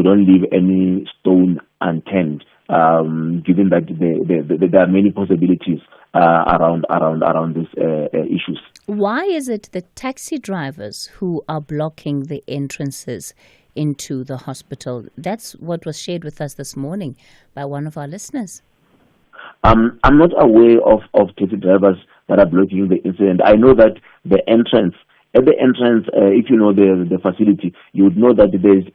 don't leave any stone unturned, given that there are many possibilities around these issues. Why is it the taxi drivers who are blocking the entrances into the hospital? That's what was shared with us this morning by one of our listeners. I'm not aware of taxi drivers that are blocking the incident. I know that at the entrance, if you know the facility, you would know that there's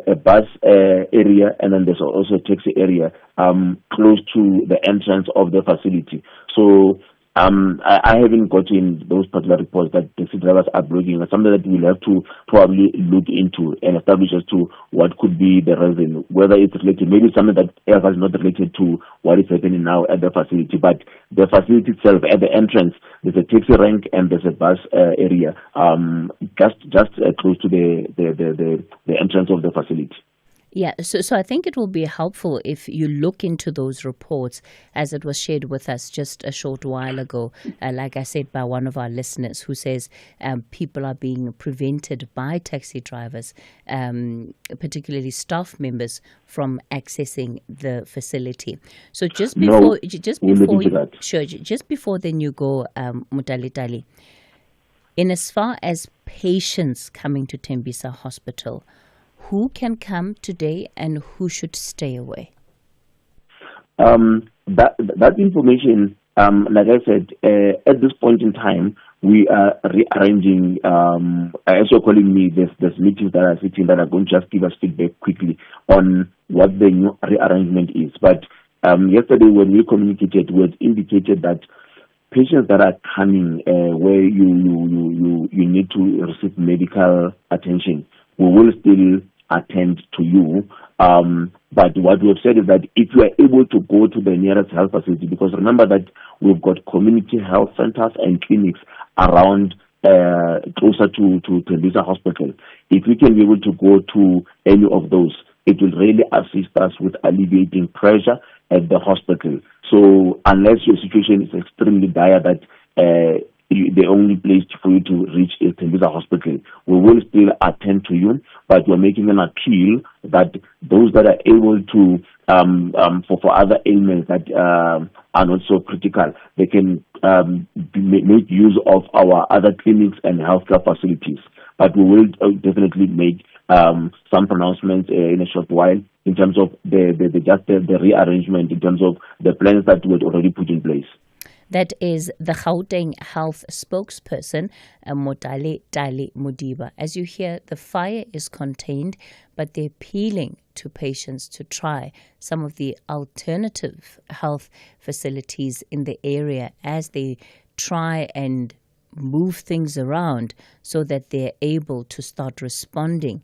a bus area, and then there's also a taxi area close to the entrance of the facility. So I haven't gotten those particular reports that taxi drivers are blocking. It's something that we'll have to probably look into and establish as to what could be the reason, whether it's related, maybe something that is not related to what is happening now at the facility, but the facility itself, at the entrance, there's a taxi rank and there's a bus area just close to the entrance of the facility. Yeah, so I think it will be helpful if you look into those reports as it was shared with us just a short while ago, like I said, by one of our listeners who says people are being prevented by taxi drivers, particularly staff members, from accessing the facility. So just before then you go, Mohlahlana, in as far as patients coming to Tembisa Hospital, who can come today and who should stay away? That information, like I said, at this point in time, we are rearranging, as you're calling me, there's meetings that are sitting that are going to just give us feedback quickly on what the new rearrangement is. But yesterday when we communicated, we had indicated that patients that are coming where you need to receive medical attention, we will still attend to you. But what we have said is that if you are able to go to the nearest health facility, because remember that we've got community health centers and clinics around closer to Tembisa Hospital. If we can be able to go to any of those, it will really assist us with alleviating pressure at the hospital. So unless your situation is extremely dire that the only place for you to reach is Tembisa Hospital, we will still attend to you, but we're making an appeal that those that are able to, for other ailments that are not so critical, they can make use of our other clinics and healthcare facilities. But we will definitely make some pronouncements in a short while in terms of the rearrangement, in terms of the plans that we had already put in place. That is the Gauteng Health spokesperson, Mohlahlana Modiba. As you hear, the fire is contained, but they're appealing to patients to try some of the alternative health facilities in the area as they try and move things around so that they're able to start responding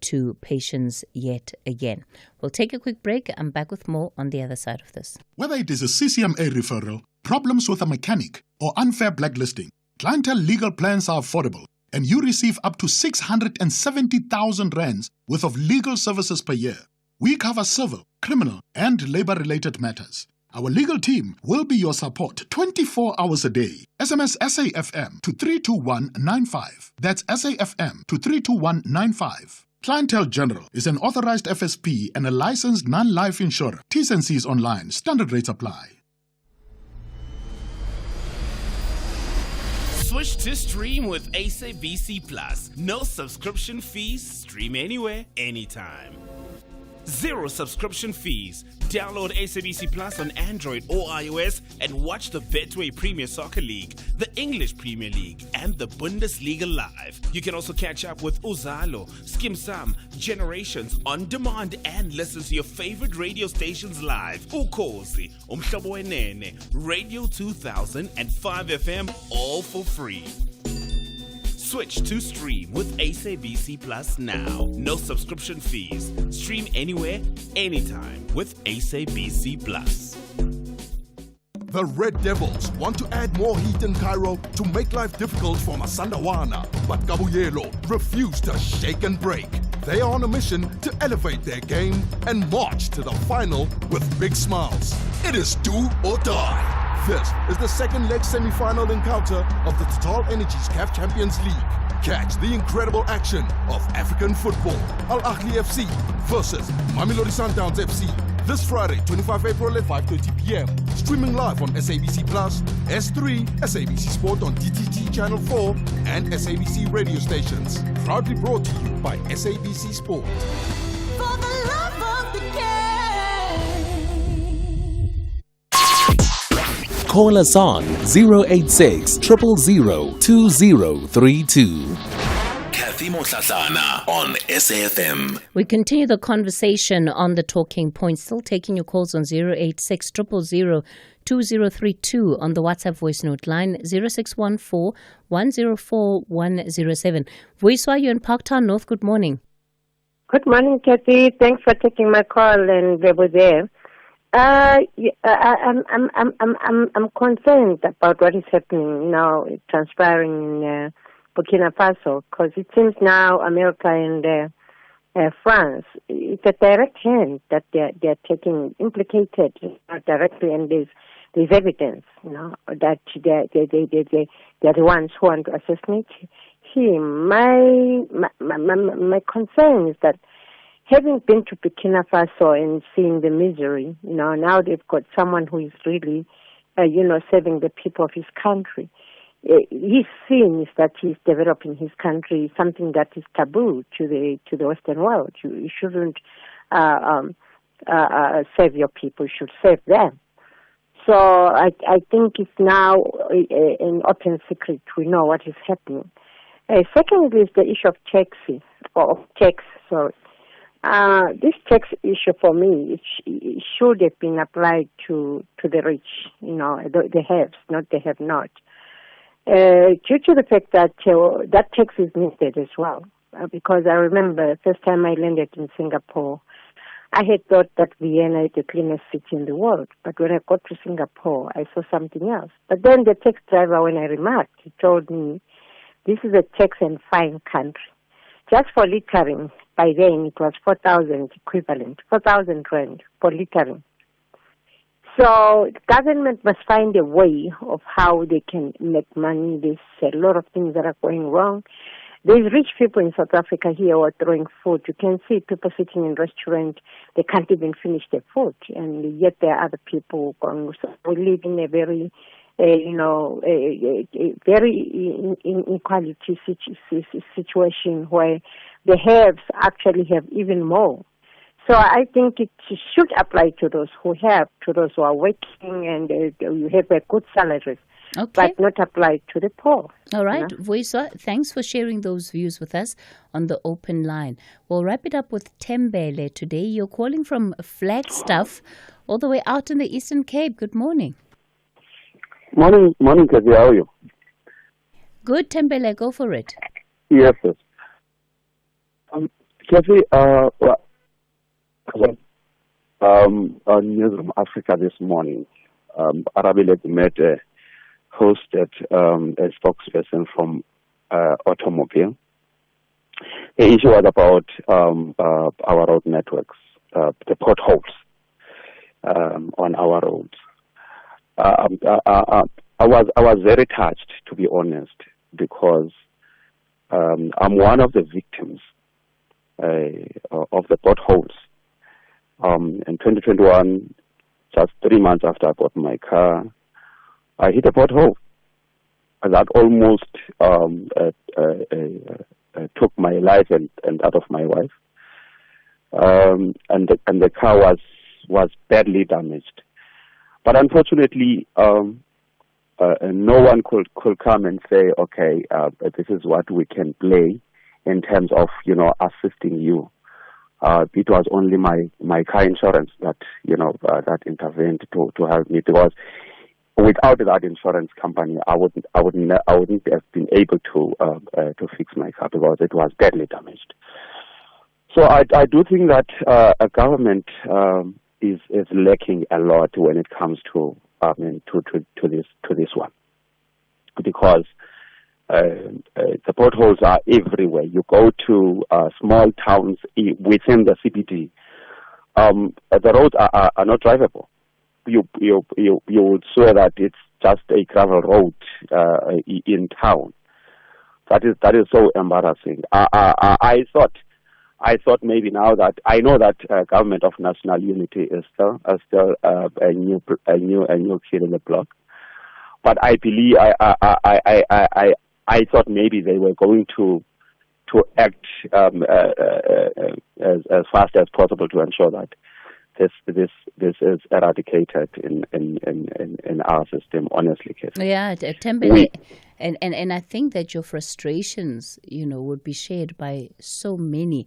to patients yet again. We'll take a quick break. I'm back with more on the other side of this. Whether it is a CCMA referral, problems with a mechanic, or unfair blacklisting, Clientele legal plans are affordable, and you receive up to 670,000 rands worth of legal services per year. We cover civil, criminal, and labor-related matters. Our legal team will be your support 24 hours a day. SMS SAFM to 32195. That's SAFM to 32195. Clientele General is an authorized FSP and a licensed non-life insurer. T's and C's online. Standard rates apply. Switch to stream with SABC Plus. No subscription fees. Stream anywhere, anytime. Zero subscription fees. Download SABC Plus on Android or iOS and watch the Betway Premier Soccer League, the English Premier League, and the Bundesliga live. You can also catch up with Uzalo, Skim Sam, Generations on demand and listen to your favorite radio stations live. Ukhozi, Umhlobo Wenene, Radio 2000 and 5FM, all for free. Switch to stream with SABC Plus now. No subscription fees. Stream anywhere, anytime with SABC Plus. The Red Devils want to add more heat in Cairo to make life difficult for Masandawana, but Kabuyelo refused to shake and break. They are on a mission to elevate their game and march to the final with big smiles. It is do or die. This is the second leg semi-final encounter of the Total Energies CAF Champions League. Catch the incredible action of African football. Al Ahly FC versus Mamelodi Sundowns FC. This Friday, 25 April at 5:30 p.m. Streaming live on SABC Plus, S3, SABC Sport on DTT Channel 4, and SABC radio stations. Proudly brought to you by SABC Sport. For the love of the game. Call us on 086 000 2032. Cathy Mohlahlana on SAFM. We continue the conversation on the talking points, still taking your calls on 086 000 2032 on the WhatsApp voice note line 0614 104 107. Voice, you in Parktown North, good morning. Good morning, Cathy. Thanks for taking my call, and they were there. I'm concerned about what is happening now, transpiring in Burkina Faso, because it seems now America and France, it's a direct hand that they're taking, implicated directly, and there's evidence, that they're the ones who want to assassinate him. My concern is that, having been to Burkina Faso and seeing the misery, now they've got someone who is really, serving the people of his country. His sin is that he's developing his country something that is taboo to the Western world. You shouldn't save your people; you should save them. So I think it's now an open secret. We know what is happening. Secondly, is the issue of tax. This tax issue for me, it should have been applied to the rich, the haves, not the have-not. Due to the fact that that tax is needed as well. Because I remember the first time I landed in Singapore, I had thought that Vienna is the cleanest city in the world. But when I got to Singapore, I saw something else. But then the taxi driver, when I remarked, he told me, this is a tax and fine country. Just for littering, by then it was 4,000 equivalent, 4,000 rand for littering. So the government must find a way of how they can make money. There's a lot of things that are going wrong. There's rich people in South Africa here who are throwing food. You can see people sitting in restaurants, they can't even finish their food, and yet there are other people going. So we live in a very, very inequality situation where the haves actually have even more. So I think it should apply to those who have, to those who are working and you have a good salaries, but not apply to the poor. All right, Voisa, thanks for sharing those views with us on the open line. We'll wrap it up with Tembele today. You're calling from Flagstaff all the way out in the Eastern Cape. Good morning. Morning, Cathy. How are you? Good, Tembele. Go for it. Yes, yes. Cathy, on News from Africa this morning, Arabile Gumede hosted a spokesperson from automobile. The issue was about our road networks, the potholes on our roads. I was very touched, to be honest, because I'm one of the victims of the potholes. In 2021, just 3 months after I bought my car, I hit a pothole that almost took my life and that of my wife. And the car was badly damaged. But unfortunately, no one could come and say, okay, this is what we can play in terms of, assisting you. It was only my car insurance that, that intervened to help me, because without that insurance company, I wouldn't have been able to fix my car because it was badly damaged. So I do think that a government is lacking a lot when it comes to this one, because the potholes are everywhere. You go to small towns within the CBD, the roads are not drivable. You would swear that it's just a gravel road in town. That is so embarrassing. I thought maybe now that I know that government of national unity is still a new kid in the block, but I believe I thought maybe they were going to act as fast as possible to ensure that this is eradicated in our system. Honestly, Cathy. Yeah, Tembele, and I think that your frustrations, would be shared by so many,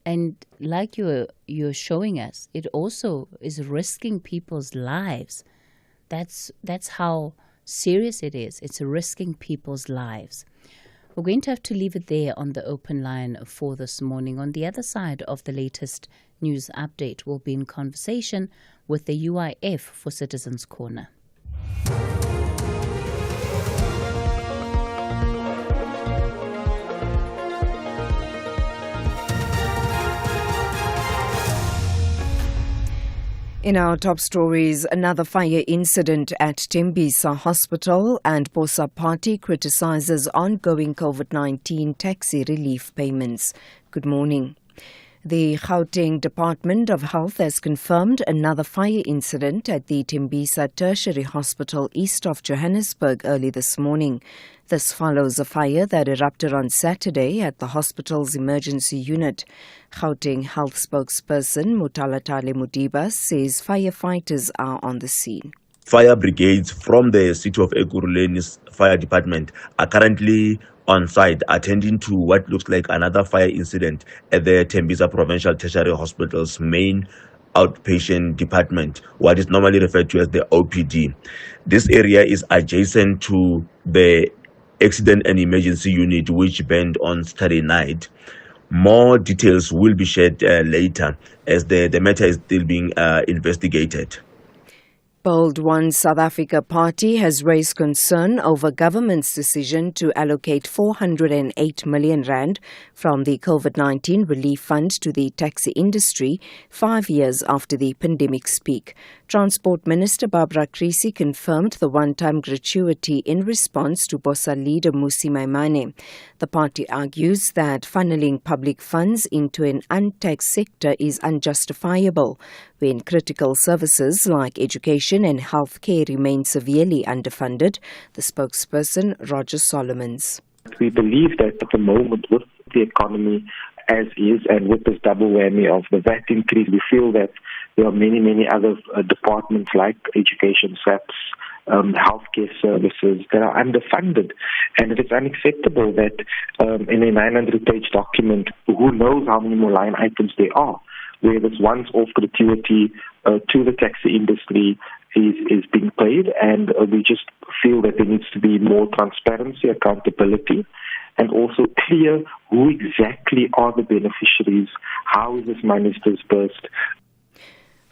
and like you're showing us, it also is risking people's lives. That's how serious it is. It's risking people's lives. We're going to have to leave it there on the open line for this morning. On the other side of the latest news update, we'll be in conversation with the UIF for Citizens Corner. In our top stories, another fire incident at Tembisa Hospital, and Bosa Party criticizes ongoing COVID-19 taxi relief payments. Good morning. The Gauteng Department of Health has confirmed another fire incident at the Tembisa Tertiary Hospital east of Johannesburg early this morning. This follows a fire that erupted on Saturday at the hospital's emergency unit. Gauteng Health spokesperson Mohlahlana Modiba says firefighters are on the scene. Fire brigades from the city of Ekurhulene's fire department are currently on site attending to what looks like another fire incident at the Tembisa Provincial Tertiary Hospital's main outpatient department, what is normally referred to as the OPD. This area is adjacent to the accident and emergency unit, which burned on Saturday night. More details will be shared later as the matter is still being investigated. Bold One South Africa Party has raised concern over government's decision to allocate 408 million rand from the COVID-19 relief fund to the taxi industry 5 years after the pandemic's peak. Transport Minister Barbara Creecy confirmed the one-time gratuity in response to Bosa leader Musi Maimane. The party argues that funneling public funds into an untaxed sector is unjustifiable when critical services like education and healthcare remain severely underfunded. The spokesperson, Roger Solomons. We believe that at the moment, with the economy as is and with this double whammy of the VAT increase, we feel that there are many other departments like education, SAPs, healthcare services that are underfunded. And it is unacceptable that in a 900-page document, who knows how many more line items there are, where this once-off gratuity to the taxi industry is being paid, and we just feel that there needs to be more transparency, accountability, and also clear who exactly are the beneficiaries, how is this money disbursed.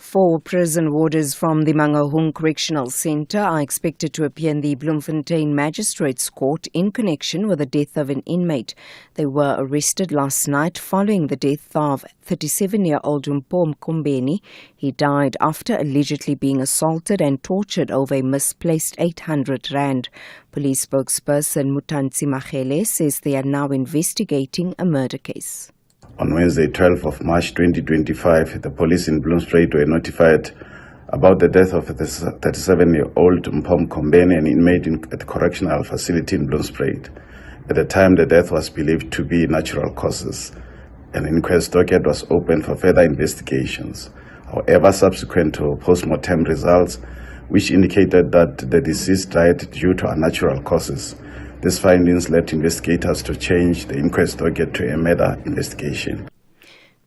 4 prison warders from the Mangaung Correctional Centre are expected to appear in the Bloemfontein Magistrates Court in connection with the death of an inmate. They were arrested last night following the death of 37-year-old Mpho Mkombeni. He died after allegedly being assaulted and tortured over a misplaced 800 rand. Police spokesperson Mutansi Magele says they are now investigating a murder case. On Wednesday, 12th of March 2025, the police in Bloemfontein were notified about the death of the 37-year-old Mpho Mkombeni, an inmate at the correctional facility in Bloemfontein. At the time, the death was believed to be natural causes. An inquest docket was opened for further investigations. However, subsequent to post-mortem results, which indicated that the deceased died due to unnatural causes, these findings led investigators to change the inquest docket to a murder investigation.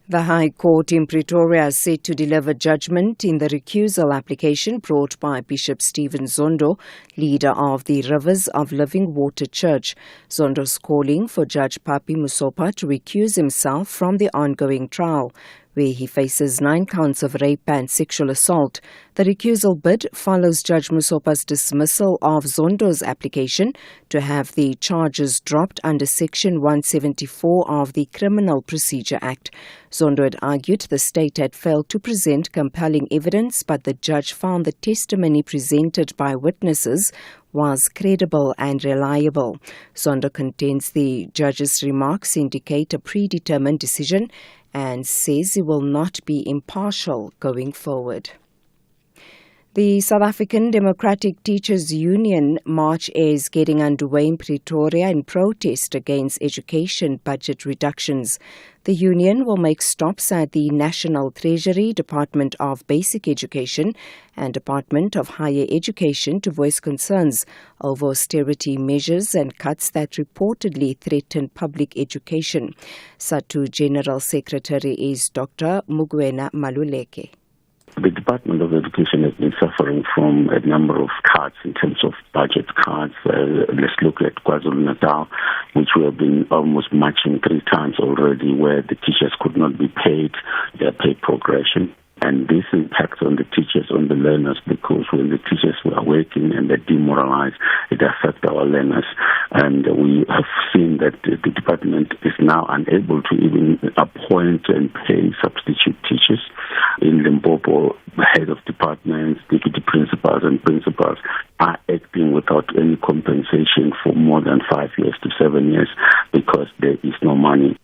The High Court in Pretoria is set to deliver judgment in the recusal application brought by Bishop Stephen Zondo, leader of the Rivers of Living Water Church. Zondo's calling for Judge Papi Musopa to recuse himself from the ongoing trial. where he faces 9 counts of rape and sexual assault. The recusal bid follows Judge Musopa's dismissal of Zondo's application to have the charges dropped under Section 174 of the Criminal Procedure Act. Zondo had argued the state had failed to present compelling evidence, but the judge found the testimony presented by witnesses was credible and reliable. Zondo contends the judge's remarks indicate a predetermined decision and says he will not be impartial going forward. The South African Democratic Teachers Union march is getting underway in Pretoria in protest against education budget reductions. The union will make stops at the National Treasury, Department of Basic Education and Department of Higher Education to voice concerns over austerity measures and cuts that reportedly threaten public education. SATU General Secretary is Dr. Mugwena Maluleke. The Department of Education has been suffering from a number of cuts in terms of budget cuts. Let's look at KwaZulu-Natal, which we have been almost matching 3 times already, where the teachers could not be paid their pay progression. And this impacts on the teachers, on the learners, because when the teachers were working and they're demoralized, it affects our learners. And we have seen that the department is now unable to even appoint and pay substitute teachers. In Limpopo, head of departments, deputy principals and principals are acting without any compensation for more than 5 years to 7 years because there is no money.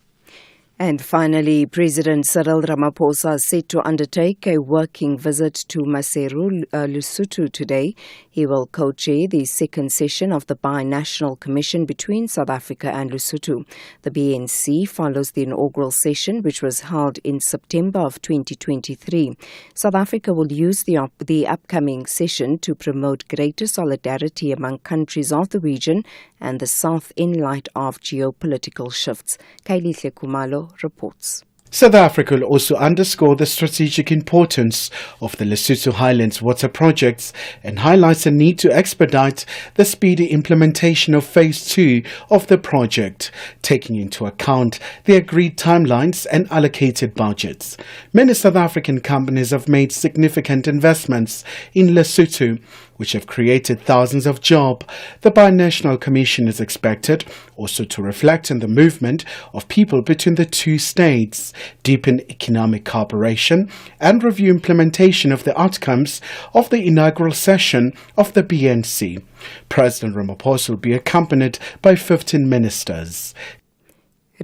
And finally, President Cyril Ramaphosa is set to undertake a working visit to Maseru, Lesotho today. He will co-chair the second session of the Binational Commission between South Africa and Lesotho. The BNC follows the inaugural session, which was held in September of 2023. South Africa will use the upcoming session to promote greater solidarity among countries of the region and the South in light of geopolitical shifts. Kailihle Kumalo reports. South Africa will also underscore the strategic importance of the Lesotho Highlands water projects and highlights the need to expedite the speedy implementation of Phase 2 of the project, taking into account the agreed timelines and allocated budgets. Many South African companies have made significant investments in Lesotho, which have created thousands of jobs. The Binational Commission is expected also to reflect on the movement of people between the two states, deepen economic cooperation, and review implementation of the outcomes of the inaugural session of the BNC. President Ramaphosa will be accompanied by 15 ministers.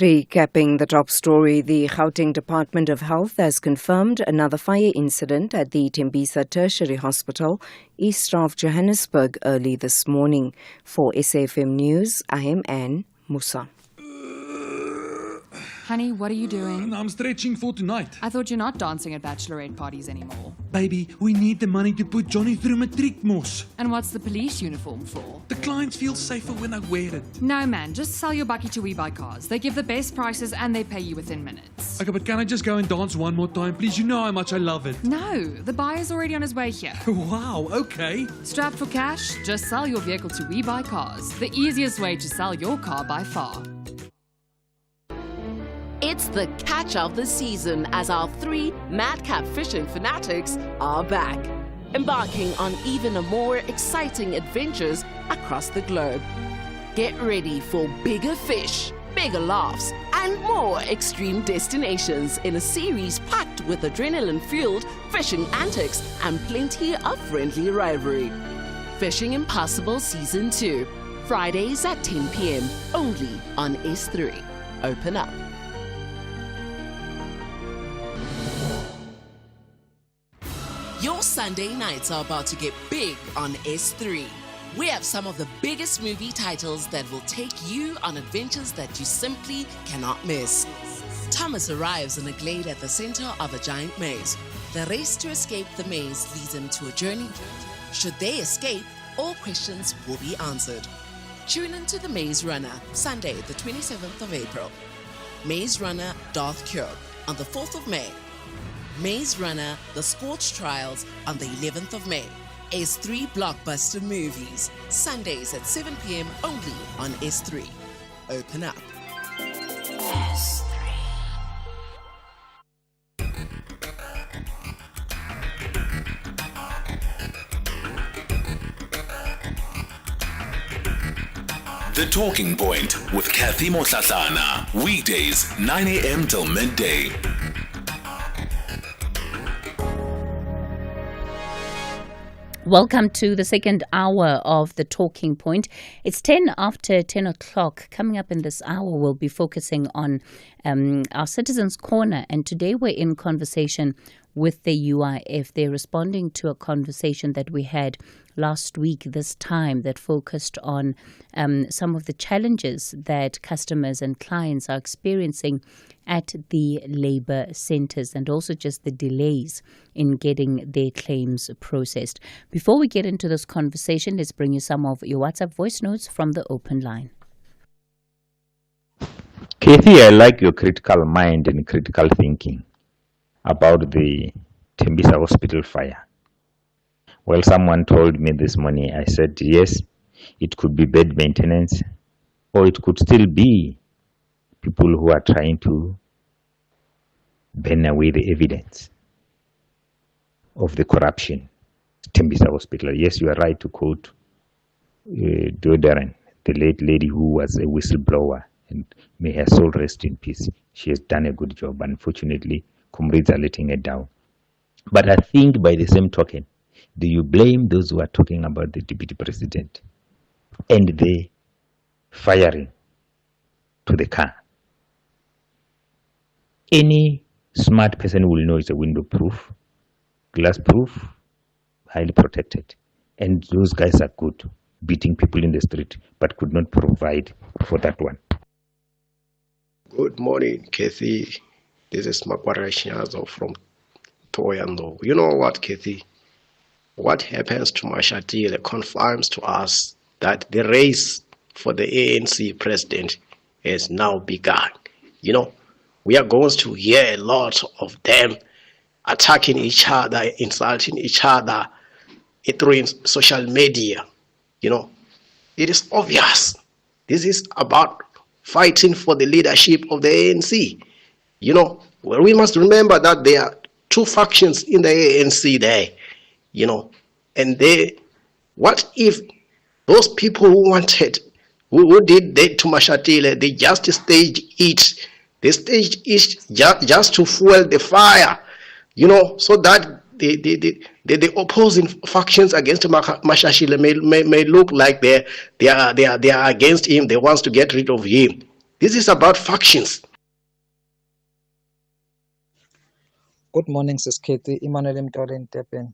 Recapping the top story, the Gauteng Department of Health has confirmed another fire incident at the Tembisa Tertiary Hospital, east of Johannesburg, early this morning. For SAFM News, I am Anne Musa. Honey, what are you doing? I'm stretching for tonight. I thought you're not dancing at bachelorette parties anymore. Baby, we need the money to put Johnny through matric mos. And what's the police uniform for? The clients feel safer when I wear it. No man, just sell your bakkie to We Buy Cars. They give the best prices and they pay you within minutes. Okay, but can I just go and dance one more time, please? You know how much I love it. No, the buyer's already on his way here. Wow, okay. Strapped for cash? Just sell your vehicle to We Buy Cars. The easiest way to sell your car by far. It's the catch of the season as our 3 madcap fishing fanatics are back, embarking on even more exciting adventures across the globe. Get ready for bigger fish, bigger laughs, and more extreme destinations in a series packed with adrenaline-fueled fishing antics and plenty of friendly rivalry. Fishing Impossible Season 2, Fridays at 10 p.m. only on S3. Open up. Your Sunday nights are about to get big on S3. We have some of the biggest movie titles that will take you on adventures that you simply cannot miss. Thomas arrives in a glade at the center of a giant maze. The race to escape the maze leads him to a journey. Should they escape, all questions will be answered. Tune into The Maze Runner, Sunday, the 27th of April. Maze Runner Darth Cure on the 4th of May. Maze Runner The Scorch Trials on the 11th of May. S3 Blockbuster Movies, Sundays at 7 p.m. only on S3. Open up. S3. The Talking Point with Cathy Mohlahlana. Weekdays, 9 a.m. till midday. Welcome to the second hour of The Talking Point. It's 10 after 10 o'clock. Coming up in this hour, we'll be focusing on our Citizens Corner. And today we're in conversation with the UIF. They're responding to a conversation that we had last week, this time, that focused on some of the challenges that customers and clients are experiencing at the labour centres and also just the delays in getting their claims processed. Before we get into this conversation, let's bring you some of your WhatsApp voice notes from the open line. Cathy, I like your critical mind and critical thinking about the Tembisa Hospital fire. Well, someone told me this morning, I said, yes, it could be bad maintenance, or it could still be people who are trying to burn away the evidence of the corruption. Tembisa Hospital. Yes, you are right to quote Dodoran, the late lady who was a whistleblower, and may her soul rest in peace. She has done a good job. Unfortunately, comrades are letting her down. But I think by the same token, do you blame those who are talking about the deputy president and the firing to the car? Any smart person will know it's a window proof, glass proof, highly protected. And those guys are good, beating people in the street, but could not provide for that one. Good morning, Cathy. This is Makwara Shinyazo from Toyando. You know what, Cathy? What happens to Mashatile confirms to us that the race for the ANC president has now begun. You know, we are going to hear a lot of them attacking each other, insulting each other through social media. You know, it is obvious. This is about fighting for the leadership of the ANC. You know, well, we must remember that there are two factions in the ANC there. You know, and what if those people who wanted, who did that to Mashatile, they just staged it. They staged it just to fuel the fire, you know, so that the opposing factions against Mashatile may look like they are against him. They want to get rid of him. This is about factions. Good morning, Sis Cathy. Emmanuel Mtorin Tepen.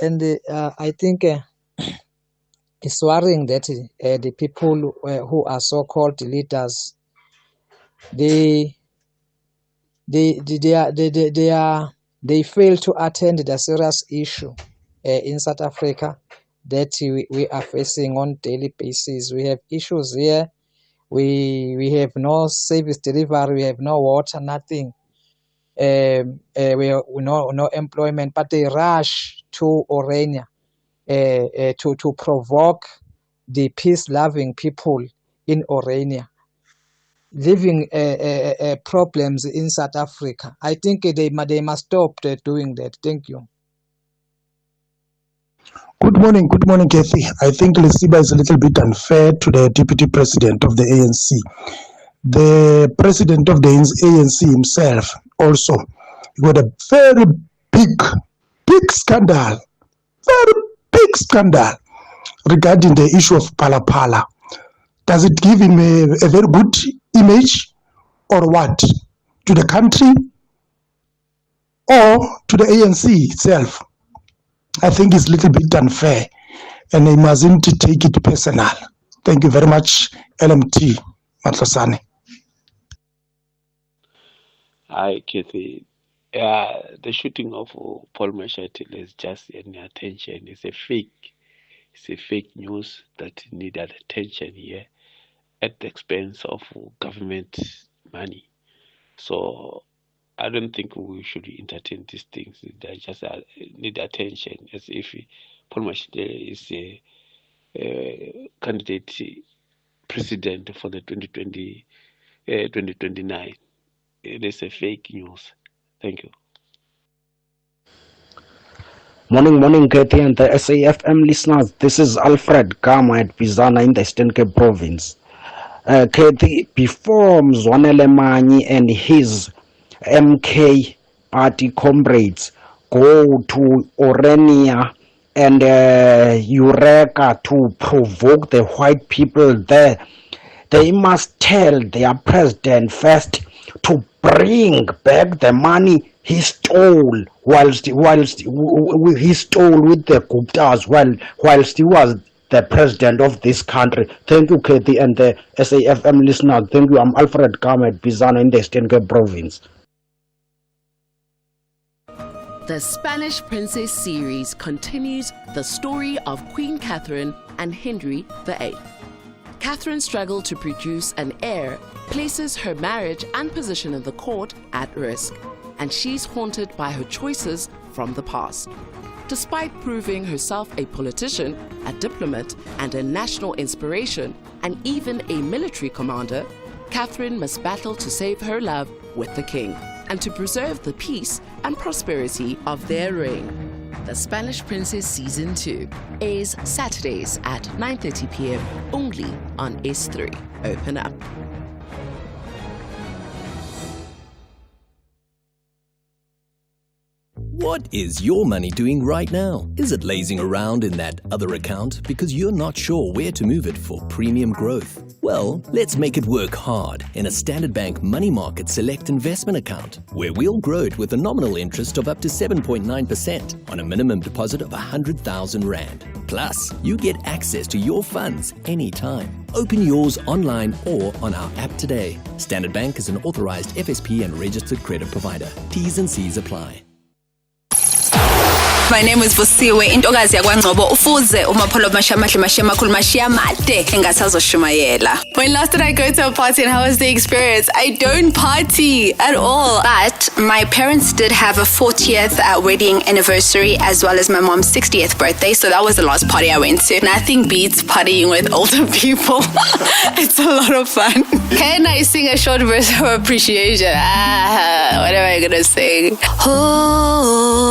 And I think it's worrying that the people who are so-called leaders, they fail to attend the serious issue in South Africa that we are facing on daily basis. We have issues here. We have no service delivery. We have no water, nothing. We have no employment, but they rush to Orania to provoke the peace-loving people in Orania, living problems in South Africa. I think they must stop doing that. Thank you. Good morning, Cathy. I think Lesiba is a little bit unfair to the deputy president of the ANC. The president of the ANC himself also got a very big scandal, regarding the issue of Pala. Does it give him a very good image or what? To the country or to the ANC itself? I think it's a little bit unfair and he mustn't take it personal. Thank you very much, LMT Matlosane. Hi, Cathy. The shooting of Paul Mashatile is just any attention. It's a fake news that needed attention here at the expense of government money. So I don't think we should entertain these things. They just need attention, as if Paul Mashatile is a candidate president for the 2029. It is a fake news. Thank you. Morning, Cathy and the SAFM listeners. This is Alfred Kama at Bizana in the Eastern Cape Province. Cathy, before Mzwanele Manyi and his MK party comrades go to Orania and Eureka to provoke the white people there, they must tell their president first to bring back the money he stole whilst he stole with the Guptas whilst he was the president of this country. Thank you, Kathy, and the SAFM listeners. Thank you. I'm Alfred Kamet, Bizana in the Eastern Cape Province. The Spanish Princess series continues the story of Queen Catherine and Henry VIII. Catherine's struggle to produce an heir places her marriage and position in the court at risk, and she's haunted by her choices from the past. Despite proving herself a politician, a diplomat, and a national inspiration, and even a military commander, Catherine must battle to save her love with the king and to preserve the peace and prosperity of their reign. The Spanish Princess Season 2 airs Saturdays at 9:30 p.m. only on S3. Open up. What is your money doing right now? Is it lazing around in that other account because you're not sure where to move it for premium growth? Well, let's make it work hard in a Standard Bank Money Market Select investment account, where we'll grow it with a nominal interest of up to 7.9% on a minimum deposit of 100,000 Rand. Plus, you get access to your funds anytime. Open yours online or on our app today. Standard Bank is an authorized FSP and registered credit provider. T's and C's apply. My name is Vusiwe intokazi yakwaNgcobo ufuze umapholo makhulu mashiya made engasazoshumayela. When last did I go to a party and how was the experience? I don't party at all. But my parents did have a 40th wedding anniversary as well as my mom's 60th birthday, so that was the last party I went to. Nothing beats partying with older people. It's a lot of fun. Can I sing a short verse of appreciation? What am I gonna sing? Holy,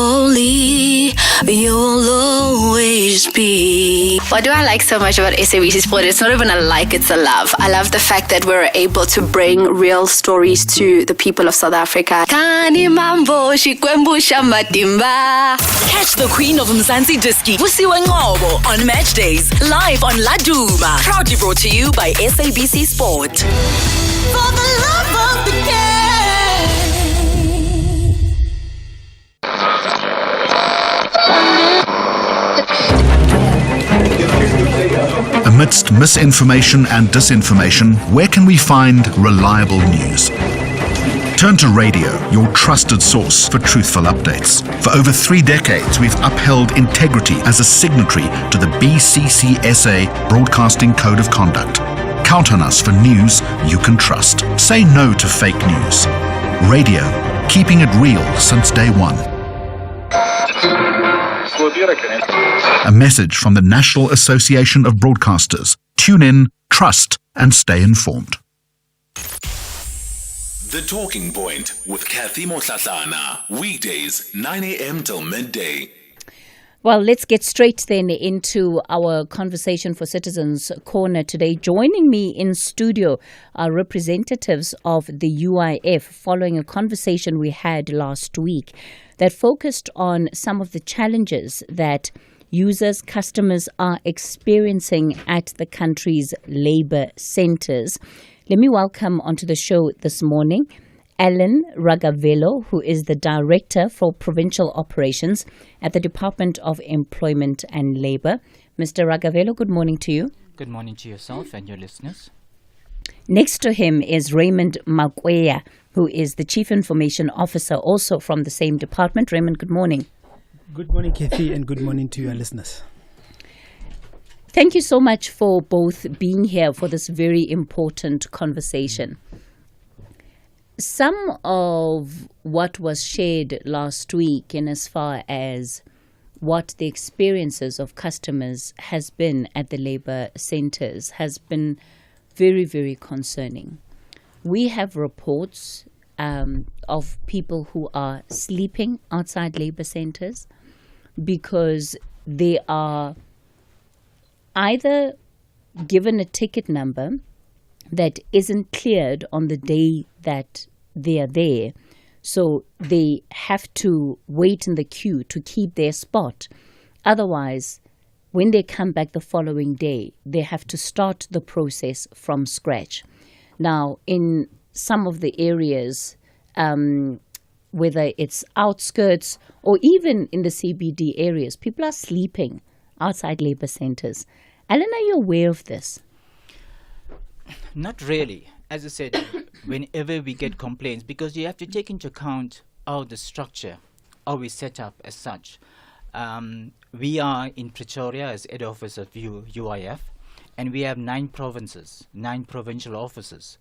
you'll always be. What do I like so much about SABC Sport? It's not even a like, it's a love. I love the fact that we're able to bring real stories to the people of South Africa. Kani mambo shikwembusha matimba. Catch the Queen of Mzansi Diski, Vusiwe Ngcobo, on match days, live on Laduma. Proudly brought to you by SABC Sport. For the love of the game. Amidst misinformation and disinformation, where can we find reliable news? Turn to radio, your trusted source for truthful updates. For over 3 decades, we've upheld integrity as a signatory to the BCCSA Broadcasting Code of Conduct. Count on us for news you can trust. Say no to fake news. Radio, keeping it real since day one. A message from the National Association of Broadcasters. Tune in, trust, and stay informed. The Talking Point with Cathy Mohlahlana. Weekdays, 9 a.m. till midday. Well, let's get straight then into our conversation for Citizens Corner today. Joining me in studio are representatives of the UIF following a conversation we had last week that focused on some of the challenges that users, customers are experiencing at the country's labour centres. Let me welcome onto the show this morning Alan Ragavelo, who is the Director for Provincial Operations at the Department of Employment and Labour. Mr. Ragavelo, good morning to you. Good morning to yourself and your listeners. Next to him is Raymond Makweya, who is the Chief Information Officer, also from the same department. Raymond, good morning. Good morning, Cathy, and good morning to your listeners. Thank you so much for both being here for this very important conversation. Some of what was shared last week in as far as what the experiences of customers has been at the labour centres has been very, very concerning. We have reports of people who are sleeping outside labour centres. because they are either given a ticket number that isn't cleared on the day that they are there. So they have to wait in the queue to keep their spot. Otherwise, when they come back the following day, they have to start the process from scratch. Now, in some of the areas, whether it's outskirts or even in the CBD areas, people are sleeping outside labor centers. Alan, are you aware of this? Not really. As I said, whenever we get complaints, because you have to take into account how the structure, how we set up as such. We are in Pretoria as head office of UIF, and we have 9 provinces, 9 provincial offices.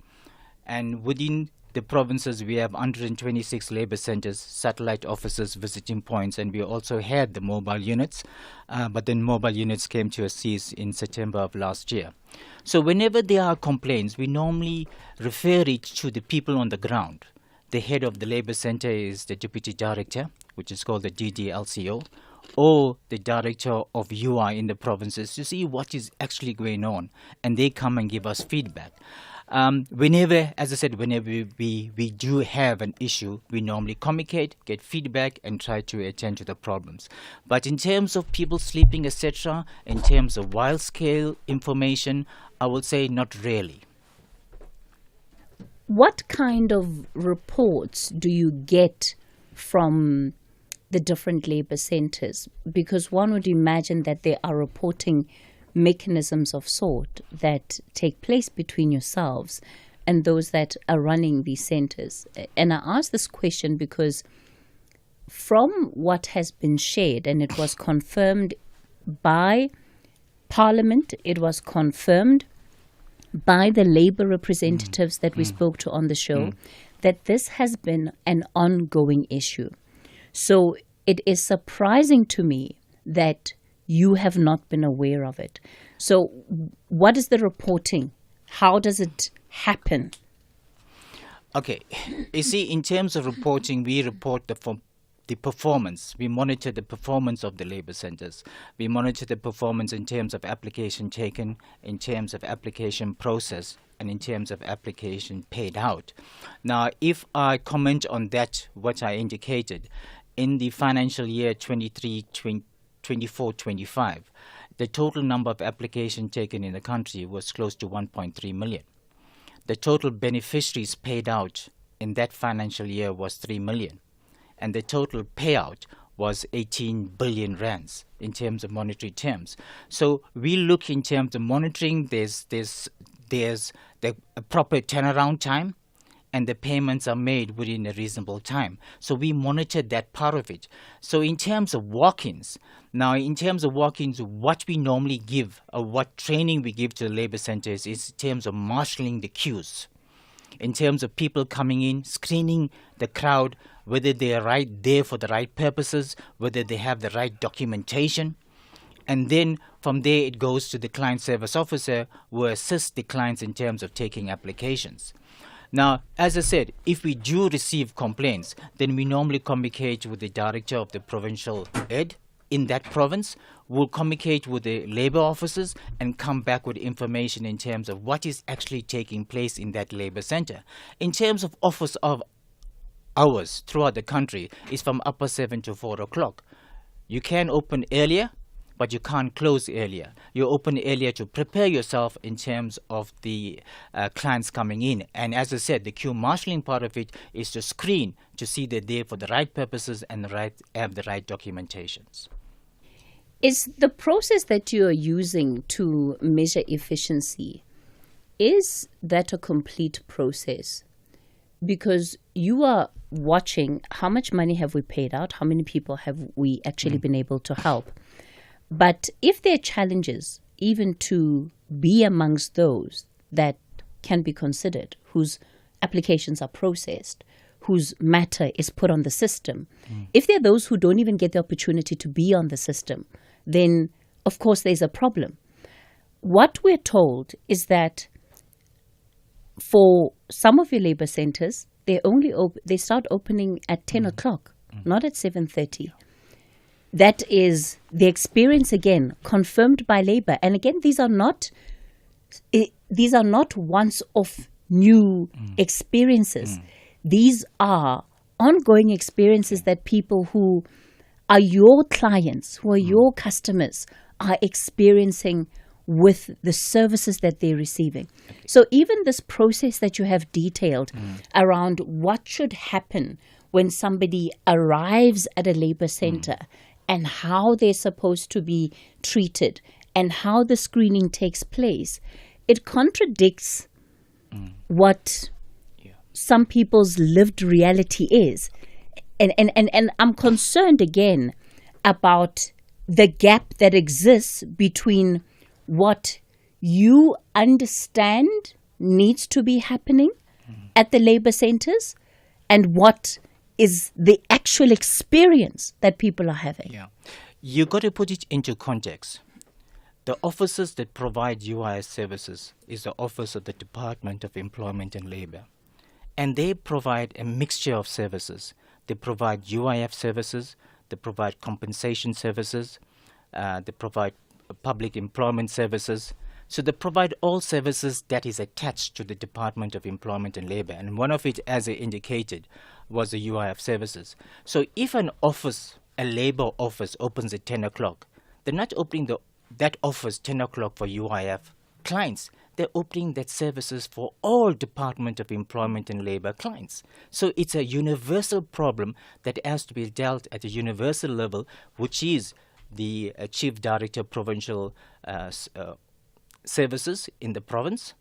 And within the provinces, we have 126 labor centers, satellite offices, visiting points, and we also had the mobile units, but then mobile units came to a cease in September of last year. So whenever there are complaints, we normally refer it to the people on the ground. The head of the labor center is the deputy director, which is called the DDLCO, or the director of UI in the provinces to see what is actually going on, and they come and give us feedback. Whenever, as I said, whenever we do have an issue, we normally communicate, get feedback, and try to attend to the problems. But in terms of people sleeping, etc., in terms of wild-scale information, I would say not really. What kind of reports do you get from the different labor centers? Because one would imagine that there are reporting mechanisms of sort that take place between yourselves and those that are running these centers. And I ask this question because from what has been shared, and it was confirmed by Parliament, it was confirmed by the labor representatives that we spoke to on the show, that this has been an ongoing issue. So it is surprising to me that you have not been aware of it. So what is the reporting? How does it happen? Okay. You see, in terms of reporting, we report the performance. We monitor the performance of the labor centers. We monitor the performance in terms of application taken, in terms of application process, and in terms of application paid out. Now, if I comment on that, what I indicated, in the financial year 24-25, the total number of applications taken in the country was close to 1.3 million. The total beneficiaries paid out in that financial year was 3 million. And the total payout was 18 billion rands in terms of monetary terms. So we look in terms of monitoring, there's the proper turnaround time, and the payments are made within a reasonable time. So we monitor that part of it. So in terms of walk-ins, what we normally give, or what training we give to the labor centers is in terms of marshalling the queues, in terms of people coming in, screening the crowd, whether they are right there for the right purposes, whether they have the right documentation. And then from there it goes to the client service officer who assists the clients in terms of taking applications. Now, as I said, if we do receive complaints, then we normally communicate with the director of the provincial head in that province. We'll communicate with the labor officers and come back with information in terms of what is actually taking place in that labor center. In terms of office of hours throughout the country, is from upper 7 to 4 o'clock. You can open earlier, but you can't close earlier. You open earlier to prepare yourself in terms of the clients coming in. And as I said, the queue marshalling part of it is to screen to see that they're for the right purposes and have the right documentations. Is the process that you are using to measure efficiency, is that a complete process? Because you are watching how much money have we paid out, how many people have we actually been able to help. But if there are challenges, even to be amongst those that can be considered, whose applications are processed, whose matter is put on the system, if there are those who don't even get the opportunity to be on the system, then of course there's a problem. What we're told is that for some of your labor centers, they start opening at 10 o'clock, not at 7:30. that is the experience, again, confirmed by labor. And again, these are not once-off new experiences. These are ongoing experiences that people who are your clients, who are your customers, are experiencing with the services that they're receiving. So even this process that you have detailed around what should happen when somebody arrives at a labor center and how they're supposed to be treated and how the screening takes place, it contradicts what some people's lived reality is. And I'm concerned again about the gap that exists between what you understand needs to be happening at the labor centers and what is the actual experience that people are having. Yeah. You got to put it into context. The offices that provide UIS services is the Office of the Department of Employment and Labor. And they provide a mixture of services. They provide UIF services, they provide compensation services, they provide public employment services. So they provide all services that is attached to the Department of Employment and Labor. And one of it, as I indicated, was the UIF services. So if an office, a labor office, opens at 10 o'clock, they're not opening that office 10 o'clock for UIF clients. They're opening that services for all Department of Employment and Labor clients. So it's a universal problem that has to be dealt at a universal level, which is the Chief Director of Provincial Services in the province,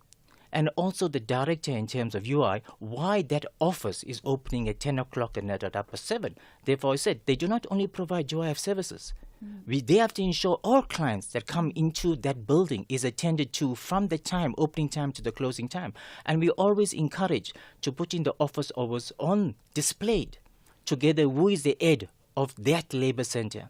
and also the director in terms of UI, why that office is opening at 10 o'clock and not at upper 7. Therefore, I said they do not only provide UIF services. They have to ensure all clients that come into that building is attended to from the time, opening time to the closing time. And we always encourage to put in the office hours on displayed, together who is the head of that labor center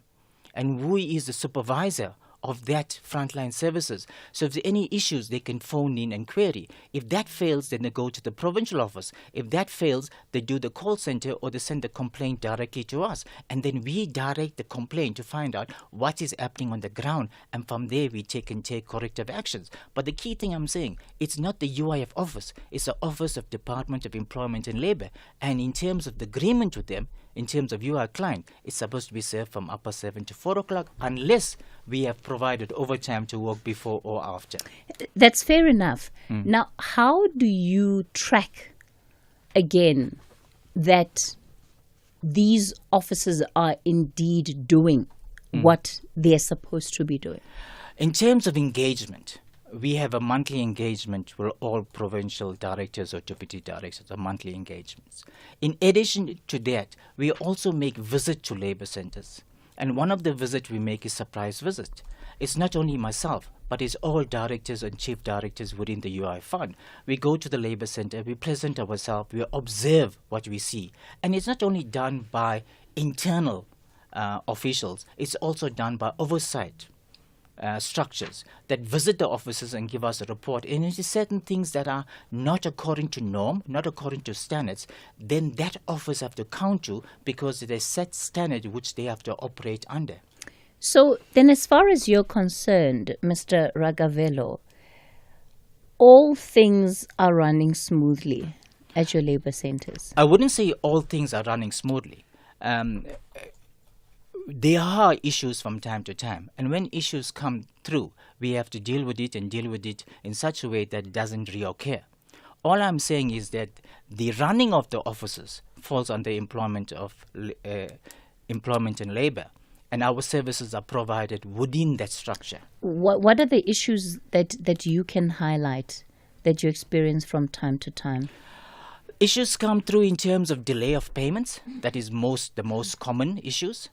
and who is the supervisor of that frontline services. So if there are any issues, they can phone in and query. If that fails, then they go to the provincial office. If that fails, they do the call center or they send the complaint directly to us. And then we direct the complaint to find out what is happening on the ground. And from there, we take corrective actions. But the key thing I'm saying, it's not the UIF office. It's the Office of Department of Employment and Labor. And in terms of the agreement with them, in terms of you, our client, it's supposed to be served from upper 7 to 4 o'clock unless we have provided overtime to work before or after. That's fair enough. Now, how do you track, again, that these officers are indeed doing what they're supposed to be doing? In terms of engagement, we have a monthly engagement with all provincial directors or deputy directors, or monthly engagements. In addition to that, we also make visits to labor centers. And one of the visits we make is surprise visit. It's not only myself, but it's all directors and chief directors within the UI fund. We go to the labor center, we present ourselves, we observe what we see. And it's not only done by internal officials, it's also done by oversight structures that visit the offices and give us a report. And if there's certain things that are not according to norm, not according to standards, then that office have to count to because there's a set standard which they have to operate under. So then as far as you're concerned, Mr. Ragavelo, all things are running smoothly at your labor centers? I wouldn't say all things are running smoothly. There are issues from time to time, and when issues come through, we have to deal with it and deal with it in such a way that it doesn't reoccur. All I'm saying is that the running of the offices falls under employment and labor, and our services are provided within that structure. What are the issues that you can highlight that you experience from time to time? Issues come through in terms of delay of payments. That is the most common issues.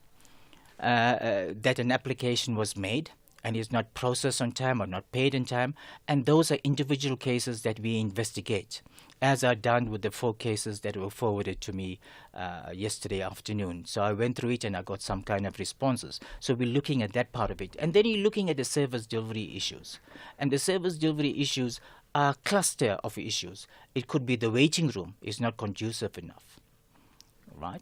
That an application was made and is not processed on time or not paid in time, and those are individual cases that we investigate, as are done with the 4 cases that were forwarded to me yesterday afternoon. So I went through it and I got some kind of responses. So we're looking at that part of it. And then you're looking at the service delivery issues. And the service delivery issues are a cluster of issues. It could be the waiting room is not conducive enough. Right?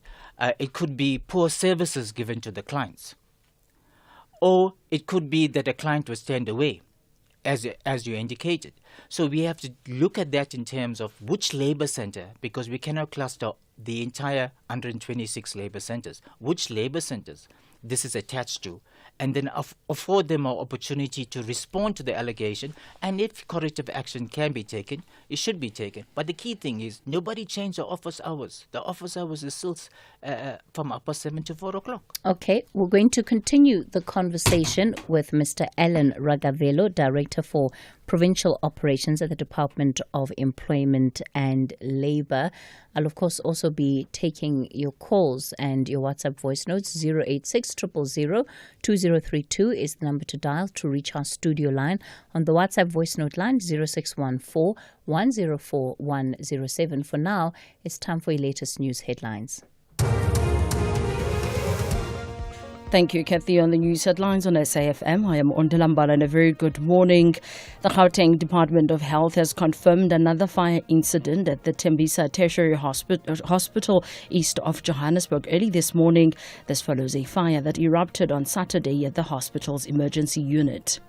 It could be poor services given to the clients. or it could be that a client was turned away, as you indicated. So we have to look at that in terms of which labor center, because we cannot cluster the entire 126 labor centers, which labor centers this is attached to, and then afford them an opportunity to respond to the allegation, and if corrective action can be taken, it should be taken. But the key thing is nobody changed the office hours. The office hours is still from 7 to 4 o'clock. Okay, we're going to continue the conversation with Mr. Alan Ragavelo, Director for Provincial Operations at the Department of Employment and Labour. I'll, of course, also be taking your calls and your WhatsApp voice notes. 086 000 2032 is the number to dial to reach our studio line. On the WhatsApp voice note line, 0614 104 107. For now, it's time for your latest news headlines. Thank you, Cathy. On the news headlines on SAFM, I am Ondalambala and a very good morning. The Gauteng Department of Health has confirmed another fire incident at the Tembisa Tertiary Hospital east of Johannesburg early this morning. This follows a fire that erupted on Saturday at the hospital's emergency unit.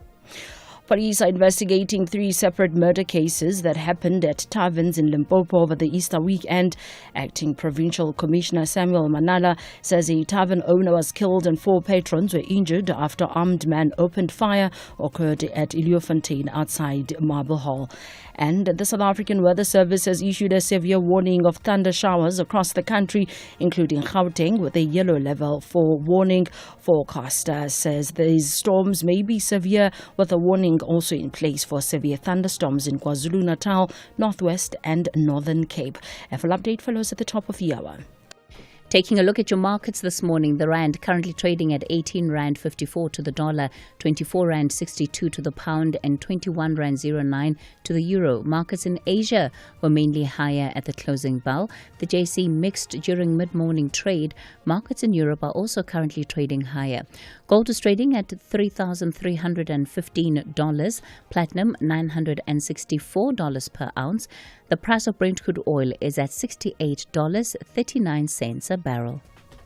Police are investigating 3 separate murder cases that happened at taverns in Limpopo over the Easter weekend. Acting Provincial Commissioner Samuel Manala says a tavern owner was killed and 4 patrons were injured after armed men opened fire occurred at Iliofontein outside Marble Hall. And the South African Weather Service has issued a severe warning of thunder showers across the country, including Gauteng, with a yellow level 4 warning. Forecaster says these storms may be severe, with a warning also in place for severe thunderstorms in KwaZulu-Natal, Northwest and Northern Cape. A full update follows at the top of the hour. Taking a look at your markets this morning, the rand currently trading at 18 rand 54 to the dollar, 24 rand 62 to the pound and 21 rand 09 to the euro. Markets in Asia were mainly higher at the closing bell. The JSE mixed during mid-morning trade. Markets in Europe are also currently trading higher. Gold is trading at $3,315, platinum $964 per ounce. The price of Brent crude oil is at $68.39 a barrel.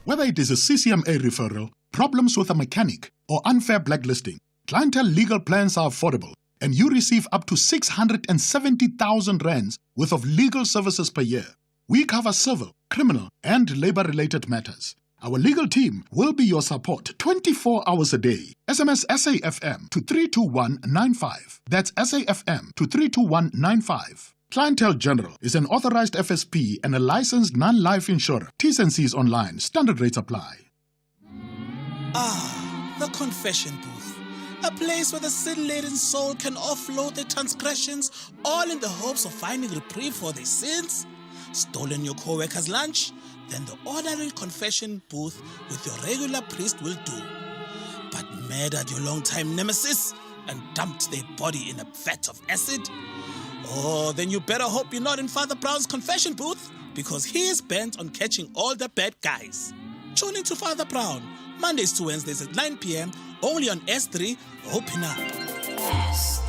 Whether it is a CCMA referral, problems with a mechanic, or unfair blacklisting, Clientele legal plans are affordable, and you receive up to 670,000 rands worth of legal services per year. We cover civil, criminal, and labor-related matters. Our legal team will be your support 24 hours a day. SMS SAFM to 32195. That's SAFM to 32195. Clientele General is an authorized FSP and a licensed non-life insurer. T's and C's online. Standard rates apply. Ah, the confession booth. A place where the sin-laden soul can offload their transgressions, all in the hopes of finding reprieve for their sins. Stolen your co-worker's lunch? Then the ordinary confession booth with your regular priest will do. But murdered your long-time nemesis and dumped their body in a vat of acid? Oh, then you better hope you're not in Father Brown's confession booth, because he is bent on catching all the bad guys. Tune into Father Brown, Mondays to Wednesdays at 9 p.m, only on S3. Open up. S3.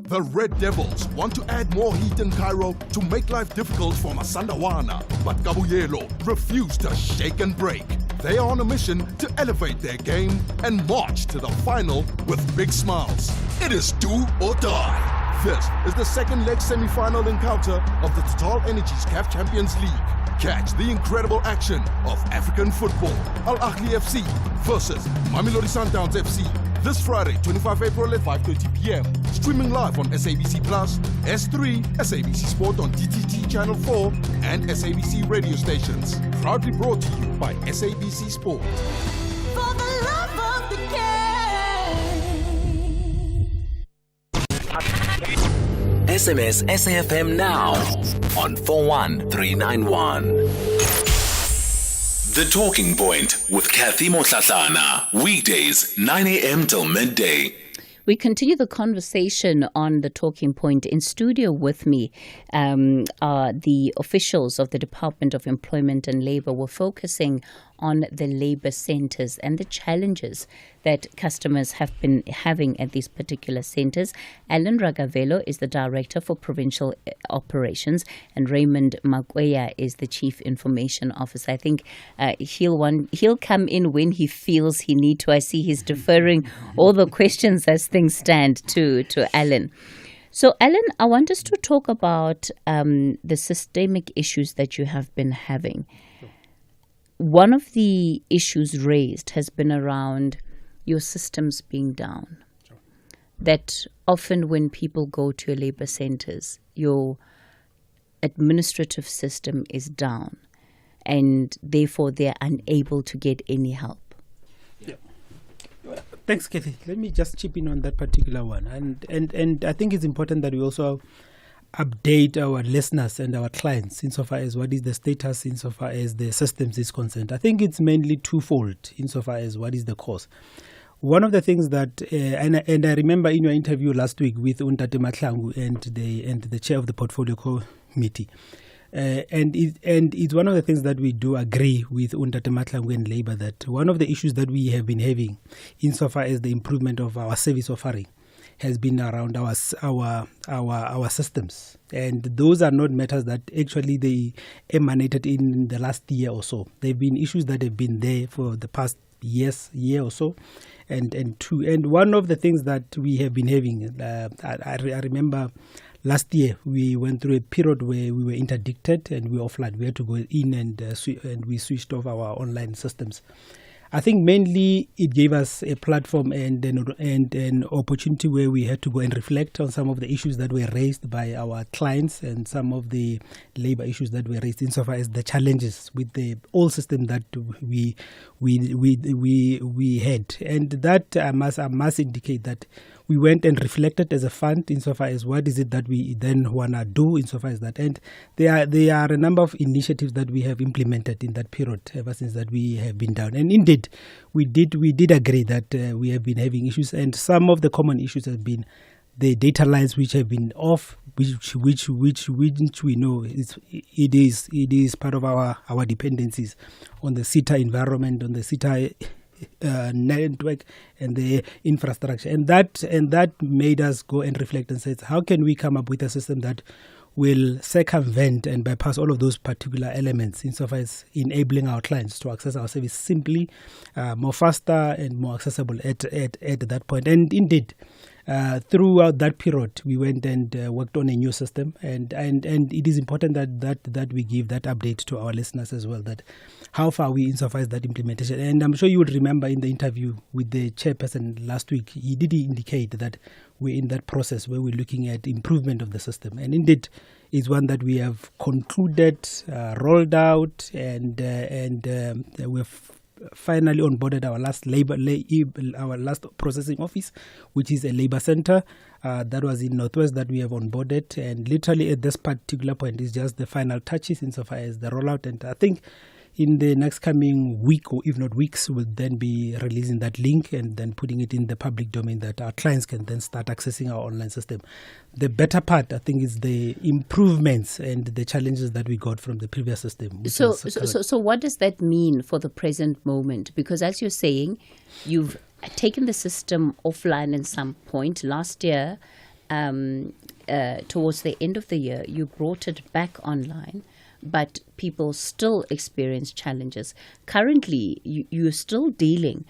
The Red Devils want to add more heat in Cairo to make life difficult for Masandawana, but Kabuyelo refuse to shake and break. They are on a mission to elevate their game and march to the final with big smiles. It is do or die. This is the second leg semi-final encounter of the Total Energies CAF Champions League. Catch the incredible action of African football. Al Ahly FC versus Mamelodi Sundowns FC. This Friday, 25 April at 5:30 p.m. Streaming live on SABC Plus, S3, SABC Sport on DTT Channel 4, and SABC radio stations. Proudly brought to you by SABC Sport. For the love of the game. SMS SAFM now on 41391. The Talking Point with Cathy Mohlahlana. Weekdays, 9 a.m. till midday. We continue the conversation on the Talking Point. In studio with me are the officials of the Department of Employment and Labour. We're focusing on the labor centers and the challenges that customers have been having at these particular centers. Alan Ragavelo is the Director for Provincial Operations, and Raymond Makweya is the Chief Information Officer. I think he'll come in when he feels he need to. I see he's deferring all the questions as things stand to Alan. So, Alan, I want us to talk about the systemic issues that you have been having. One of the issues raised has been around your systems being down. That often when people go to your labor centers, your administrative system is down, and therefore they're unable to get any help. Thanks, Cathy. Let me just chip in on that particular one. And I think it's important that we also update our listeners and our clients insofar as what is the status insofar as the systems is concerned. I think it's mainly twofold insofar as what is the cause. One of the things that, and I remember in your interview last week with Cathy Mohlahlana and the chair of the portfolio committee, and it's one of the things that we do agree with Cathy Mohlahlana and Labour, that one of the issues that we have been having insofar as the improvement of our service offering has been around our systems, and those are not matters that actually they emanated in the last year or so. They've been issues that have been there for the past year or so, and one of the things that we have been having, I remember last year we went through a period where we were interdicted and we were offline. We had to go in and we switched off our online systems. I think mainly it gave us a platform and an opportunity where we had to go and reflect on some of the issues that were raised by our clients and some of the labor issues that were raised insofar as the challenges with the old system that we had. And that I must indicate that we went and reflected as a fund insofar as what is it that we then want to do insofar as that. And there are a number of initiatives that we have implemented in that period ever since that we have been down. And indeed, we did agree that we have been having issues, and some of the common issues have been the data lines which have been off, which we know it is part of our dependencies on the SITA environment, on the SITA network and the infrastructure, and that made us go and reflect and say, how can we come up with a system that will circumvent and bypass all of those particular elements insofar as enabling our clients to access our service simply, more faster and more accessible at that point. And indeed, throughout that period, we went and worked on a new system, and it is important that we give that update to our listeners as well, that how far we insofar as that implementation. And I'm sure you would remember in the interview with the chairperson last week, he did indicate that we're in that process where we're looking at improvement of the system, and indeed is one that we have concluded, rolled out, and we've finally onboarded our last processing office, which is a labor center that was in Northwest that we have onboarded, and literally at this particular point is just the final touches insofar as the rollout. And I think in the next coming week, or if not weeks, we'll then be releasing that link and then putting it in the public domain that our clients can then start accessing our online system. The better part, I think, is the improvements and the challenges that we got from the previous system. So what does that mean for the present moment? Because as you're saying, you've taken the system offline at some point. Last year, towards the end of the year, you brought it back online, but people still experience challenges. Currently, you're still dealing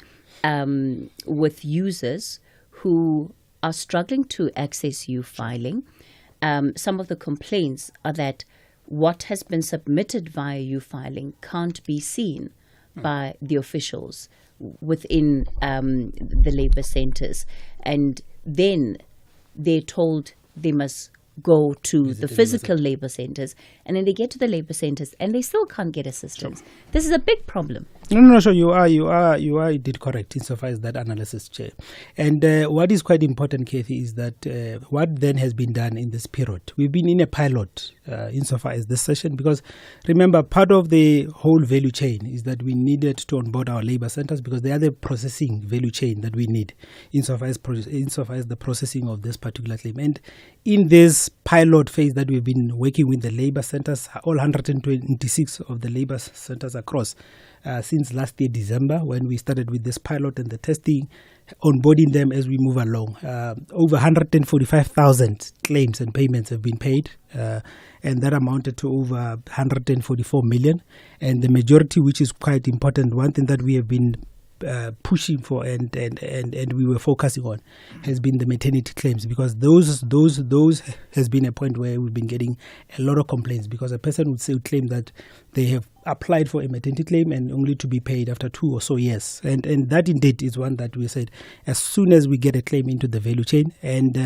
with users who are struggling to access U-filing. Some of the complaints are that what has been submitted via U-filing can't be seen by the officials within the labor centers. And then they're told they must go to the physical labor centers, and then they get to the labor centers and they still can't get assistance. Sure. This is a big problem. No, sure, you did correct insofar as that analysis, Chair. And what is quite important, Cathy, is that what then has been done in this period. We've been in a pilot insofar as this session, because remember, part of the whole value chain is that we needed to onboard our labor centers because they are the processing value chain that we need insofar as the processing of this particular claim. And in this pilot phase that we've been working with the labor centers, all 126 of the labor centers across, since last year, December, when we started with this pilot and the testing, onboarding them as we move along. Over 145,000 claims and payments have been paid, and that amounted to over 144 million. And the majority, which is quite important, one thing that we have been pushing for and we were focusing on has been the maternity claims, because those has been a point where we've been getting a lot of complaints, because a person would claim that they have applied for a maternity claim and only to be paid after 2 or so years, and that indeed is one that we said as soon as we get a claim into the value chain, and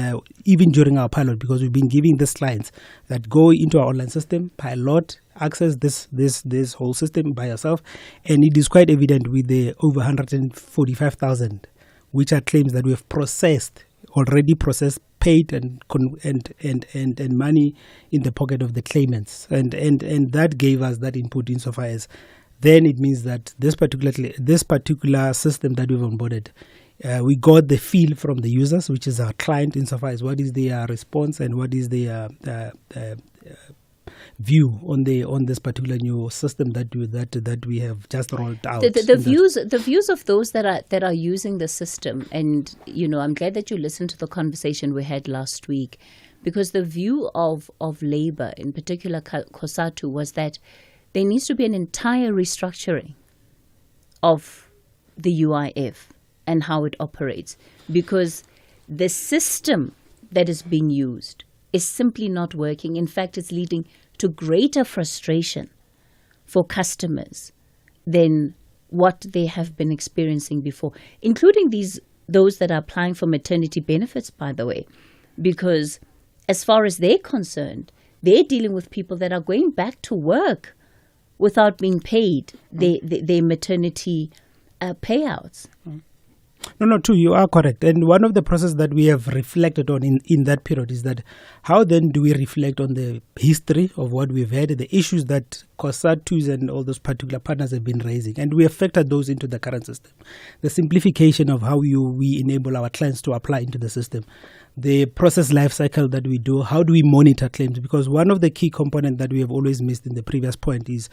even during our pilot, because we've been giving these clients that go into our online system, pilot, access this whole system by yourself, and it is quite evident with the over 145,000, which are claims that we have already processed, paid, and money in the pocket of the claimants, and that gave us that input insofar as then it means that this particular system that we've onboarded, we got the feel from the users, which is our client, insofar as what is their response and what is their view on this particular new system that we have just rolled out. The views of those that are using the system, and I'm glad that you listened to the conversation we had last week, because the view of Labour, in particular COSATU, was that there needs to be an entire restructuring of the UIF and how it operates, because the system that is being used is simply not working. In fact, it's leading to greater frustration for customers than what they have been experiencing before, including those that are applying for maternity benefits, by the way, because as far as they're concerned, they're dealing with people that are going back to work without being paid their maternity payouts. No, too, you are correct. And one of the processes that we have reflected on in that period is that how then do we reflect on the history of what we've had, the issues that COSATUs and all those particular partners have been raising, and we have factored those into the current system. The simplification of how we enable our clients to apply into the system, the process life cycle that we do, how do we monitor claims? Because one of the key components that we have always missed in the previous point is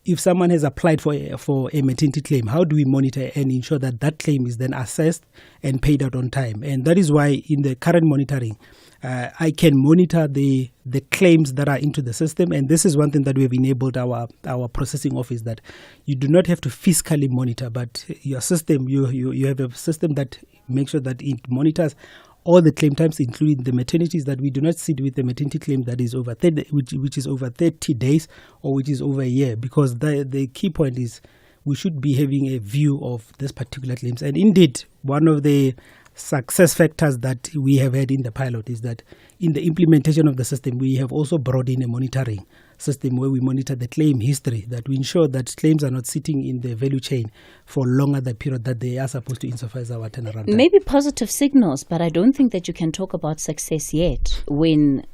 if someone has applied for a maternity claim, how do we monitor and ensure that that claim is then assessed and paid out on time? And that is why in the current monitoring, I can monitor the claims that are into the system, and this is one thing that we have enabled our processing office, that you do not have to fiscally monitor, but your system, you have a system that makes sure that it monitors all the claim times, including the maternities, that we do not sit with the maternity claim that is over 30, which is over 30 days or which is over a year, because the key point is we should be having a view of this particular claims. And indeed, one of the success factors that we have had in the pilot is that in the implementation of the system, we have also brought in a monitoring system where we monitor the claim history, that we ensure that claims are not sitting in the value chain for longer the period that they are supposed to insofar as our turnaround time. Maybe positive signals, but I don't think that you can talk about success yet when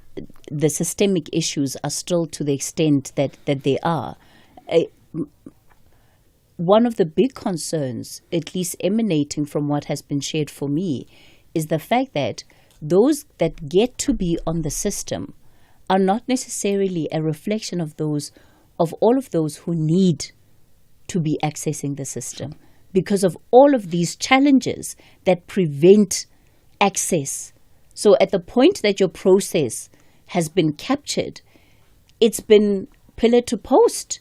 the systemic issues are still to the extent that they are. One of the big concerns, at least emanating from what has been shared for me, is the fact that those that get to be on the system are not necessarily a reflection of all of those who need to be accessing the system, because of all of these challenges that prevent access. So at the point that your process has been captured, it's been pillar to post,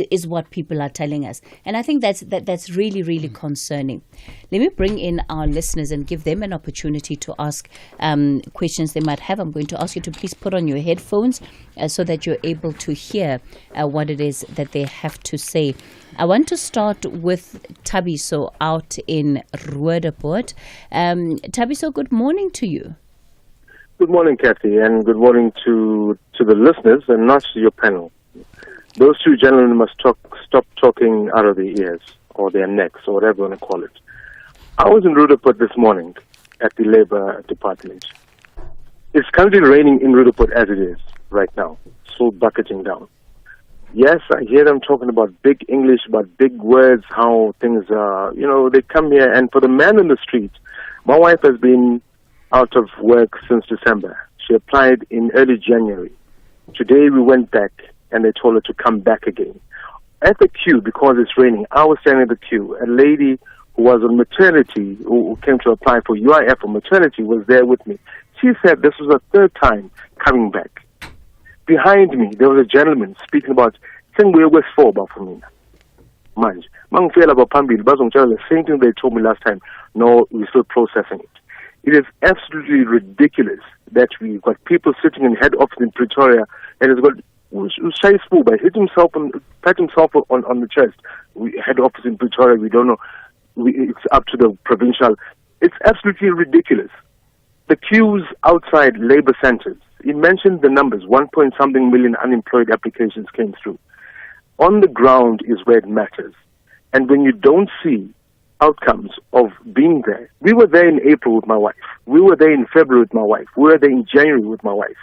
is what people are telling us. And I think that's really, really concerning. Let me bring in our listeners and give them an opportunity to ask questions they might have. I'm going to ask you to please put on your headphones so that you're able to hear what it is that they have to say. I want to start with Tabiso out in Roodepoort. Tabiso, good morning to you. Good morning, Cathy, and good morning to the listeners and not to your panel. Those two gentlemen must stop talking out of their ears or their necks or whatever you want to call it. I was in Roodepoort this morning at the Labour Department. It's currently raining in Roodepoort as it is right now, so bucketing down. Yes, I hear them talking about big English, about big words, how things are, they come here, and for the man in the street, my wife has been out of work since December. She applied in early January. Today we went back and they told her to come back again. At the queue, because it's raining, I was standing at the queue. A lady who was on maternity, who came to apply for UIF for maternity, was there with me. She said this was the third time coming back. Behind me, there was a gentleman speaking about, West 4 for me. Manje, mangifela baphambili bazongitshela the same thing they told me last time. No, we're still processing it. It is absolutely ridiculous that we've got people sitting in head office in Pretoria and it's got Shai Spuba hit himself pat himself on the chest. Head office in Pretoria, we don't know. It's up to the provincial. It's absolutely ridiculous. The queues outside labor centers. He mentioned the numbers. 1-point-something million unemployed applications came through. On the ground is where it matters. And when you don't see outcomes of being there, we were there in April with my wife. We were there in February with my wife. We were there in January with my wife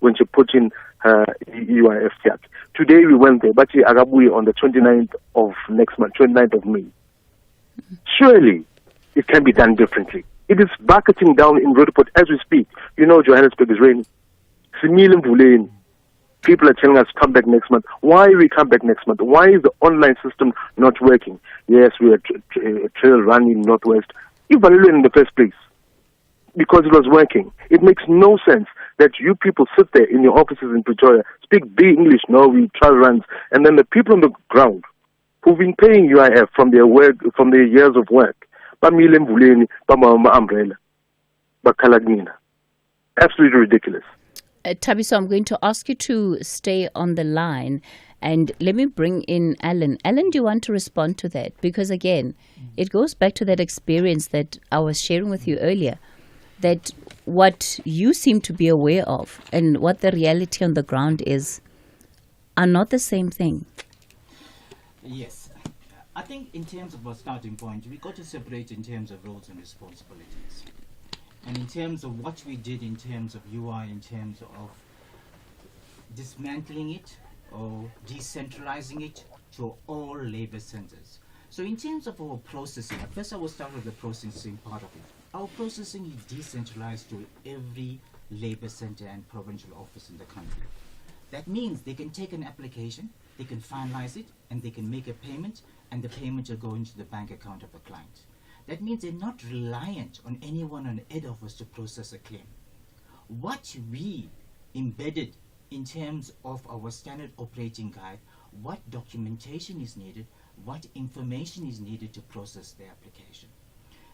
when she put in her UIF check. Today we went there, but Agabui on the 29th of next month, 29th of May. Surely it can be done differently. It is bucketing down in Roodepoort as we speak. You know Johannesburg is raining. People are telling us come back next month. Why we come back next month? Why is the online system not working? Yes, we are trail running Northwest. You valued in the first place because it was working. It makes no sense that you people sit there in your offices in Pretoria, speak big English, no, we trail runs, and then the people on the ground who've been paying UIF from their work, from their years of work, umbrella, absolutely ridiculous. Tabiso, I'm going to ask you to stay on the line and let me bring in Alan. Alan, do you want to respond to that? Because again, it goes back to that experience that I was sharing with you earlier, that what you seem to be aware of and what the reality on the ground is are not the same thing. Yes. I think in terms of our starting point, we got to separate in terms of roles and responsibilities. And in terms of what we did in terms of UI, in terms of dismantling it or decentralizing it to all labor centers. So in terms of our processing, first I will start with the processing part of it. Our processing is decentralized to every labor center and provincial office in the country. That means they can take an application, they can finalize it, and they can make a payment, and the payment will go into the bank account of the client. That means they're not reliant on anyone on head office to process a claim. What we embedded in terms of our standard operating guide, what documentation is needed, what information is needed to process the application.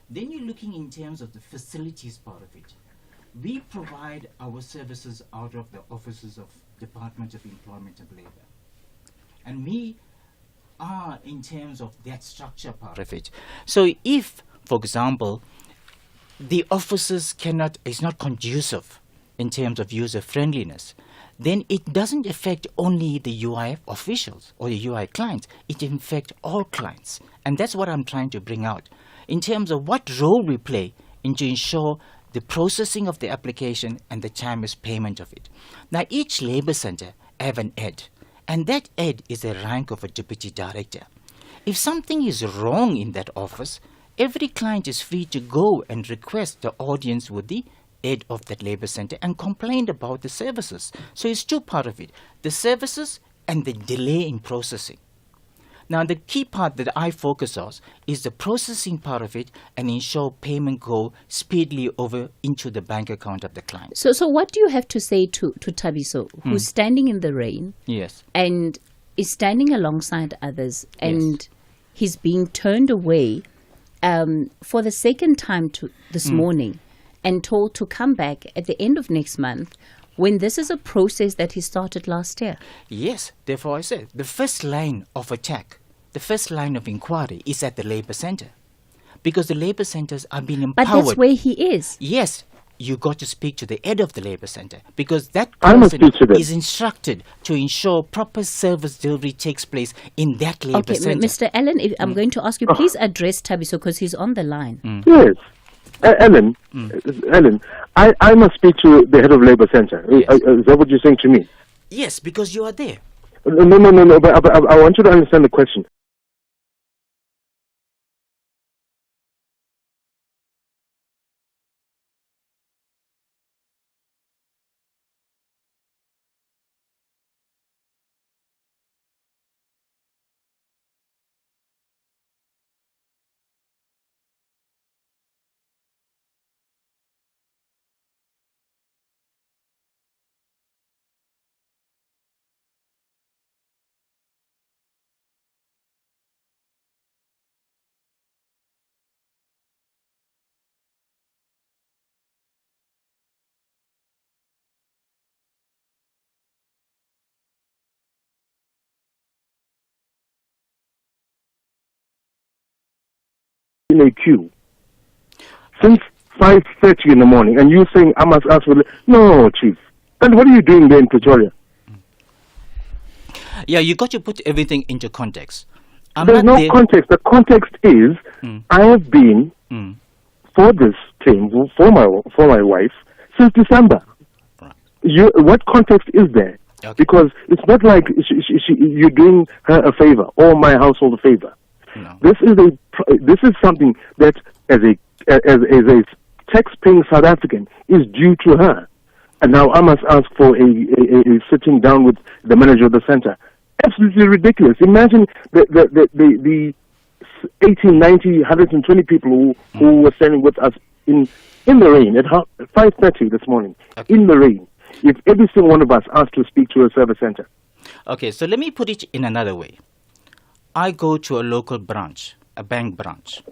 Then you're looking in terms of the facilities part of it. We provide our services out of the offices of Department of Employment and Labor. And we are in terms of that structure part of it. So if, for example, the offices is not conducive in terms of user friendliness, then it doesn't affect only the UIF officials or the UI clients, it affects all clients. And that's what I'm trying to bring out in terms of what role we play in to ensure the processing of the application and the timeless payment of it. Now each labor center have an head, and that head is the rank of a deputy director. If something is wrong in that office, every client is free to go and request the audience with the head of that labor center and complain about the services. So it's two parts of it, the services and the delay in processing. Now the key part that I focus on is the processing part of it and ensure payment go speedily over into the bank account of the client. So what do you have to say to Tabiso, who's standing in the rain? Yes. And is standing alongside others, and he's being turned away for the second time this morning and told to come back at the end of next month when this is a process that he started last year? Yes, therefore I said the first line of attack, the first line of inquiry is at the labor center, because the labor centers are being empowered. But that's where he is. Yes, you got to speak to the head of the labor center, because that person is instructed to ensure proper service delivery takes place in that labor center. Mr. Allen, I'm going to ask you, please address Tabiso because he's on the line. Yes. Ellen, I must speak to the head of labor center. Yes. Is that what you're saying to me? Yes, because you are there. No, but I want you to understand the question. in a queue since 5:30 in the morning, and you're saying I must ask for no, Chief. And what are you doing there in Pretoria? Yeah, you got to put everything into context. There's no context. The context is I have been for this claim for my wife since December. What context is there? Okay. Because it's not like you're doing her a favor or my household a favor. No. This is something that as a tax-paying South African is due to her. And now I must ask for a sitting down with the manager of the center. Absolutely ridiculous. Imagine the 80, 90, 120 people who were standing with us in the rain at 5:30 this morning, in the rain. If every single one of us asked to speak to a service center. Okay, so let me put it in another way. I go to a local branch, a bank branch,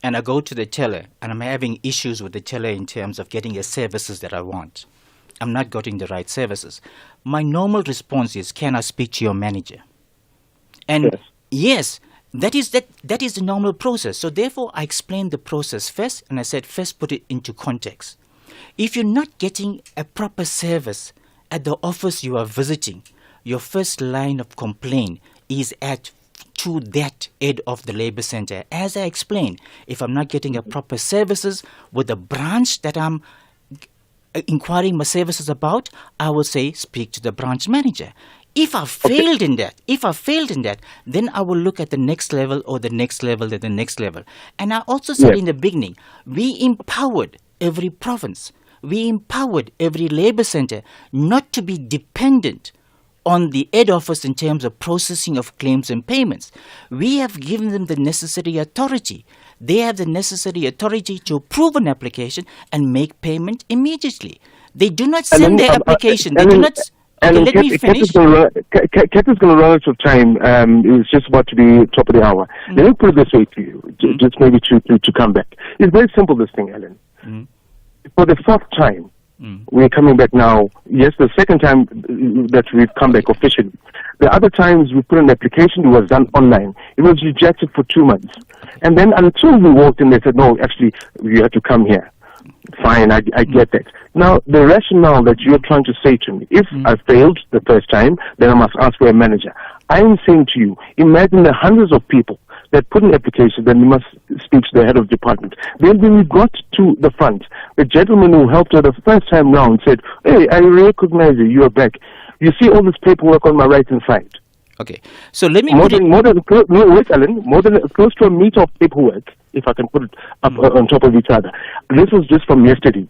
and I go to the teller, and I'm having issues with the teller in terms of getting the services that I want. I'm not getting the right services. My normal response is, can I speak to your manager? And yes, that is the normal process. So therefore, I explained the process first, and I said, first put it into context. If you're not getting a proper service at the office you are visiting, your first line of complaint is to that head of the labor center. As I explained, if I'm not getting a proper services with the branch that I'm inquiring my services about, I will say speak to the branch manager. If I failed in that, then I will look at the next level or the next level and the next level. And I also said in the beginning, we empowered every province. We empowered every labor center not to be dependent on the head office in terms of processing of claims and payments. We have given them the necessary authority. They have the necessary authority to approve an application and make payment immediately. They do not send their application. They do not. Okay, let me finish. Kat is going to run out of time. It's just about to be top of the hour. Let me put it this way to you, just maybe to come back. It's very simple, this thing, Ellen. For the fourth time, we're coming back now. Yes, the second time that we've come back officially. The other times we put an application, it was done online. It was rejected for 2 months. And then until we walked in, they said, no, actually, you have to come here. Fine, I get that. Now, the rationale that you're trying to say to me, if I failed the first time, then I must ask for a manager. I'm saying to you, imagine the hundreds of people that put an application, then you must speak to the head of department. Then when we got to the front, the gentleman who helped her the first time round said, hey, I recognize you are back. You see all this paperwork on my right-hand side. Okay, so let me more than close to a meter of paperwork, if I can put it up on top of each other. This was just from yesterday.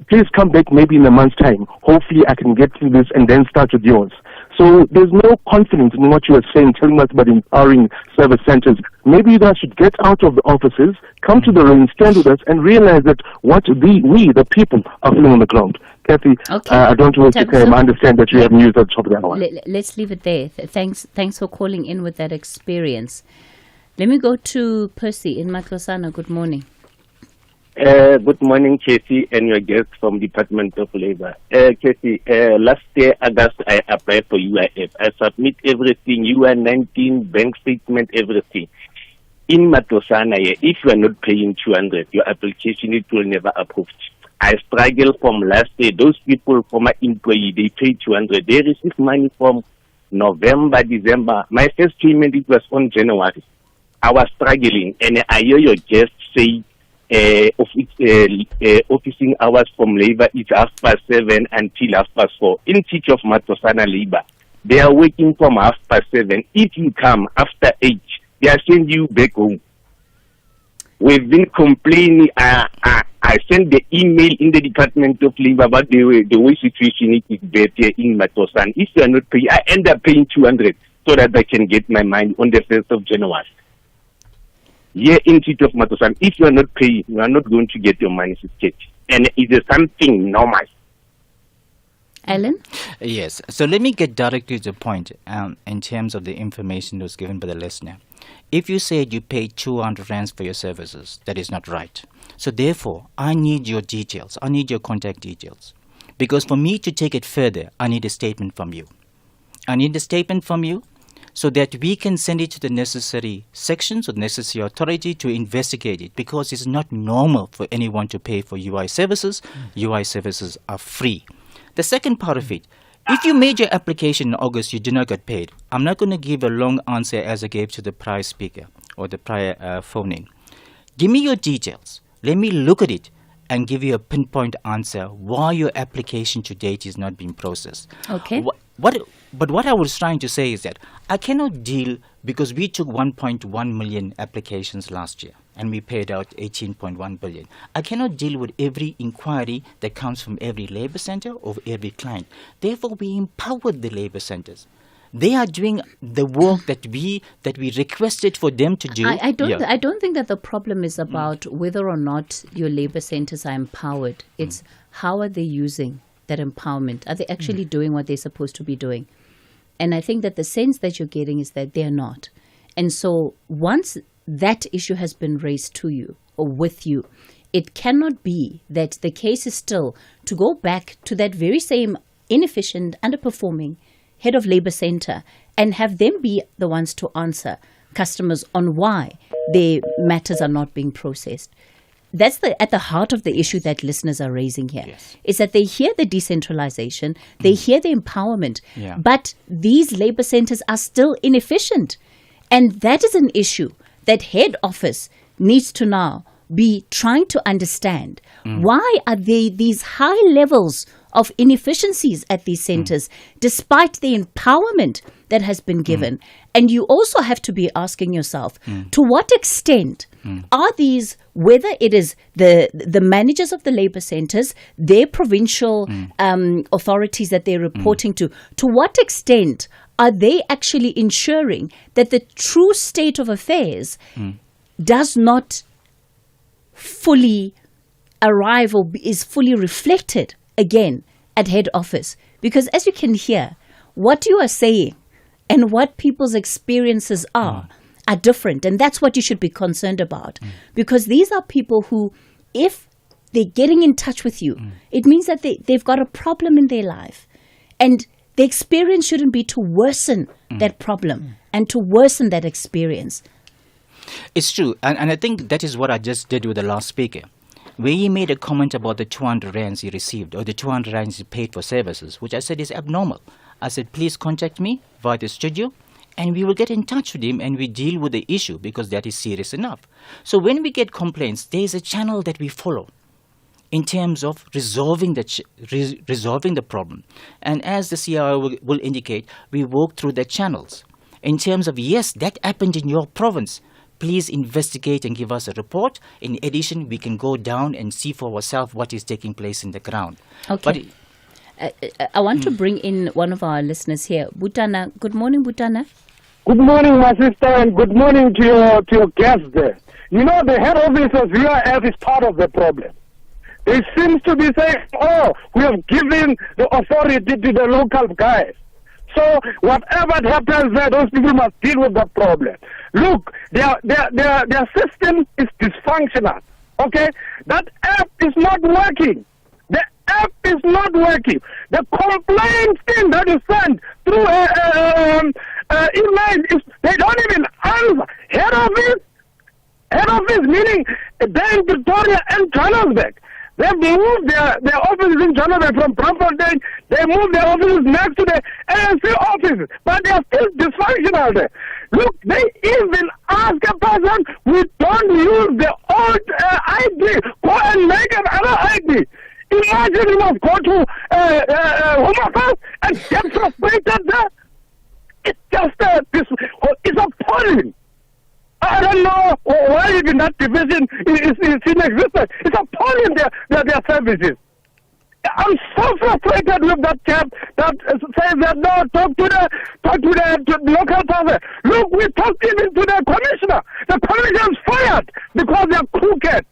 Please come back maybe in a month's time. Hopefully I can get through this and then start with yours. So there's no confidence in what you are saying, telling us about empowering service centers. Maybe you guys should get out of the offices, come to the rain, stand with us, and realize that what we, the people, are feeling on the ground. Kathy, I don't want to time. I understand that you have news at the top of the hour. Let's leave it there. Thanks for calling in with that experience. Let me go to Percy in Matlosana. Good morning. Good morning, Cathy, and your guest from Department of Labor. Cathy, last year, August, I applied for UIF. I submit everything, UR19, bank statement, everything. In Matlosana, if you are not paying 200, your application, it will never approved. I struggle from last year. Those people, former employee, they pay 200. They receive money from November, December. My first payment, it was on January. I was struggling, and I hear your guest say, officing hours from labor is 7:30 until 4:30. In Teach of Matlosana Labor, they are working from 7:30. If you come after 8, they are sending you back home. We've been complaining. I sent the email in the Department of Labor about the way situation is better in Matlosana. If you are not paying, I end up paying 200 so that I can get my money on the 1st of January. Here in City of Matlosana, if you are not paying, you are not going to get your money sketch. And it is something normal. Alan? Yes. So let me get directly to the point in terms of the information that was given by the listener. If you said you paid 200 rands for your services, that is not right. So therefore, I need your details. I need your contact details. Because for me to take it further, I need a statement from you. I need a statement from you so that we can send it to the necessary sections or necessary authority to investigate it, because it's not normal for anyone to pay for UI services. UI services are free. The second part of it, if you made your application in August, you did not get paid. I'm not going to give a long answer as I gave to the prior speaker or the prior phone-in. Give me your details. Let me look at it and give you a pinpoint answer why your application to date is not being processed. Okay. But what I was trying to say is that I cannot deal, because we took 1.1 million applications last year and we paid out 18.1 billion. I cannot deal with every inquiry that comes from every labor center or every client. Therefore, we empowered the labor centers. They are doing the work that we requested for them to do. I don't think that the problem is about whether or not your labor centers are empowered. It's how are they using that empowerment? Are they actually doing what they're supposed to be doing? And I think that the sense that you're getting is that they're not. And so once that issue has been raised to you or with you, it cannot be that the case is still to go back to that very same inefficient, underperforming head of labor center and have them be the ones to answer customers on why their matters are not being processed. That's at the heart of the issue that listeners are raising here. Yes. Is that they hear the decentralization, they hear the empowerment, but these labor centers are still inefficient. And that is an issue that head office needs to now be trying to understand. Why are there these high levels of inefficiencies at these centers, despite the empowerment that has been given? And you also have to be asking yourself, to what extent are these, whether it is the managers of the labor centers, their provincial authorities that they're reporting to what extent are they actually ensuring that the true state of affairs does not fully arrive or is fully reflected again at head office? Because as you can hear, what you are saying and what people's experiences are different, and that's what you should be concerned about, because these are people who, if they're getting in touch with you, it means that they've got a problem in their life, and the experience shouldn't be to worsen that problem and to worsen that experience. It's true, and I think that is what I just did with the last speaker, where he made a comment about the 200 rands he received, or the 200 rands he paid for services, which I said is abnormal. I said, please contact me via the studio, and we will get in touch with him and we deal with the issue, because that is serious enough. So when we get complaints, there is a channel that we follow in terms of resolving the problem. And as the CIO will indicate, we work through the channels. In terms of, yes, that happened in your province, please investigate and give us a report. In addition, we can go down and see for ourselves what is taking place in the ground. Okay. I want to bring in one of our listeners here. Butana. Good morning, Butana. Good morning, my sister, and good morning to your guests there. You know, the head office of UIF is part of the problem. They seems to be saying, oh, we have given the authority to the local guys. So whatever happens there, those people must deal with the problem. Look, their system is dysfunctional. Okay? That app is not working. The app is not working. The complaint thing that is sent through email, they don't even answer. Head office meaning they're in Pretoria and Johannesburg. They moved their offices in Johannesburg from Braamfontein. They moved their offices next to the ANC offices, but they are still dysfunctional there. Look, they even ask a person, we don't use the old ID, go and make another ID. Imagine you must go to Home Affairs and get frustrated there. It's just it's appalling. I don't know why even that division is in existence. It's appalling their services. I'm so frustrated with that chap that says that no, talk to the local person. Look, we talked even to the commissioner. The commissioner is fired because they're crooked.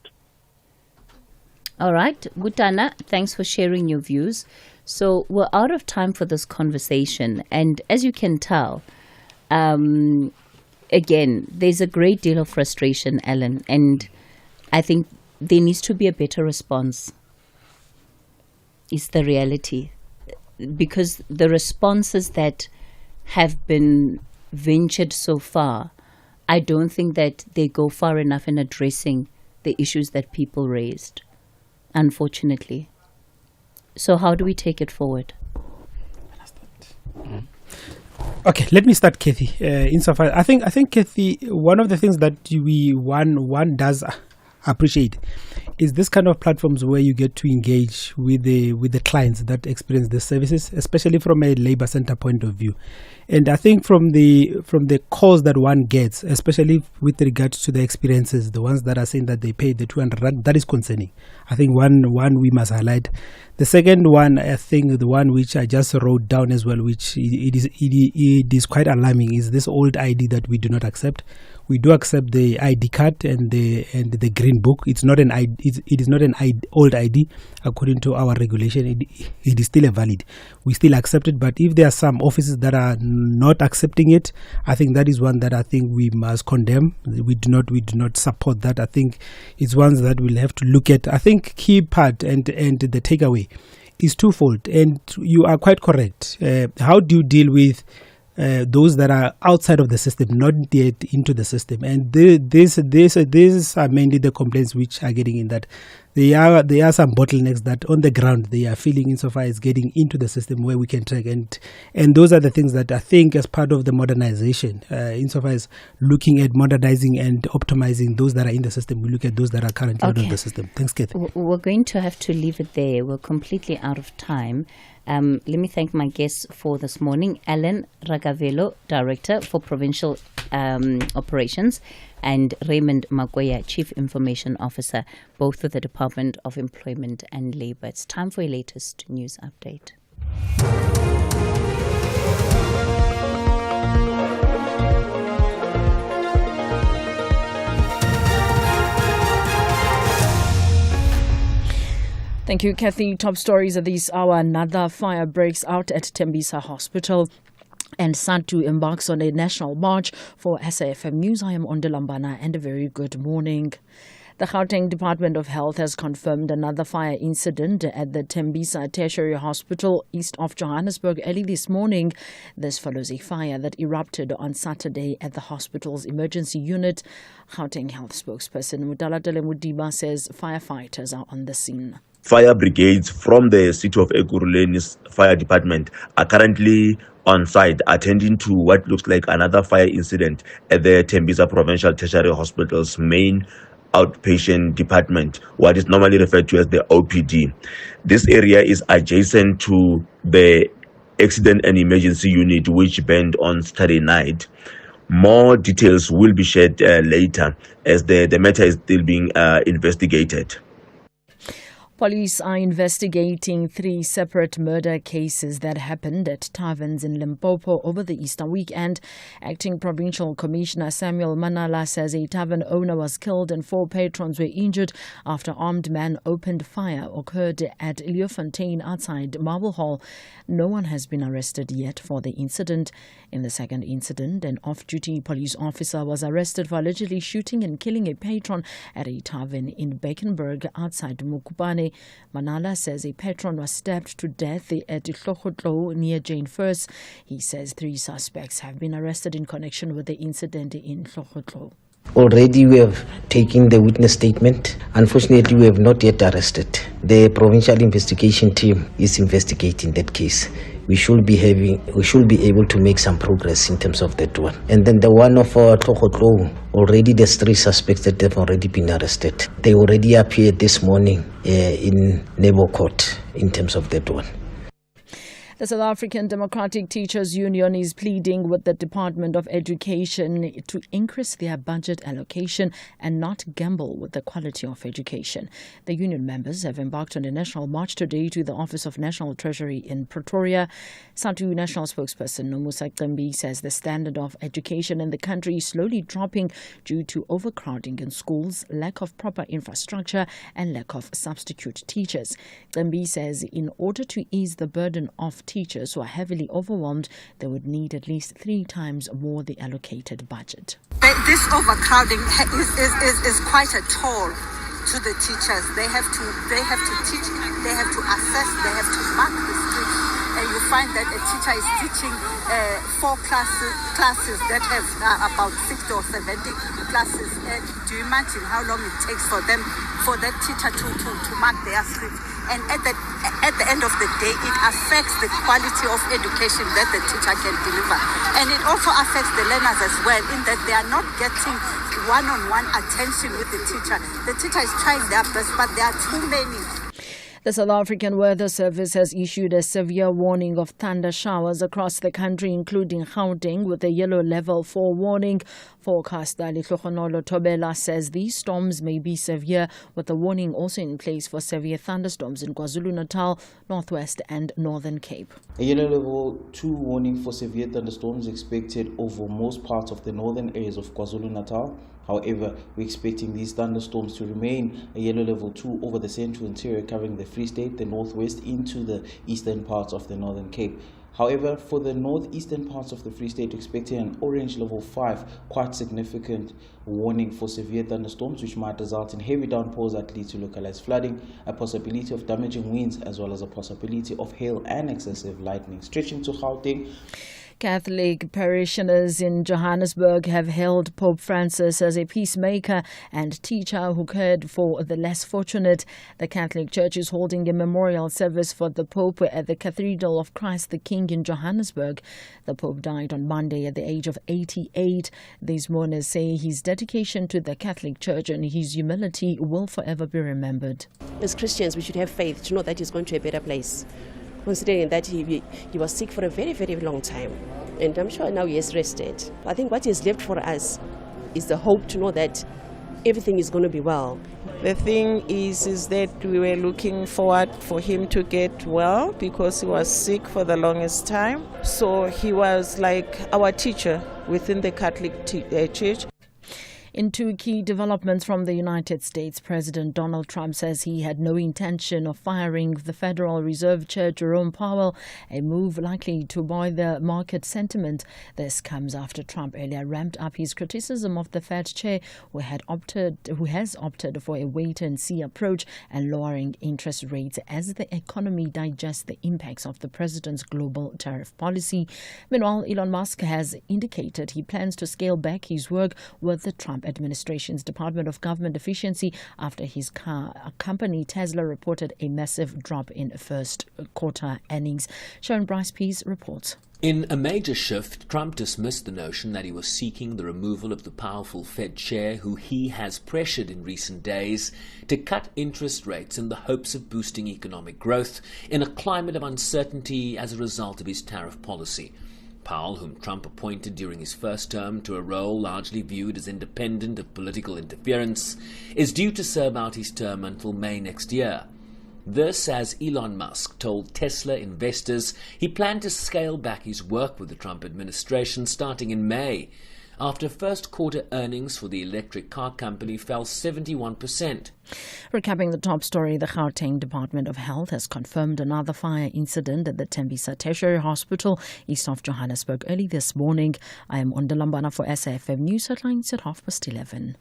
All right, Butana, thanks for sharing your views. So we're out of time for this conversation, and as you can tell, again, there's a great deal of frustration, Alan, and I think there needs to be a better response. Is the reality, because the responses that have been ventured so far, I don't think that they go far enough in addressing the issues that people raised, unfortunately. So how do we take it forward? Okay, let me start, Cathy. Insofar, I think, Cathy, one of the things that one does appreciate is this kind of platforms where you get to engage with the clients that experience the services, especially from a labor center point of view. And I think from the calls that one gets, especially with regards to the experiences, the ones that are saying that they paid the 200 rand, that is concerning. I think one we must highlight. The second one, I think the one which I just wrote down as well, which it is quite alarming, is this old ID that we do not accept. We do accept the ID card and the green book. It's not an ID, it is not an old ID according to our regulation. It is still a valid. We still accept it, but if there are some offices that are not accepting it, I think that is one that I think we must condemn. We do not support that. I think it's ones that we'll have to look at. I think key part and the takeaway is twofold, and you are quite correct. How do you deal with those that are outside of the system, not yet into the system? And these are mainly the complaints which are getting in that there are some bottlenecks that on the ground they are feeling insofar as getting into the system where we can track, and those are the things that I think as part of the modernization, insofar as looking at modernizing and optimizing those that are in the system, we look at those that are currently out of the system. Thanks, Cathy. We're going to have to leave it there. We're completely out of time. Let me thank my guests for this morning. Alan Ragavelo, Director for Provincial Operations, and Raymond Magoya, Chief Information Officer, both with the Department of Employment and Labour. It's time for your latest news update. Thank you, Cathy. Top stories at this hour. Another fire breaks out at Tembisa Hospital, and SANTU embarks on a national march. For SAFM News, I am Ondalambana, and a very good morning. The Gauteng Department of Health has confirmed another fire incident at the Tembisa Tertiary Hospital east of Johannesburg early this morning. This follows a fire that erupted on Saturday at the hospital's emergency unit. Gauteng Health spokesperson Mutalatele Mudiba says firefighters are on the scene. Fire brigades from the city of Ekurhulene's fire department are currently on site attending to what looks like another fire incident at the Tembisa Provincial Tertiary Hospital's main outpatient department, what is normally referred to as the OPD. This area is adjacent to the accident and emergency unit, which burned on Saturday night. More details will be shared later, as the matter is still being investigated. Police are investigating 3 separate murder cases that happened at taverns in Limpopo over the Easter weekend. Acting Provincial Commissioner Samuel Manala says a tavern owner was killed and 4 patrons were injured after armed men opened fire occurred at Leeuwfontein outside Marble Hall. No one has been arrested yet for the incident. In the second incident, an off-duty police officer was arrested for allegedly shooting and killing a patron at a tavern in Beckenberg outside Mukubane. Manala says a patron was stabbed to death at Tlogotlo near Jane First. He says 3 suspects have been arrested in connection with the incident in Tlogotlo. Already we have taken the witness statement. Unfortunately, we have not yet arrested. The provincial investigation team is investigating that case. We should be able to make some progress in terms of that one. And then the one of Tlogotlo, already there's 3 suspects that have already been arrested. They already appeared this morning in Nebo Court in terms of that one. The South African Democratic Teachers Union is pleading with the Department of Education to increase their budget allocation and not gamble with the quality of education. The union members have embarked on a national march today to the Office of National Treasury in Pretoria. SANTU National Spokesperson Nomusa Qembi says the standard of education in the country is slowly dropping due to overcrowding in schools, lack of proper infrastructure and lack of substitute teachers. Qembi says in order to ease the burden of teachers who are heavily overwhelmed, they would need at least 3 times more the allocated budget. This overcrowding is quite a toll to the teachers. They have to teach, they have to assess, they have to mark the streets, you find that a teacher is teaching 4 classes that have about 60 or 70 classes. Do you imagine how long it takes for that teacher to mark their script? And at the end of the day, it affects the quality of education that the teacher can deliver. And it also affects the learners as well, in that they are not getting one-on-one attention with the teacher. The teacher is trying their best, but there are too many. The South African Weather Service has issued a severe warning of thunder showers across the country, including Gauteng, with a yellow level 4 warning. Forecaster Lihlohonolo Tobela says these storms may be severe, with a warning also in place for severe thunderstorms in KwaZulu-Natal, Northwest and Northern Cape. A yellow level 2 warning for severe thunderstorms expected over most parts of the northern areas of KwaZulu-Natal. However, we're expecting these thunderstorms to remain a yellow level 2 over the central interior, covering the Free State, the northwest into the eastern parts of the Northern Cape. However, for the northeastern parts of the Free State, expecting an orange level 5, quite significant warning for severe thunderstorms, which might result in heavy downpours that lead to localized flooding, a possibility of damaging winds, as well as a possibility of hail and excessive lightning. Stretching to Gauteng. Catholic parishioners in Johannesburg have hailed Pope Francis as a peacemaker and teacher who cared for the less fortunate. The Catholic Church is holding a memorial service for the Pope at the Cathedral of Christ the King in Johannesburg. The Pope died on Monday at the age of 88. These mourners say his dedication to the Catholic Church and his humility will forever be remembered. As Christians, we should have faith to know that he's going to a better place, considering that he was sick for a very, very long time. And I'm sure now he has rested. I think what is left for us is the hope to know that everything is going to be well. The thing is that we were looking forward for him to get well because he was sick for the longest time. So he was like our teacher within the Catholic Church. In two key developments from the United States, President Donald Trump says he had no intention of firing the Federal Reserve Chair Jerome Powell, a move likely to buoy the market sentiment. This comes after Trump earlier ramped up his criticism of the Fed chair, who has opted for a wait-and-see approach and lowering interest rates as the economy digests the impacts of the president's global tariff policy. Meanwhile, Elon Musk has indicated he plans to scale back his work with the Trump administration's Department of Government Efficiency after his company Tesla reported a massive drop in first quarter earnings. Sharon Bryce-Pease reports. In a major shift, Trump dismissed the notion that he was seeking the removal of the powerful Fed chair who he has pressured in recent days to cut interest rates in the hopes of boosting economic growth in a climate of uncertainty as a result of his tariff policy. Powell, whom Trump appointed during his first term to a role largely viewed as independent of political interference, is due to serve out his term until May next year. This, as Elon Musk told Tesla investors he planned to scale back his work with the Trump administration starting in May, after first quarter earnings for the electric car company fell 71%. Recapping the top story, the Gauteng Department of Health has confirmed another fire incident at the Tembisa Tertiary Hospital east of Johannesburg early this morning. I am Ondalambana for SAFM News Headlines at 11:30.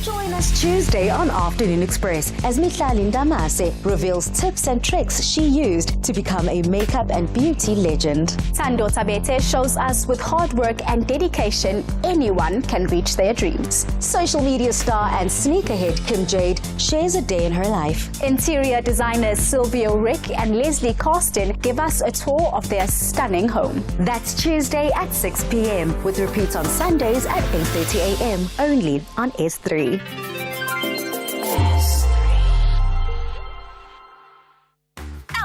Join us Tuesday on Afternoon Express as Mohlahlana Damase reveals tips and tricks she used to become a makeup and beauty legend. Tando Tabete shows us with hard work and dedication, anyone can reach their dreams. Social media star and sneakerhead Kim Jade shares a day in her life. Interior designers Silvio Rick and Leslie Carsten give us a tour of their stunning home. That's Tuesday at 6 p.m. with repeats on Sundays at 8:30 a.m. only on S3. El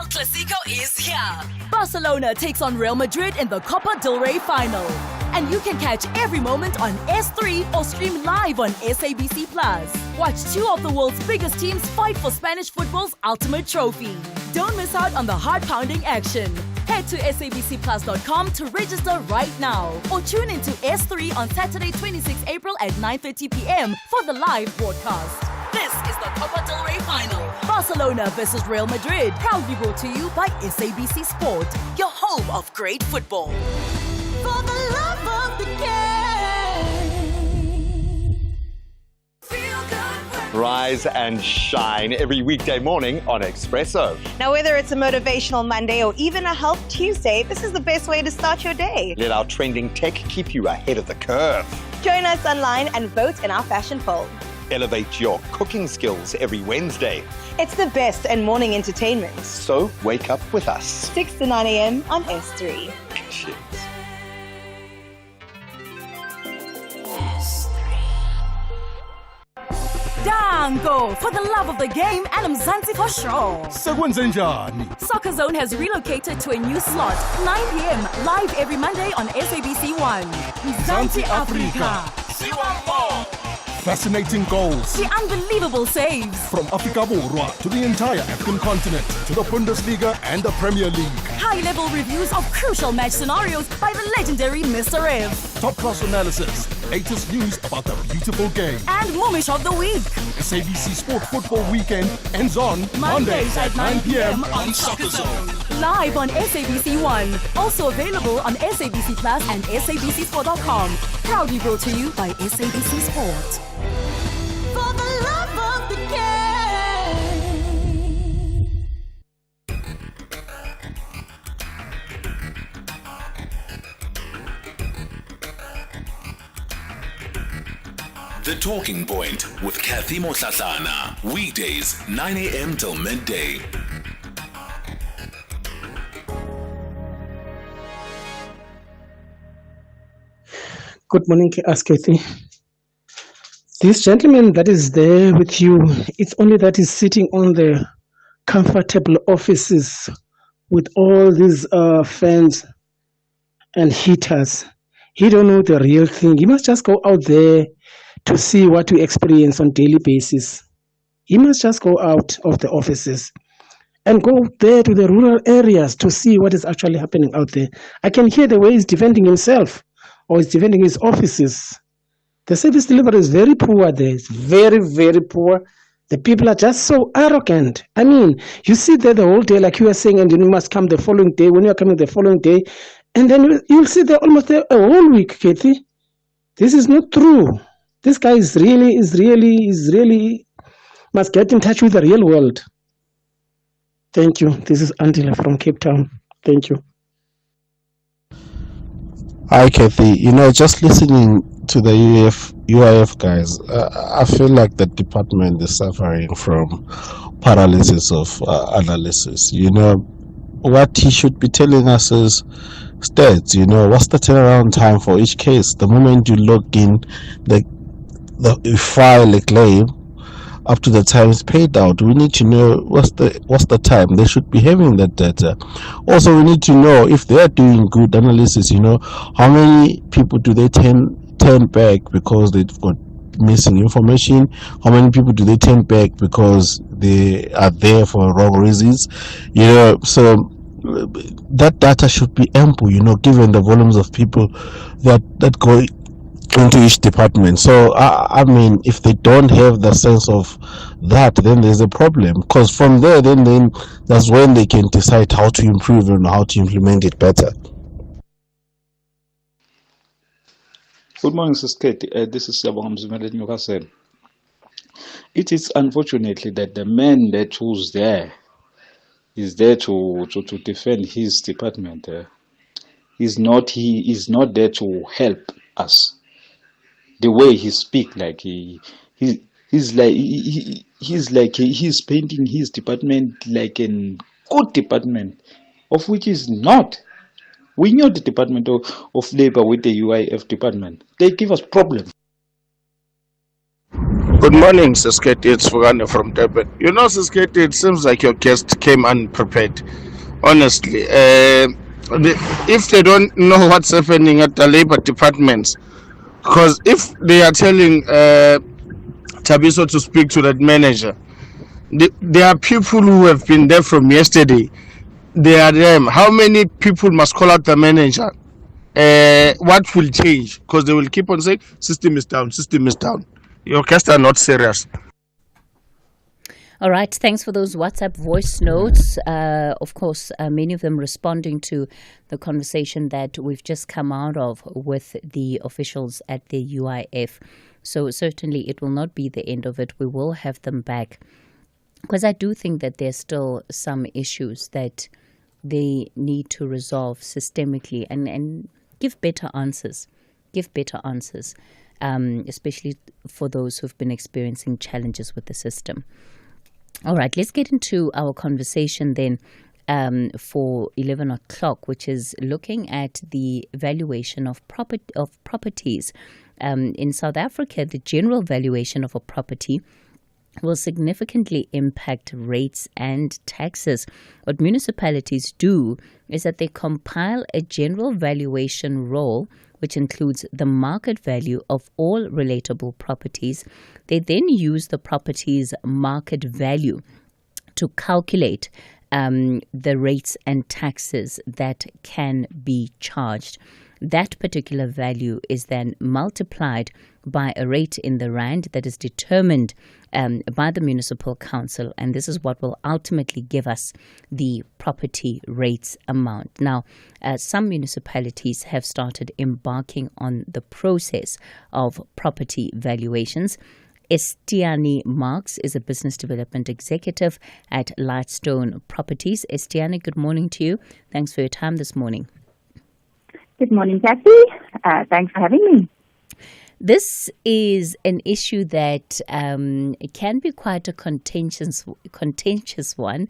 Clasico is here. Barcelona takes on Real Madrid in the Copa del Rey final. And you can catch every moment on S3 or stream live on SABC+. Watch two of the world's biggest teams fight for Spanish football's ultimate trophy. Don't miss out on the heart-pounding action. Head to sabcplus.com to register right now. Or tune into S3 on Saturday 26 April at 9:30 p.m. for the live broadcast. This is the Copa del Rey final. Barcelona versus Real Madrid. Proudly brought to you by SABC Sport, your home of great football. For the love of the game. Feel good. Rise and shine every weekday morning on Expresso. Now, whether it's a motivational Monday or even a Health Tuesday, this is the best way to start your day. Let our trending tech keep you ahead of the curve. Join us online and vote in our fashion poll. Elevate your cooking skills every Wednesday. It's the best and morning entertainment. So wake up with us. 6 to 9 a.m. on S3. Cheers. Dango, for the love of the game and Mzansi for sure. Sekwenzenjani? Soccer Zone has relocated to a new slot, 9 p.m. live every Monday on SABC 1. Mzansi Africa. Fascinating goals. The unbelievable saves. From Africa Borwa to the entire African continent to the Bundesliga and the Premier League. High-level reviews of crucial match scenarios by the legendary Mr. Rev. Top-class analysis, latest news about the beautiful game. And Momish of the Week. SABC Sport Football Weekend ends on Mondays at 9 p.m. on Soccer Zone. Live on SABC 1. Also available on SABC Plus and SABCSport.com. Proudly brought to you by SABC Sport. For the love of the game. The Talking Point with Cathy Mohlahlana. Weekdays, 9 a.m. till midday. Good morning, Cathy. This gentleman that is there with you, it's only that he's sitting on the comfortable offices with all these fans and heaters. He don't know the real thing. He must just go out there to see what we experience on daily basis. He must just go out of the offices and go there to the rural areas to see what is actually happening out there. I can hear the way he's defending himself or he's defending his offices. The service delivery is very poor there. It's very, very poor. The people are just so arrogant. I mean, you sit there the whole day like you were saying, and then you must come the following day. When you are coming the following day, and then you'll sit there almost there a whole week, Cathy. This is not true. This guy is really must get in touch with the real world. Thank you. This is Andile from Cape Town. Thank you. Hi, Cathy. Just listening to the UIF guys, I feel like the department is suffering from paralysis of analysis. What he should be telling us is stats. What's the turnaround time for each case? The moment you log in, you file a claim, up to the time it's paid out. We need to know what's the time. They should be having that data. Also, we need to know if they are doing good analysis. How many people do they turn back because they've got missing information? How many people do they turn back because they are there for wrong reasons? So that data should be ample. Given the volumes of people that go into each department. So I mean, if they don't have the sense of that, then there's a problem, because from there then that's when they can decide how to improve and how to implement it better. Good morning, Sis Katie. This is Sabong Mzumele Newcastle. It is unfortunately that the man that who's there is there to defend his department. He is not there to help us. The way he speak, like he's painting his department like a good department, of which is not. We know the Department of Labor with the UIF department. They give us problems. Good morning, Saskati. It's Fugane from Durban. Saskati, it seems like your guest came unprepared. Honestly, if they don't know what's happening at the labor departments, because if they are telling Tabiso to speak to that manager, there are people who have been there from yesterday. They are them. How many people must call out the manager? What will change? Because they will keep on saying, system is down, system is down. Your guests are not serious. All right, thanks for those WhatsApp voice notes. Of course, many of them responding to the conversation that we've just come out of with the officials at the UIF. So certainly it will not be the end of it. We will have them back, because I do think that there's still some issues that they need to resolve systemically and give better answers. Especially for those who've been experiencing challenges with the system. All right, let's get into our conversation then for 11 o'clock, which is looking at the valuation of properties. In South Africa, the general valuation of a property will significantly impact rates and taxes. What municipalities do is that they compile a general valuation roll, which includes the market value of all relatable properties. They then use the property's market value to calculate the rates and taxes that can be charged. That particular value is then multiplied by a rate in the rand that is determined by the municipal council, and this is what will ultimately give us the property rates amount. Now, some municipalities have started embarking on the process of property valuations. Estiani Marks is a business development executive at Lightstone Properties. Estiani, good morning to you. Thanks for your time this morning. Good morning, Cathy. Thanks for having me. This is an issue that it can be quite a contentious one.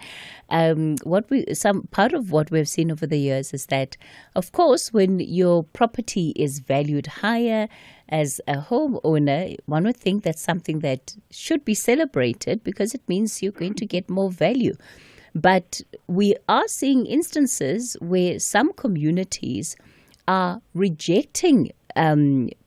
Part of what we've seen over the years is that, of course, when your property is valued higher as a homeowner, one would think that's something that should be celebrated because it means you're going to get more value. But we are seeing instances where some communities are rejecting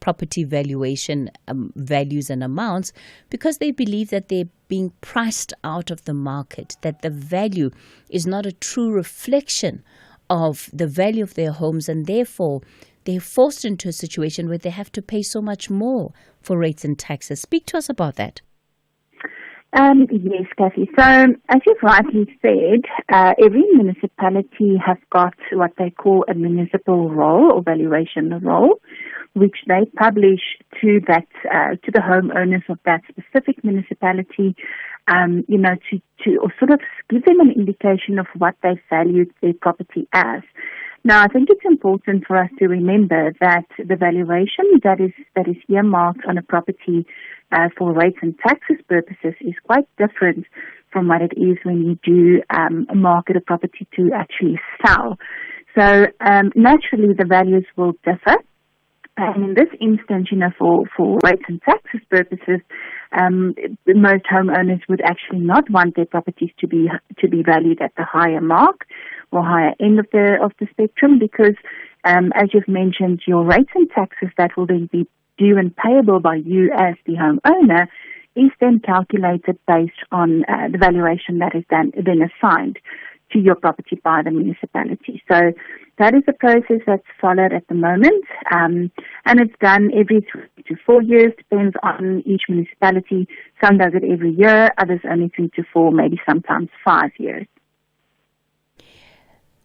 property valuation values and amounts because they believe that they're being priced out of the market, that the value is not a true reflection of the value of their homes, and therefore they're forced into a situation where they have to pay so much more for rates and taxes. Speak to us about that. Yes, Cathy. So, as you've rightly said, every municipality has got what they call a municipal roll or valuation roll, which they publish to the homeowners of that specific municipality, to sort of give them an indication of what they valued their property as. Now, I think it's important for us to remember that the valuation that is earmarked on a property for rates and taxes purposes is quite different from what it is when you do market a property to actually sell. So naturally, the values will differ. And in this instance, for rates and taxes purposes, most homeowners would actually not want their properties to be valued at the higher mark or higher end of the spectrum, because as you've mentioned, your rates and taxes that will then be due and payable by you as the homeowner is then calculated based on the valuation that is then assigned to your property by the municipality. So that is the process that's followed at the moment, and it's done every 3 to 4 years, depends on each municipality. Some does it every year, others only 3 to 4, maybe sometimes 5 years.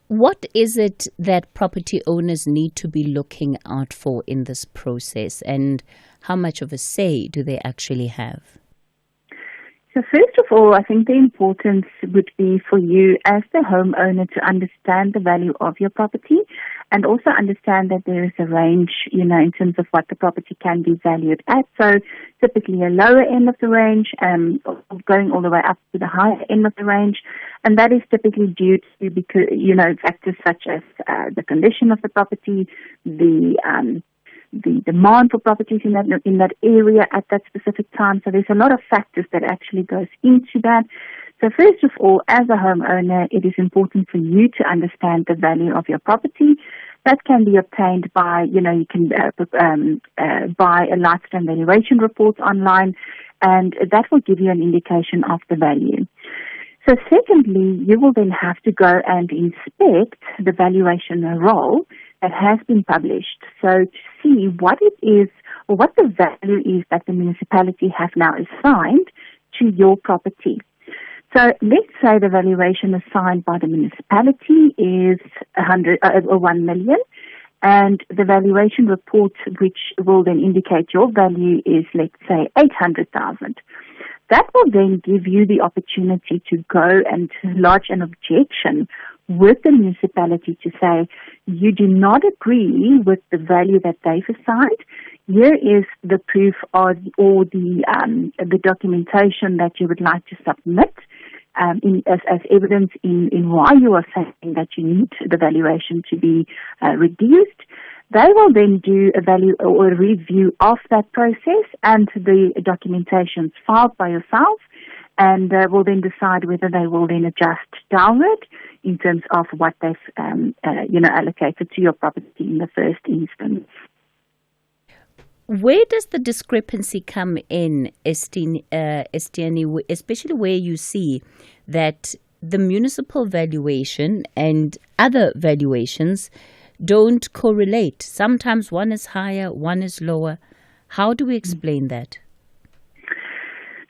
What is it that property owners need to be looking out for in this process, and how much of a say do they actually have? So first of all, I think the importance would be for you as the homeowner to understand the value of your property and also understand that there is a range, in terms of what the property can be valued at. So typically a lower end of the range, going all the way up to the higher end of the range. And that is typically due to, because, factors such as the condition of the property, the demand for properties in that area at that specific time. So there's a lot of factors that actually goes into that. So first of all, as a homeowner, it is important for you to understand the value of your property. That can be obtained by, you can buy a Lightstone valuation report online, and that will give you an indication of the value. So secondly, you will then have to go and inspect the valuation roll that has been published, so to see what it is or what the value is that the municipality has now assigned to your property. So let's say the valuation assigned by the municipality is 1 million, and the valuation report, which will then indicate your value is, let's say, 800,000. That will then give you the opportunity to go and lodge an objection with the municipality to say, you do not agree with the value that they've assigned. Here is the proof or the documentation that you would like to submit as evidence in why you are saying that you need the valuation to be reduced. They will then do a value or a review of that process and the documentations filed by yourself, and will then decide whether they will then adjust downward in terms of what they've allocated to your property in the first instance. Where does the discrepancy come in, Estienne, especially where you see that the municipal valuation and other valuations don't correlate? Sometimes one is higher, one is lower. How do we explain that?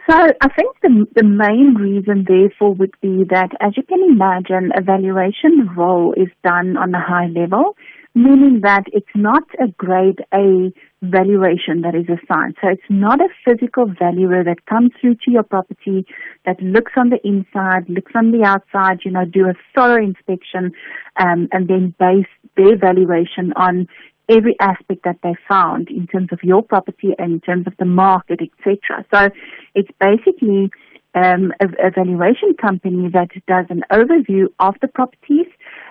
So I think the main reason, therefore, would be that, as you can imagine, a valuation role is done on a high level, meaning that it's not a grade A valuation that is assigned. So it's not a physical valuer that comes through to your property that looks on the inside, looks on the outside, do a thorough inspection, and then base their valuation on every aspect that they found in terms of your property and in terms of the market, etc. So it's basically a valuation company that does an overview of the properties,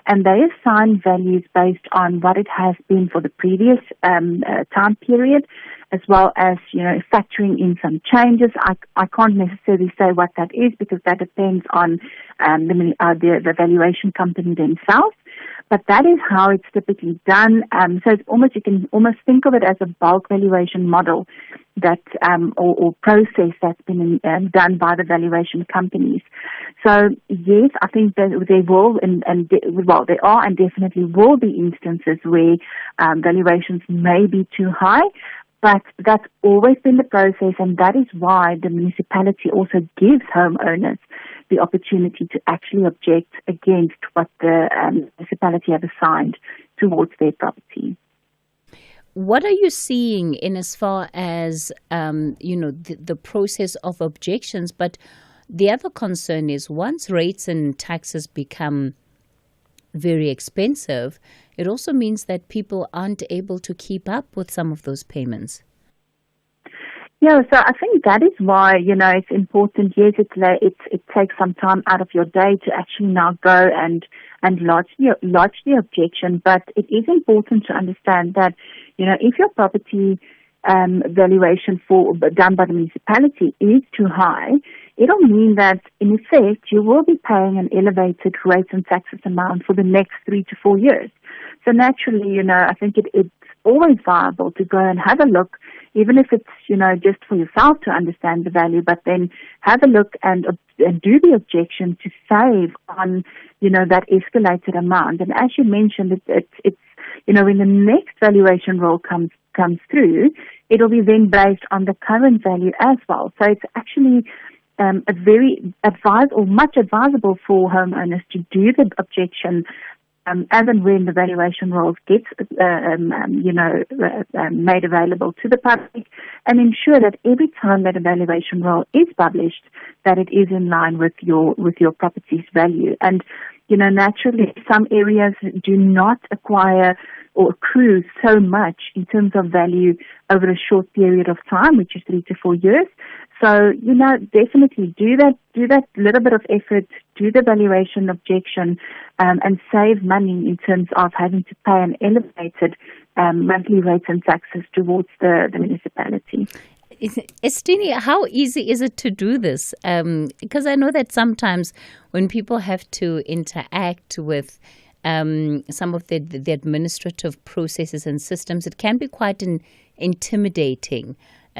and they assign values based on what it has been for the previous time period, as well as, factoring in some changes. I can't necessarily say what that is because that depends on the valuation company themselves. But that is how it's typically done. So it's you can almost think of it as a bulk valuation model that or process that's been done by the valuation companies. So yes, I think that there will there are and definitely will be instances where valuations may be too high. But that's always been the process, and that is why the municipality also gives homeowners the opportunity to actually object against what the municipality have assigned towards their property. What are you seeing in as far as, the process of objections? But the other concern is once rates and taxes become very expensive, it also means that people aren't able to keep up with some of those payments. Yeah, so I think that is why, it's important. Yes, it takes some time out of your day to actually now go and lodge the objection, but it is important to understand that, if your property valuation done by the municipality is too high, it'll mean that, in effect, you will be paying an elevated rates and taxes amount for the next 3 to 4 years. So naturally, I think it's always viable to go and have a look, even if it's, just for yourself to understand the value, but then have a look and do the objection to save on, that escalated amount. And as you mentioned, it's when the next valuation roll comes through, it'll be then based on the current value as well. So it's actually a very much advisable for homeowners to do the objection as and when the valuation rolls gets made available to the public, and ensure that every time that a valuation roll is published, that it is in line with your property's value. And naturally, some areas do not acquire or accrue so much in terms of value over a short period of time, which is 3 to 4 years. So, definitely do that little bit of effort, do the valuation objection, and save money in terms of having to pay an elevated monthly rates and taxes towards the municipality. Estienne, how easy is it to do this? Because I know that sometimes when people have to interact with some of the administrative processes and systems, it can be quite intimidating.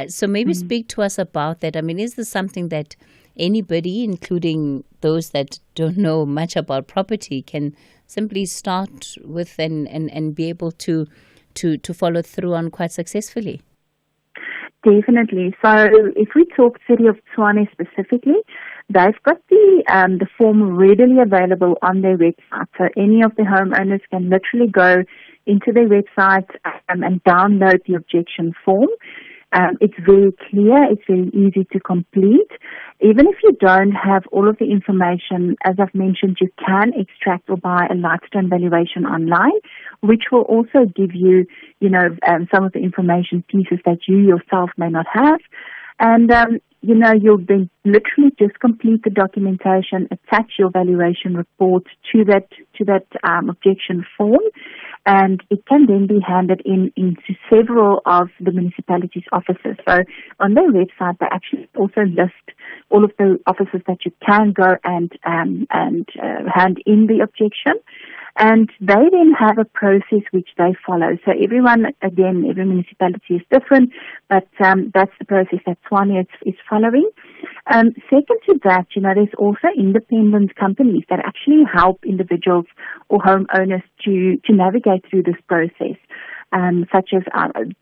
So maybe speak to us about that. I mean, is this something that anybody, including those that don't know much about property, can simply start with and be able to follow through on quite successfully? Definitely. So if we talk City of Tshwane specifically, they've got the form readily available on their website. So any of the homeowners can literally go into their website and download the objection form. It's very clear. It's very easy to complete. Even if you don't have all of the information, as I've mentioned, you can extract or buy a Lightstone valuation online, which will also give you, some of the information pieces that you yourself may not have. And, you'll then literally just complete the documentation, attach your valuation report to that objection form, and it can then be handed into several of the municipality's offices. So on their website, they actually also list all of the offices that you can go and hand in the objection. And they then have a process which they follow. So every municipality is different, but that's the process that Tshwane is following. Second to that, there's also independent companies that actually help individuals or homeowners to navigate through this process. Such as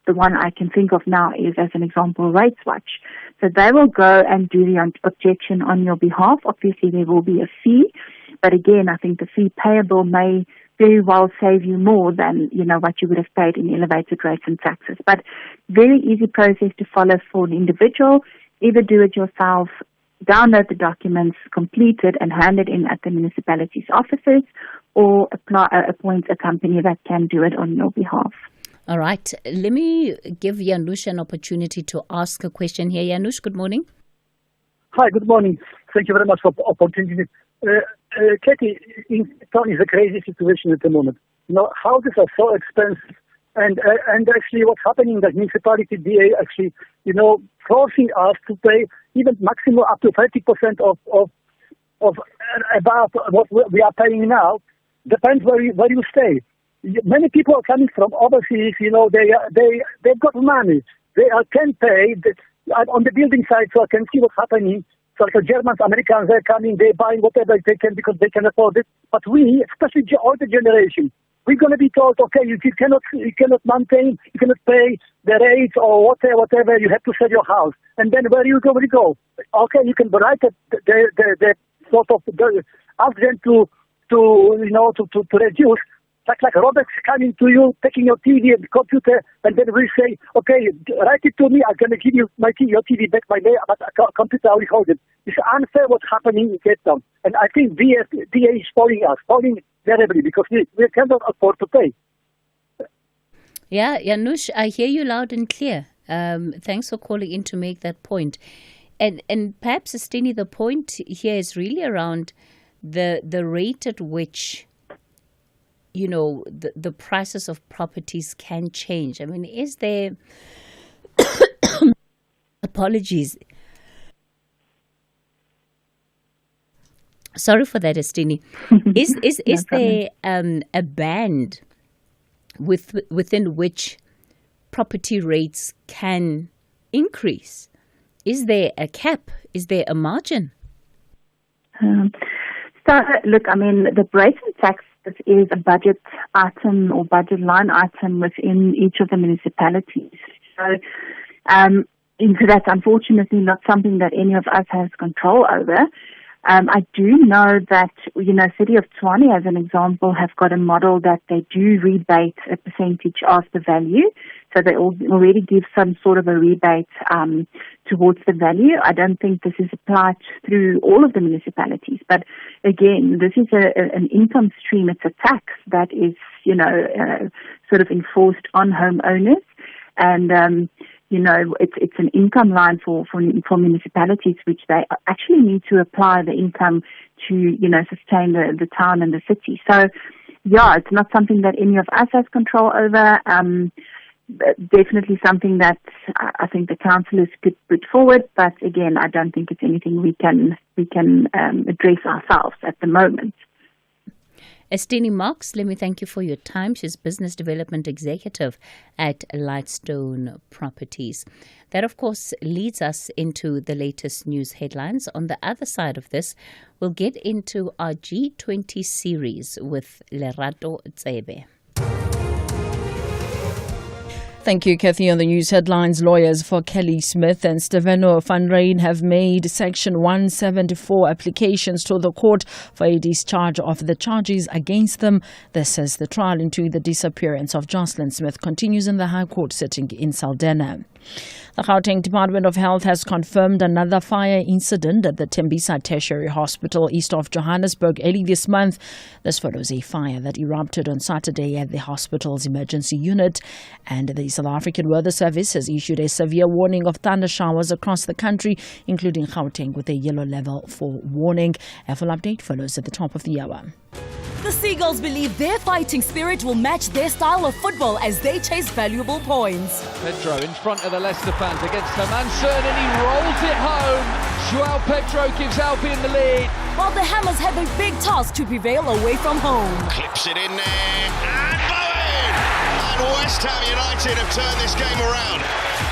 the one I can think of now is, as an example, Rates Watch. So they will go and do the objection on your behalf. Obviously, there will be a fee. But again, I think the fee payable may very well save you more than, what you would have paid in elevated rates and taxes. But very easy process to follow for an individual. Either do it yourself, download the documents, complete it, and hand it in at the municipality's offices, or appoint a company that can do it on your behalf. All right. Let me give Janusz an opportunity to ask a question here. Janusz, good morning. Hi, good morning. Thank you very much for the opportunity. Cathy, town is a crazy situation at the moment. Houses are so expensive, and actually what's happening that municipality DA actually, forcing us to pay even maximum up to 30% of about what we are paying now. Depends where you stay. Many people are coming from overseas. They've got money. They can pay. On the building side, so I can see what's happening. So like Germans, Americans, they're coming, they're buying whatever they can because they can afford it. But we, especially the older generation, we're going to be told, okay, you cannot maintain, you cannot pay the rates or whatever, you have to sell your house. And then where you go? Okay, you can write the sort of, ask them to reduce. Like robots coming to you, taking your TV and computer, and then we say, okay, write it to me, I'm going to give you your TV back by mail, but computer, I will hold it. It's unfair what's happening in Cape Town. And I think DA is falling terribly because we cannot afford to pay. Yeah, Janusz, I hear you loud and clear. Thanks for calling in to make that point. And perhaps, Steny, the point here is really around the rate at which the prices of properties can change. I mean, is there apologies? Sorry for that, Steny. Is there a band within which property rates can increase? Is there a cap? Is there a margin? Look, I mean, the rates and tax is a budget item or budget line item within each of the municipalities. So that's unfortunately not something that any of us has control over. I do know that, City of Tshwane, as an example, have got a model that they do rebate a percentage of the value. So they already give some sort of a rebate towards the value. I don't think this is applied through all of the municipalities. But again, this is an income stream. It's a tax that is, sort of enforced on homeowners. And, it's an income line for municipalities, which they actually need to apply the income to, sustain the town and the city. So, yeah, it's not something that any of us has control over. Definitely something that I think the councillors could put forward, but again, I don't think it's anything we can address ourselves at the moment. Steny Marks, let me thank you for your time. She's Business Development Executive at Lightstone Properties. That, of course, leads us into the latest news headlines. On the other side of this, we'll get into our G20 series with Lerato Tsebe. Thank you, Cathy. On the news headlines, lawyers for Kelly Smith and Steveno van Ryn have made Section 174 applications to the court for a discharge of the charges against them. This as the trial into the disappearance of Jocelyn Smith continues in the High Court sitting in Saldanha. The Gauteng Department of Health has confirmed another fire incident at the Tembisa Tertiary Hospital east of Johannesburg early this month. This follows a fire that erupted on Saturday at the hospital's emergency unit, and the South African Weather Service has issued a severe warning of thunder showers across the country, including Gauteng, with a yellow level 4 warning. A full update follows at the top of the hour. The Seagulls believe their fighting spirit will match their style of football as they chase valuable points. Pedro in front of the Leicester fans against Hermanson, and he rolls it home. João Pedro gives Albion the lead. While the Hammers have a big task to prevail away from home. Clips it in there, and Bowen! And West Ham United have turned this game around.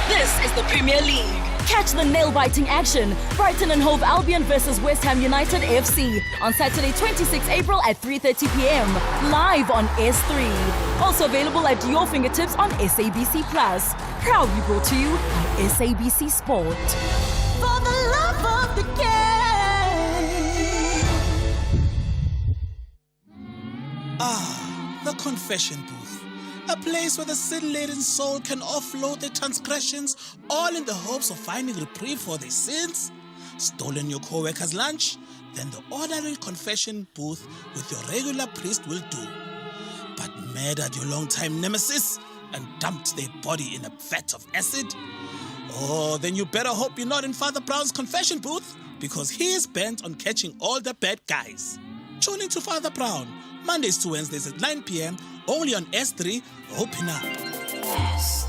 This is the Premier League. Catch the nail-biting action. Brighton and Hove Albion versus West Ham United FC on Saturday, 26 April at 3:30 p.m. live on S3. Also available at your fingertips on SABC Plus. Proudly brought to you by SABC Sport. For the love of the game. The confession booth. A place where the sin-laden soul can offload their transgressions, all in the hopes of finding reprieve for their sins. Stolen your co-worker's lunch? Then the ordinary confession booth with your regular priest will do. But murdered your long-time nemesis and dumped their body in a vat of acid? Oh, then you better hope you're not in Father Brown's confession booth, because he is bent on catching all the bad guys. Tune in to Father Brown, Mondays to Wednesdays at 9 p.m, only on S3. Open up. S3.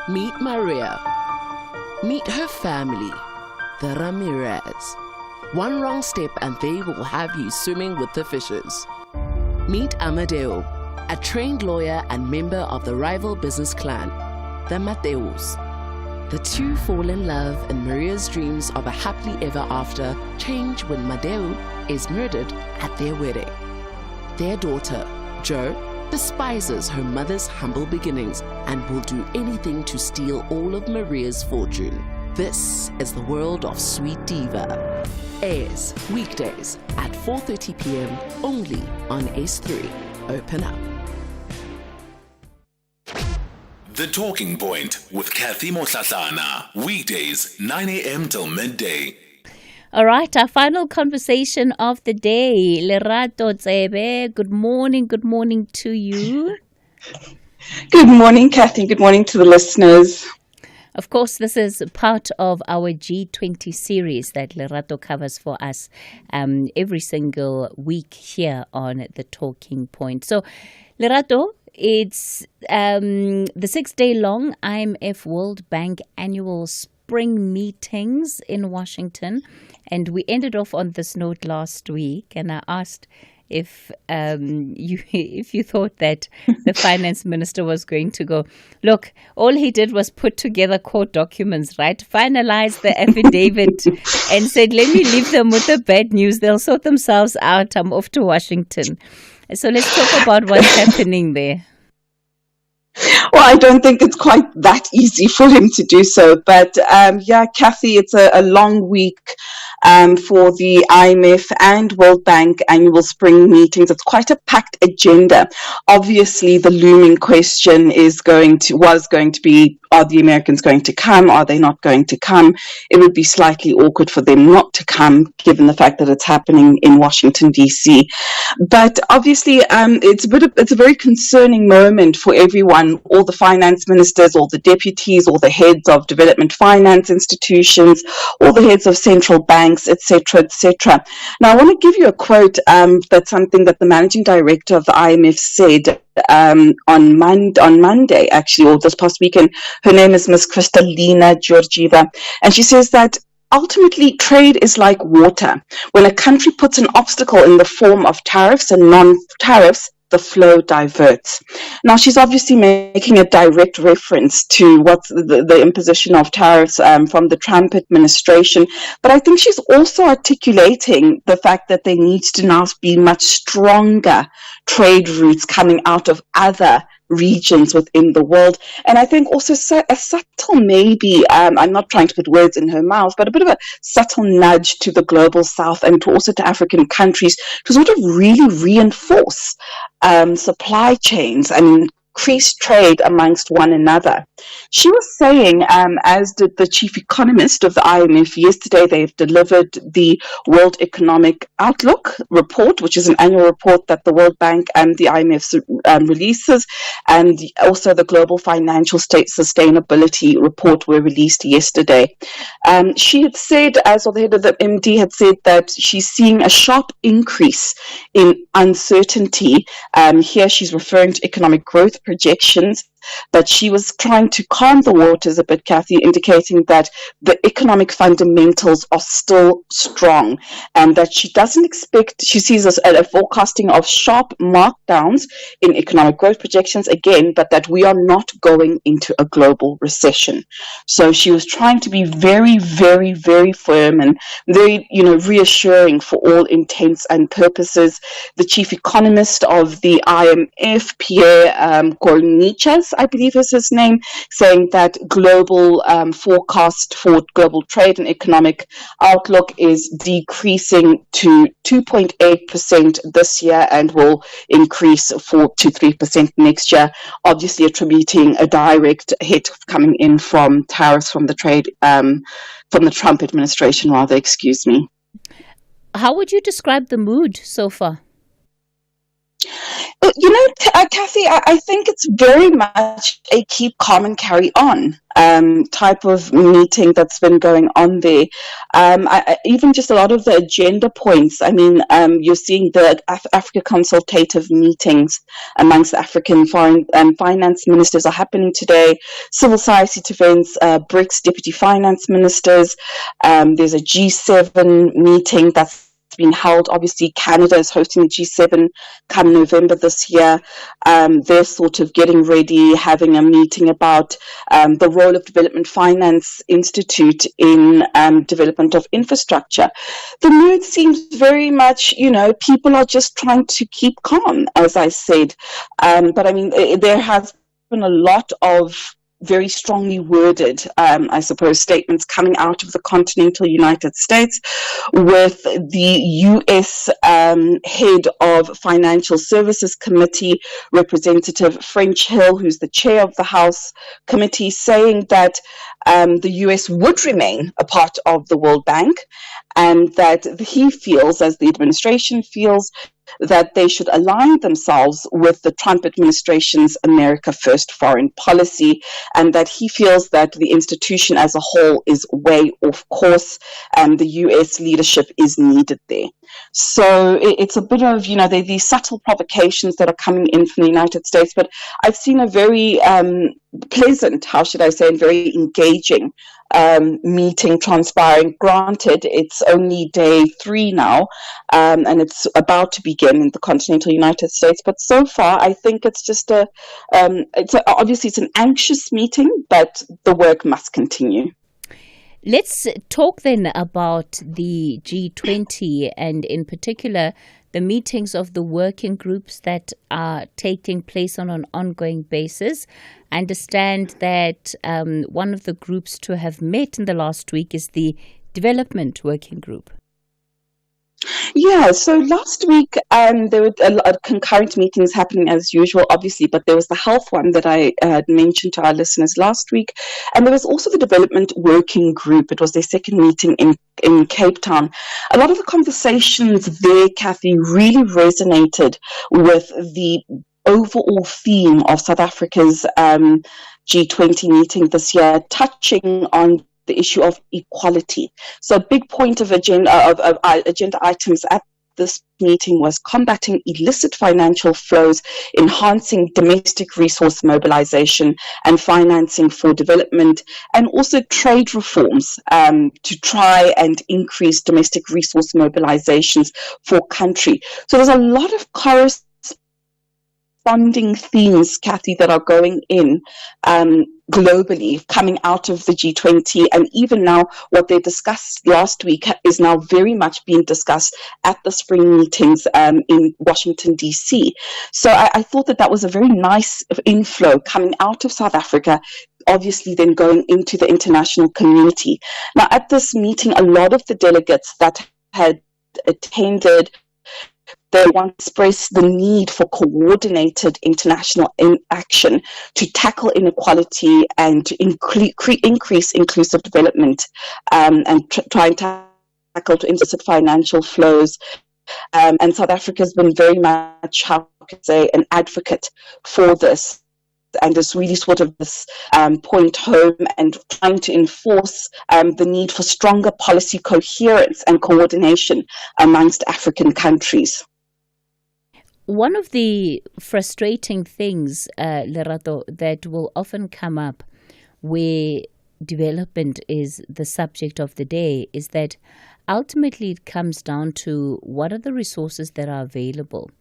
Meet Maria. Meet her family, the Ramirez. One wrong step and they will have you swimming with the fishes. Meet Amadeo, a trained lawyer and member of the rival business clan, the Mateus. The two fall in love, and Maria's dreams of a happily ever after change when Madeo is murdered at their wedding. Their daughter, Jo, despises her mother's humble beginnings and will do anything to steal all of Maria's fortune. This is the world of Sweet Diva. Airs weekdays at 4:30 p.m. only on S3. Open up. The Talking Point with Cathy Mohlahlana. Weekdays, 9 a.m. till midday. All right, our final conversation of the day. Lerato Tsebe, good morning to you. Good morning, Cathy. Good morning to the listeners. Of course, this is part of our G20 series that Lerato covers for us every single week here on The Talking Point. So, Lerato, it's the 6-day-long IMF World Bank annual spring meetings in Washington. And we ended off on this note last week, and I asked if you thought that the finance minister was going to go, look, all he did was put together court documents, right? Finalize the affidavit and said, let me leave them with the bad news. They'll sort themselves out. I'm off to Washington. So let's talk about what's happening there. Well, I don't think it's quite that easy for him to do so. But yeah, Cathy, it's a long week for the IMF and World Bank annual spring meetings. It's quite a packed agenda. Obviously, the looming question was going to be, are the Americans going to come? Are they not going to come? It would be slightly awkward for them not to come, given the fact that it's happening in Washington, D.C. But obviously, it's a very concerning moment for everyone, all the finance ministers, all the deputies, all the heads of development finance institutions, all the heads of central banks, etc., etc. Now, I want to give you a quote that's something that the managing director of the IMF said on Monday, actually, or this past weekend. Her name is Miss Kristalina Georgieva, and she says that ultimately trade is like water. When a country puts an obstacle in the form of tariffs and non-tariffs, the flow diverts. Now, she's obviously making a direct reference to what's the imposition of tariffs from the Trump administration, but I think she's also articulating the fact that there needs to now be much stronger trade routes coming out of other regions within the world. And I think also a subtle, maybe, I'm not trying to put words in her mouth, but a bit of a subtle nudge to the global south and to also to African countries to sort of really reinforce supply chains and increase trade amongst one another. She was saying, as did the chief economist of the IMF yesterday, they've delivered the World Economic Outlook report, which is an annual report that the World Bank and the IMF releases, and also the Global Financial State Sustainability Report were released yesterday. She had said, as the head of the MD had said, that she's seeing a sharp increase in uncertainty. Here she's referring to economic growth projections, but she was trying to calm the waters a bit, Cathy, indicating that the economic fundamentals are still strong and that she doesn't expect, she sees a forecasting of sharp markdowns in economic growth projections again, but that we are not going into a global recession. So she was trying to be very, very, very firm and very, reassuring for all intents and purposes. The chief economist of the IMF, Pierre Gornichas, I believe is his name, saying that global forecast for global trade and economic outlook is decreasing to 2.8% this year and will increase 4 to 3% next year, obviously attributing a direct hit coming in from tariffs from the Trump administration, excuse me. How would you describe the mood so far? Cathy, I think it's very much a keep calm and carry on type of meeting that's been going on there. Even just a lot of the agenda points. I mean, you're seeing the Africa consultative meetings amongst the African foreign and finance ministers are happening today. Civil society events, BRICS deputy finance ministers. There's a G7 meeting that's being held. Obviously, Canada is hosting the G7 come November this year. They're sort of getting ready, having a meeting about the role of Development Finance Institute in development of infrastructure. The mood seems very much, people are just trying to keep calm, as I said. But I mean, there has been a lot of very strongly worded, I suppose, statements coming out of the continental United States, with the U.S. head of Financial Services Committee, Representative French Hill, who's the chair of the House Committee, saying that the U.S. would remain a part of the World Bank, and that he feels, as the administration feels, that they should align themselves with the Trump administration's America First foreign policy, and that he feels that the institution as a whole is way off course and the US leadership is needed there. So it's a bit of, these subtle provocations that are coming in from the United States, but I've seen a very pleasant, and very engaging meeting transpiring. Granted, it's only day 3 now, and it's about to begin in the continental United States. But so far, I think it's just obviously it's an anxious meeting, but the work must continue. Let's talk then about the G20 and in particular the meetings of the working groups that are taking place on an ongoing basis. I understand that one of the groups to have met in the last week is the Development Working Group. Yeah, so last week there were a lot of concurrent meetings happening as usual, obviously, but there was the health one that I mentioned to our listeners last week, and there was also the Development Working Group. It was their second meeting in Cape Town. A lot of the conversations there, Cathy, really resonated with the overall theme of South Africa's G20 meeting this year, touching on the issue of equality. So a big point of agenda items at this meeting was combating illicit financial flows, enhancing domestic resource mobilization and financing for development, and also trade reforms to try and increase domestic resource mobilizations for country. So there's a lot of correspondence corresponding themes, Cathy, that are going in globally, coming out of the G20, and even now what they discussed last week is now very much being discussed at the spring meetings in Washington, D.C. So I thought that was a very nice inflow coming out of South Africa, obviously then going into the international community. Now, at this meeting, a lot of the delegates that had attended, they want to express the need for coordinated international action to tackle inequality and to increase inclusive development, and try and tackle illicit financial flows. And South Africa has been very much, how can I say, an advocate for this, and this really sort of this point home and trying to enforce the need for stronger policy coherence and coordination amongst African countries. One of the frustrating things, Lerato, that will often come up where development is the subject of the day is that ultimately it comes down to what are the resources that are available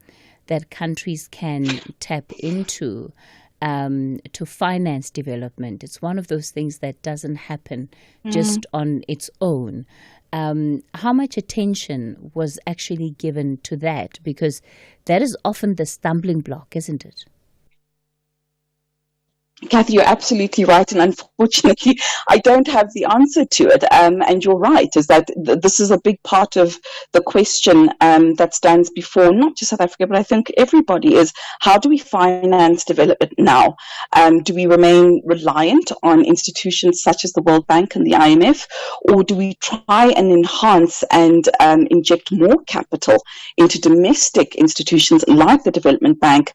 that countries can tap into to finance development. It's one of those things that doesn't happen just on its own. How much attention was actually given to that? Because that is often the stumbling block, isn't it? Cathy, you're absolutely right, and unfortunately, I don't have the answer to it. And you're right, is that this is a big part of the question that stands before not just South Africa, but I think everybody is, how do we finance development now? Do we remain reliant on institutions such as the World Bank and the IMF, or do we try and enhance and inject more capital into domestic institutions like the Development Bank,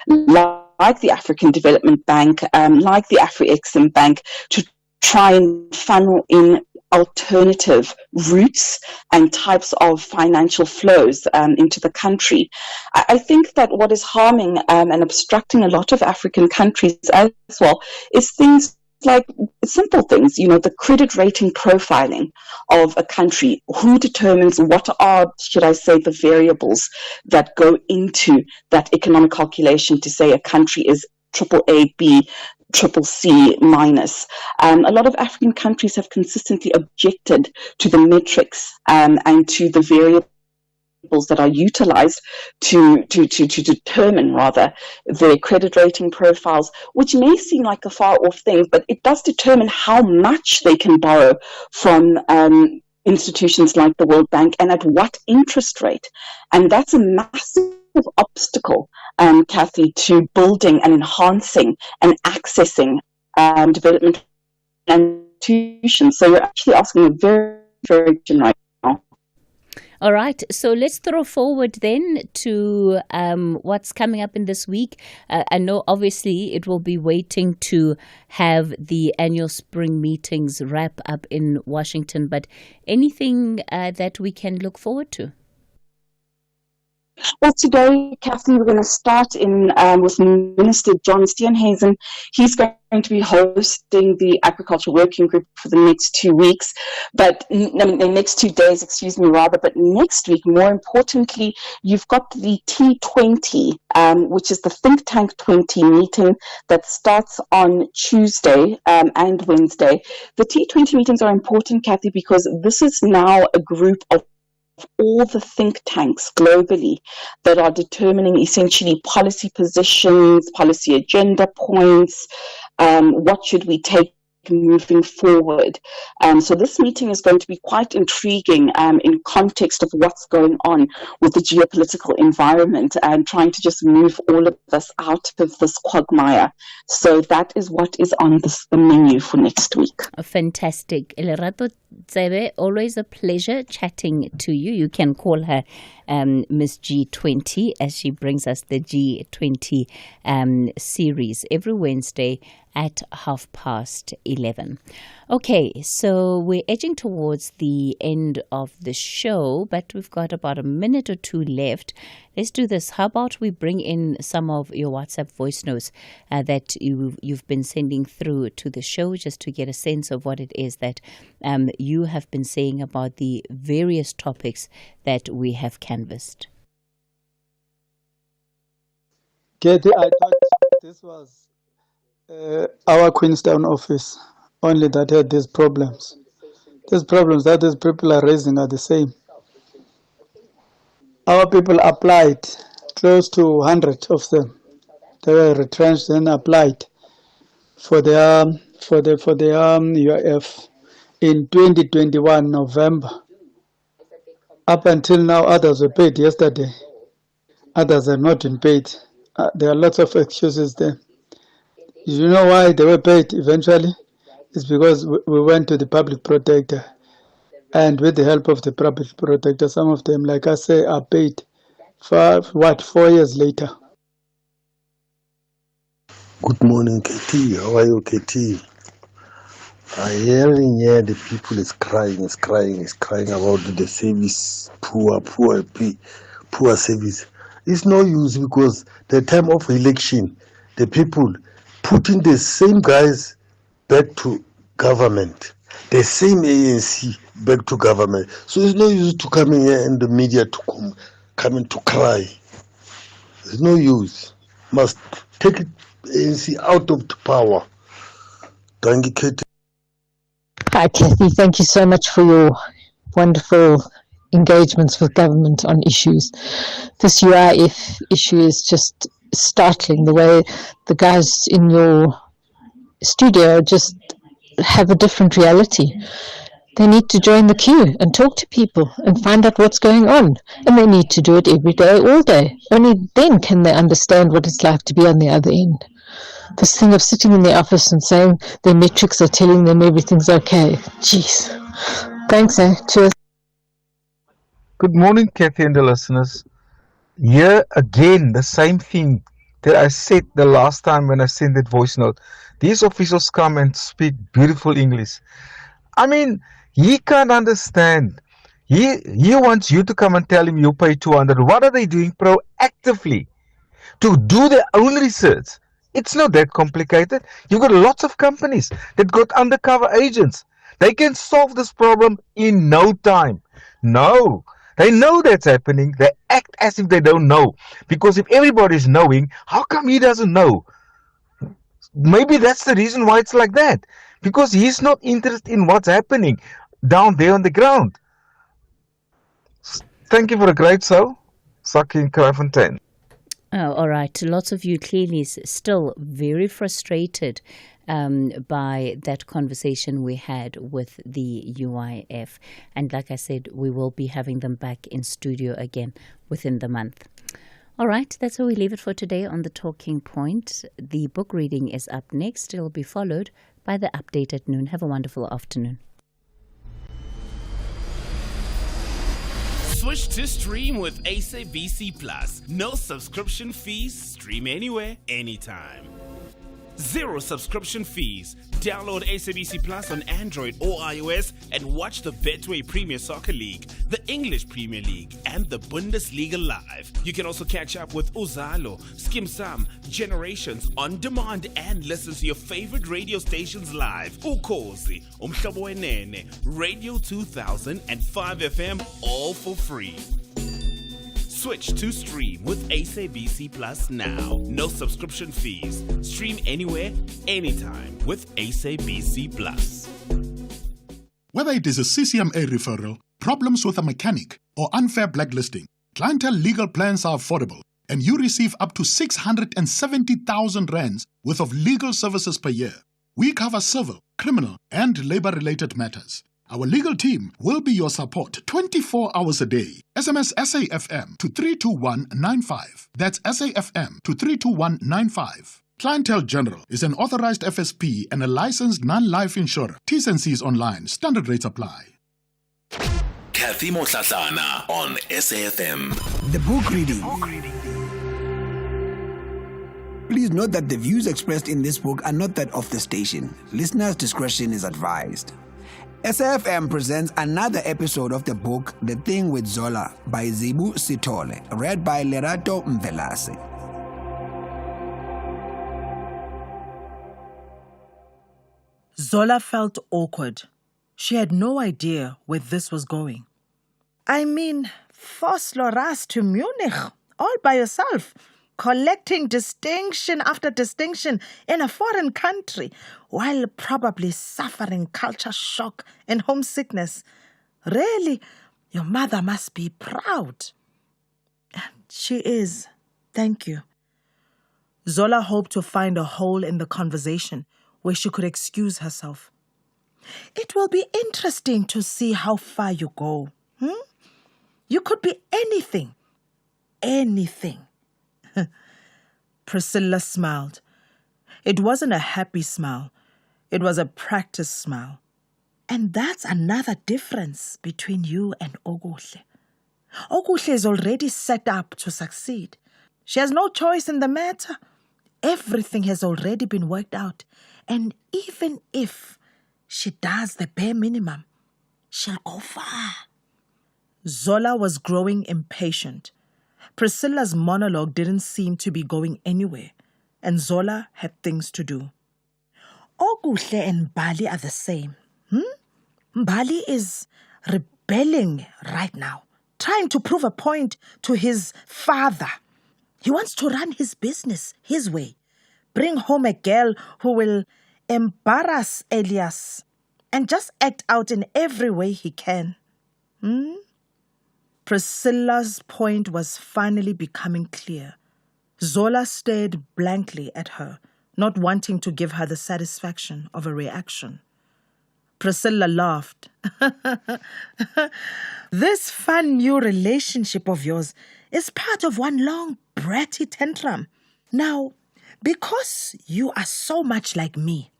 like the African Development Bank, like the Afro-Exim Bank, to try and funnel in alternative routes and types of financial flows into the country? I think that what is harming and obstructing a lot of African countries as well is things like simple things, the credit rating profiling of a country. Who determines what are, should I say, the variables that go into that economic calculation to say a country is AAA, B, CCC minus? A lot of African countries have consistently objected to the metrics and to the variables that are utilized to determine rather their credit rating profiles, which may seem like a far off thing, but it does determine how much they can borrow from institutions like the World Bank and at what interest rate. And that's a massive obstacle, Cathy, to building and enhancing and accessing development institutions. So you're actually asking a very, very question right now. All right, so let's throw forward then to what's coming up in this week. I know obviously it will be waiting to have the annual spring meetings wrap up in Washington, but anything that we can look forward to? Well, today, Cathy, we're going to start with Minister John Steenhuisen. He's going to be hosting the Agriculture Working Group for the next 2 weeks, but the next 2 days, but next week, more importantly, you've got the T20, which is the Think Tank 20 meeting that starts on Tuesday and Wednesday. The T20 meetings are important, Cathy, because this is now a group of all the think tanks globally that are determining essentially policy positions, policy agenda points, what should we take moving forward. So this meeting is going to be quite intriguing in context of what's going on with the geopolitical environment and trying to just move all of us out of this quagmire. So that is what is on the menu for next week. Fantastic. Lerato Tsebe, always a pleasure chatting to you. You can call her Miss G20 as she brings us the G20 series every Wednesday at 11:30. Okay, so we're edging towards the end of the show, but we've got about a minute or two left. Let's do this. How about we bring in some of your WhatsApp voice notes that you've been sending through to the show, just to get a sense of what it is that you have been saying about the various topics that we have canvassed. Cathy, I thought this was our Queenstown office only that had these problems. These problems that these people are raising are the same. Our people applied, close to 100 of them. They were retrenched and applied for their UIF in 2021 November. Up until now, others were paid yesterday. Others have not been paid. There are lots of excuses there. You know why they were paid eventually? It's because we went to the public protector. And with the help of the public protector, some of them, like I say, are paid for 4 years later. Good morning, KT. How are you, KT? I hearing here the people is crying about the service, poor service. It's no use because the time of election, the people putting the same guys back to government, the same ANC back to government. So it's no use to come in here in the media to come in to cry. There's no use. Must take it ANC out of the power. Thank you, Katie. Hi, Cathy. Thank you so much for your wonderful engagements with government on issues. This UIF issue is just startling, the way the guys in your studio just have a different reality. They need to join the queue and talk to people and find out what's going on. And they need to do it every day, all day. Only then can they understand what it's like to be on the other end. This thing of sitting in the office and saying their metrics are telling them everything's okay. Jeez. Thanks, Cheers. Good morning, Cathy and the listeners. Here again, the same thing that I said the last time when I sent that voice note. These officials come and speak beautiful English. I mean, he can't understand. He wants you to come and tell him you pay 200. What are they doing proactively to do their own research? It's not that complicated. You've got lots of companies that got undercover agents. They can solve this problem in no time. No, they know that's happening. They act as if they don't know. Because if everybody's knowing, how come he doesn't know? Maybe that's the reason why it's like that. Because he's not interested in what's happening down there on the ground. Thank you for a great show. Sakin Krafontein. Oh, all right. Lots of you clearly still very frustrated by that conversation we had with the UIF. And like I said, we will be having them back in studio again within the month. All right, that's where we leave it for today on The Talking Point. The book reading is up next. It will be followed by the update at noon. Have a wonderful afternoon. Switch to stream with SABC Plus. No subscription fees. Stream anywhere, anytime. Zero subscription fees. Download SABC Plus on Android or iOS and watch the Betway Premier Soccer League, the English Premier League, and the Bundesliga live. You can also catch up with Uzalo, Skim Sam, Generations on demand and listen to your favorite radio stations live. Ukhozi, Umhlobo Wenene, Radio 2000 and 5FM, all for free. Switch to stream with SABC Plus now. No subscription fees. Stream anywhere, anytime with SABC Plus. Whether it is a CCMA referral, problems with a mechanic, or unfair blacklisting, Clientele legal plans are affordable, and you receive up to 670,000 rands worth of legal services per year. We cover civil, criminal, and labor-related matters. Our legal team will be your support 24 hours a day. SMS SAFM to 32195. That's SAFM to 32195. Clientele General is an authorized FSP and a licensed non-life insurer. T's and C's online. Standard rates apply. Cathy Mohlahlana on SAFM. The book reading. Please note that the views expressed in this book are not that of the station. Listeners' discretion is advised. SAFM presents another episode of the book The Thing with Zola by Zibu Sitole, read by Lerato Mvelase. Zola felt awkward. She had no idea where this was going. I mean, Vos Loras to Munich, all by yourself. collecting distinction after distinction in a foreign country while probably suffering culture shock and homesickness. Really, your mother must be proud. She is. Thank you. Zola hoped to find a hole in the conversation where she could excuse herself. It will be interesting to see how far you go. You could be anything. Anything. Priscilla smiled. It wasn't a happy smile. It was a practice smile. And that's another difference between you and Oguhle. Oguhle is already set up to succeed. She has no choice in the matter. Everything has already been worked out. And even if she does the bare minimum, she'll go far. Zola was growing impatient. Priscilla's monologue didn't seem to be going anywhere, and Zola had things to do. Oguhle and Mbali are the same. Mbali is rebelling right now, trying to prove a point to his father. He wants to run his business his way, bring home a girl who will embarrass Elias and just act out in every way he can. Priscilla's point was finally becoming clear. Zola stared blankly at her, not wanting to give her the satisfaction of a reaction. Priscilla laughed. This fun new relationship of yours is part of one long bratty tantrum. Now, because you are so much like me,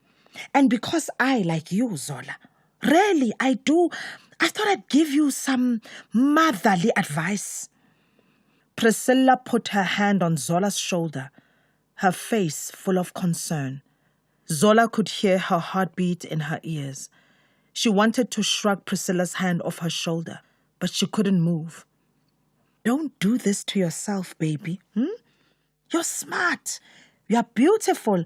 and because I like you, Zola, really, I thought I'd give you some motherly advice. Priscilla put her hand on Zola's shoulder, her face full of concern. Zola could hear her heartbeat in her ears. She wanted to shrug Priscilla's hand off her shoulder, but she couldn't move. Don't do this to yourself, baby. You're smart. You're beautiful.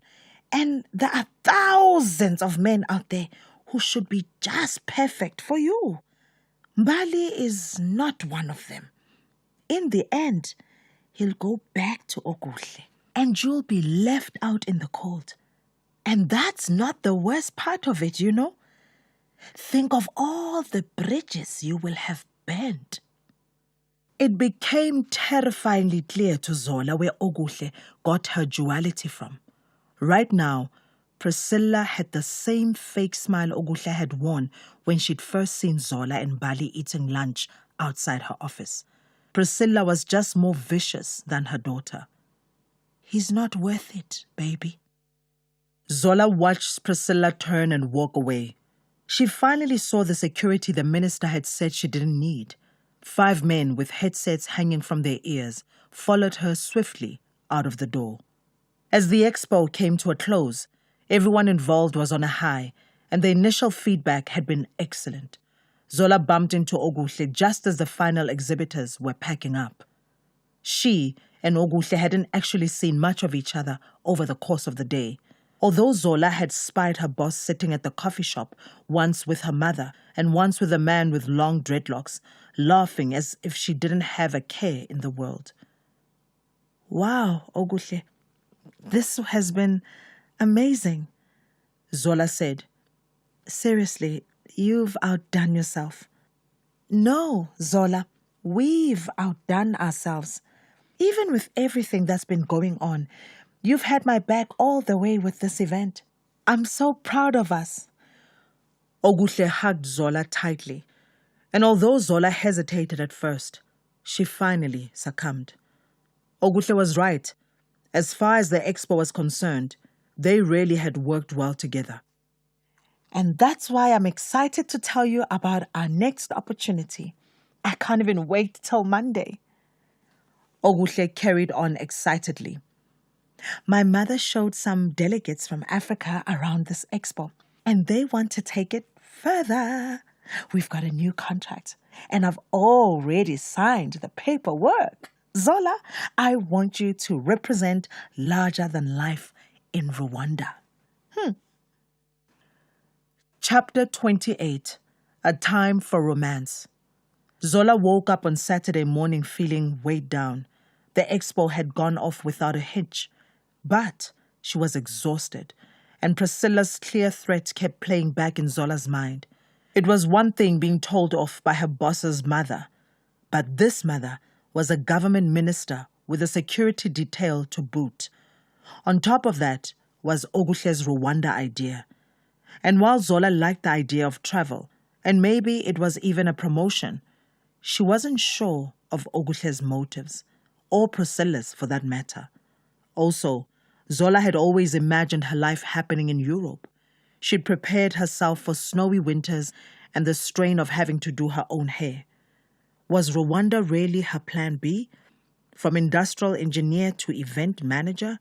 And there are thousands of men out there who should be just perfect for you. Mbali is not one of them. In the end, he'll go back to Oguhle, and you'll be left out in the cold. And that's not the worst part of it, you know. Think of all the bridges you will have burned. It became terrifyingly clear to Zola where Oguhle got her duality from. Right now, Priscilla had the same fake smile Oguhle had worn when she'd first seen Zola and Mbali eating lunch outside her office. Priscilla was just more vicious than her daughter. He's not worth it, baby. Zola watched Priscilla turn and walk away. She finally saw the security the minister had said she didn't need. 5 men with headsets hanging from their ears followed her swiftly out of the door. As the expo came to a close, everyone involved was on a high, and the initial feedback had been excellent. Zola bumped into Oguhle just as the final exhibitors were packing up. She and Oguhle hadn't actually seen much of each other over the course of the day. Although Zola had spied her boss sitting at the coffee shop, once with her mother and once with a man with long dreadlocks, laughing as if she didn't have a care in the world. Wow, Oguhle, this has been amazing, Zola said. Seriously, you've outdone yourself. No, Zola, we've outdone ourselves. Even with everything that's been going on, you've had my back all the way with this event. I'm so proud of us. Oguhle hugged Zola tightly, and although Zola hesitated at first, she finally succumbed. Oguhle was right. As far as the expo was concerned, they really had worked well together. And that's why I'm excited to tell you about our next opportunity. I can't even wait till Monday. Oguhle carried on excitedly. My mother showed some delegates from Africa around this expo, and they want to take it further. We've got a new contract, and I've already signed the paperwork. Zola, I want you to represent larger than life in Rwanda. Chapter 28, A Time for Romance. Zola woke up on Saturday morning feeling weighed down. The expo had gone off without a hitch, but she was exhausted, and Priscilla's clear threat kept playing back in Zola's mind. It was one thing being told off by her boss's mother, but this mother was a government minister with a security detail to boot. On top of that was Ogushe's Rwanda idea. And while Zola liked the idea of travel, and maybe it was even a promotion, she wasn't sure of Ogushe's motives, or Priscilla's for that matter. Also, Zola had always imagined her life happening in Europe. She'd prepared herself for snowy winters and the strain of having to do her own hair. Was Rwanda really her plan B? From industrial engineer to event manager?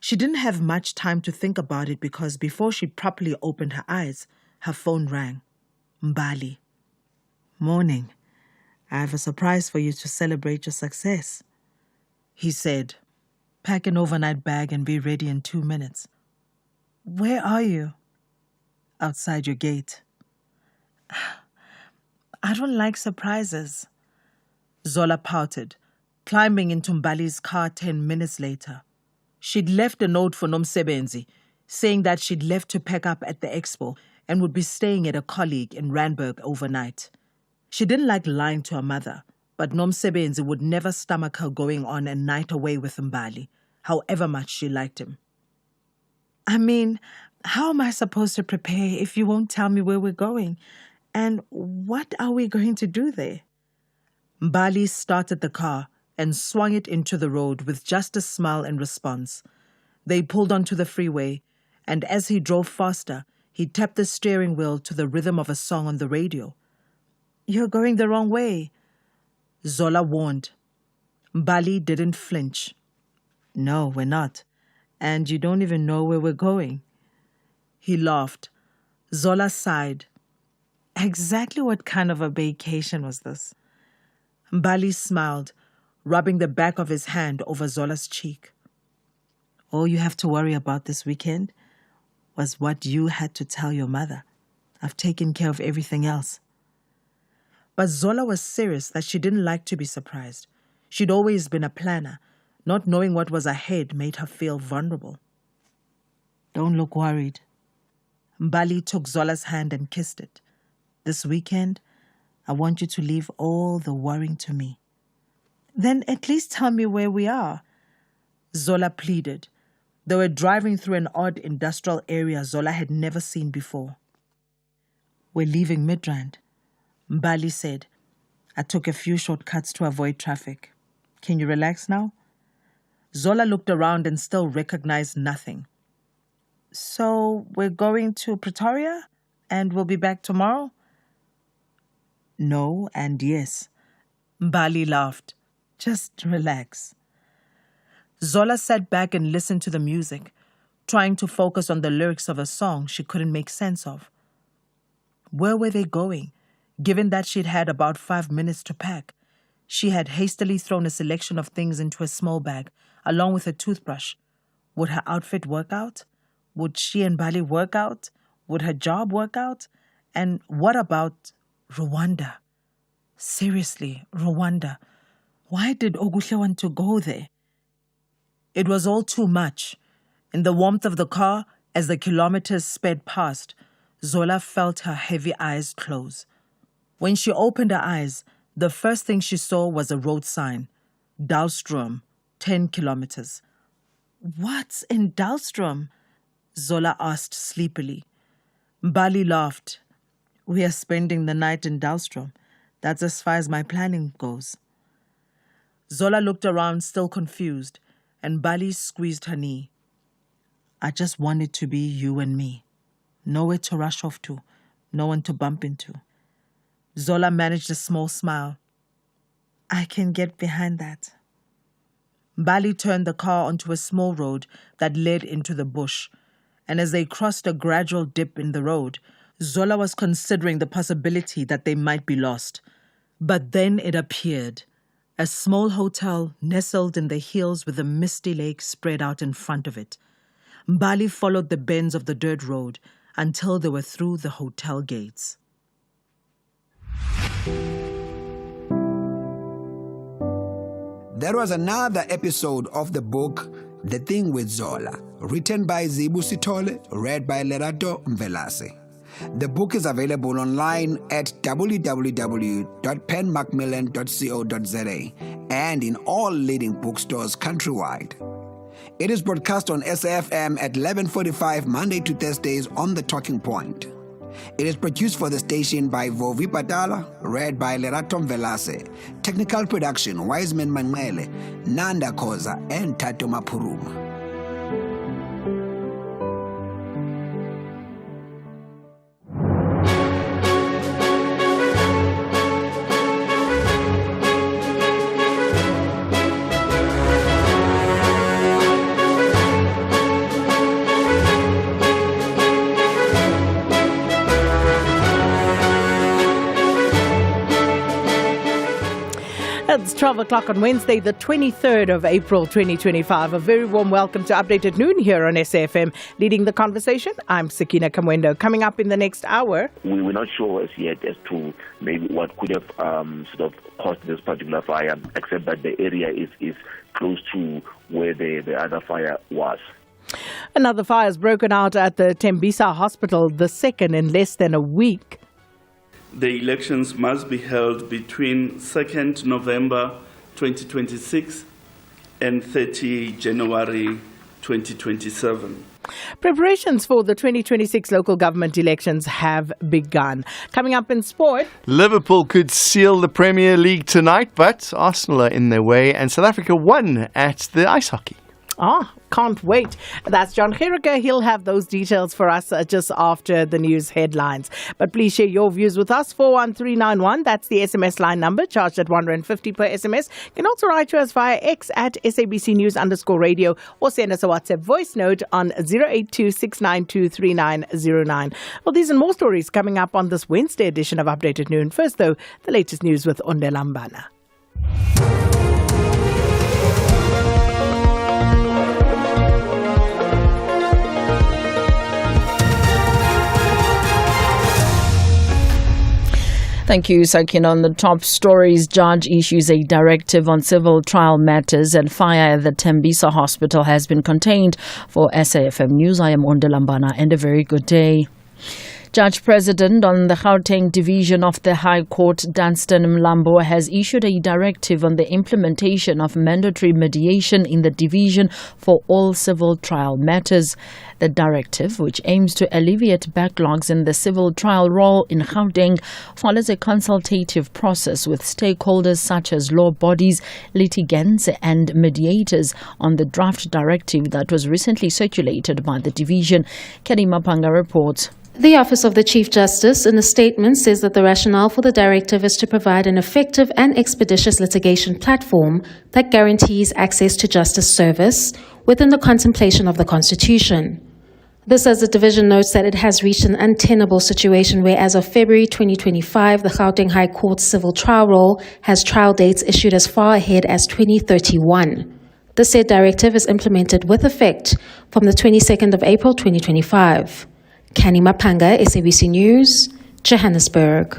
She didn't have much time to think about it because before she properly opened her eyes, her phone rang. Mbali. Morning. I have a surprise for you to celebrate your success. He said, pack an overnight bag and be ready in 2 minutes. Where are you? Outside your gate. I don't like surprises. Zola pouted, climbing into Mbali's car 10 minutes later. She'd left a note for Nomsebenzi, saying that she'd left to pack up at the expo and would be staying at a colleague in Randburg overnight. She didn't like lying to her mother, but Nomsebenzi would never stomach her going on a night away with Mbali, however much she liked him. I mean, how am I supposed to prepare if you won't tell me where we're going? And what are we going to do there? Mbali started the car and swung it into the road with just a smile in response. They pulled onto the freeway, and as he drove faster, he tapped the steering wheel to the rhythm of a song on the radio. You're going the wrong way, Zola warned. Mbali didn't flinch. No, we're not. And you don't even know where we're going. He laughed. Zola sighed. Exactly what kind of a vacation was this? Mbali smiled, rubbing the back of his hand over Zola's cheek. All you have to worry about this weekend was what you had to tell your mother. I've taken care of everything else. But Zola was serious that she didn't like to be surprised. She'd always been a planner. Not knowing what was ahead made her feel vulnerable. Don't look worried. Mbali took Zola's hand and kissed it. This weekend, I want you to leave all the worrying to me. Then at least tell me where we are, Zola pleaded. They were driving through an odd industrial area Zola had never seen before. We're leaving Midrand, Mbali said. I took a few shortcuts to avoid traffic. Can you relax now? Zola looked around and still recognized nothing. So we're going to Pretoria and we'll be back tomorrow? No and yes. Mbali laughed. Just relax. Zola sat back and listened to the music, trying to focus on the lyrics of a song she couldn't make sense of. Where were they going? Given that she'd had about 5 minutes to pack, she had hastily thrown a selection of things into a small bag, along with a toothbrush. Would her outfit work out? Would she and Bali work out? Would her job work out? And what about Rwanda? Seriously, Rwanda. Why did Ogushe want to go there? It was all too much. In the warmth of the car, as the kilometers sped past, Zola felt her heavy eyes close. When she opened her eyes, the first thing she saw was a road sign. Dalstrom, 10 kilometers. What's in Dalstrom? Zola asked sleepily. Mbali laughed. We are spending the night in Dalstrom. That's as far as my planning goes. Zola looked around, still confused, and Mbali squeezed her knee. I just want it to be you and me. Nowhere to rush off to, no one to bump into. Zola managed a small smile. I can get behind that. Mbali turned the car onto a small road that led into the bush, and as they crossed a gradual dip in the road, Zola was considering the possibility that they might be lost. But then it appeared. A small hotel nestled in the hills with a misty lake spread out in front of it. Mbali followed the bends of the dirt road until they were through the hotel gates. That was another episode of the book The Thing with Zola, written by Zibu Sitole, read by Lerato Mvelase. The book is available online at www.penmacmillan.co.za and in all leading bookstores countrywide. It is broadcast on SAFM at 11:45 Monday to Thursdays on The Talking Point. It is produced for the station by Vovi Patala, read by Lerato Mvelase. Technical production, Wiseman Manmele, Nanda Koza, and Tato Mapuruma. It's 12 o'clock on Wednesday, the 23rd of April, 2025. A very warm welcome to Update at Noon here on SAFM. Leading the conversation, I'm Sakina Kamwendo. Coming up in the next hour. We're not sure as yet as to maybe what could have caused this particular fire, except that the area is close to where the other fire was. Another fire has broken out at the Tembisa Hospital, the second in less than a week. The elections must be held between 2nd November 2026 and 30 January 2027. Preparations for the 2026 local government elections have begun. Coming up in sport, Liverpool could seal the Premier League tonight, but Arsenal are in their way and South Africa won at the ice hockey. Can't wait. That's John Gericke. He'll have those details for us just after the news headlines. But please share your views with us. 41391. That's the SMS line number, charged at R150 per SMS. You can also write to us via X at SABC News_radio or send us a WhatsApp voice note on 082-692-3909. Well, these and more stories coming up on this Wednesday edition of Update at Noon. First, though, the latest news with Ondelambana. Thank you, Sakin. On the top stories, judge issues a directive on civil trial matters and fire at the Tembisa Hospital has been contained. For SAFM News, I am Ondelambana and a very good day. Judge President on the Gauteng Division of the High Court, Dunstan Mlambo, has issued a directive on the implementation of mandatory mediation in the division for all civil trial matters. The directive, which aims to alleviate backlogs in the civil trial role in Gauteng, follows a consultative process with stakeholders such as law bodies, litigants and mediators on the draft directive that was recently circulated by the division. Cathy Mohlahlana reports. The Office of the Chief Justice in a statement says that the rationale for the directive is to provide an effective and expeditious litigation platform that guarantees access to justice service within the contemplation of the Constitution. This as the division notes that it has reached an untenable situation where as of February 2025, the Gauteng High Court civil trial role has trial dates issued as far ahead as 2031. The said directive is implemented with effect from the 22nd of April 2025. Kani Mapanga, SABC News, Johannesburg.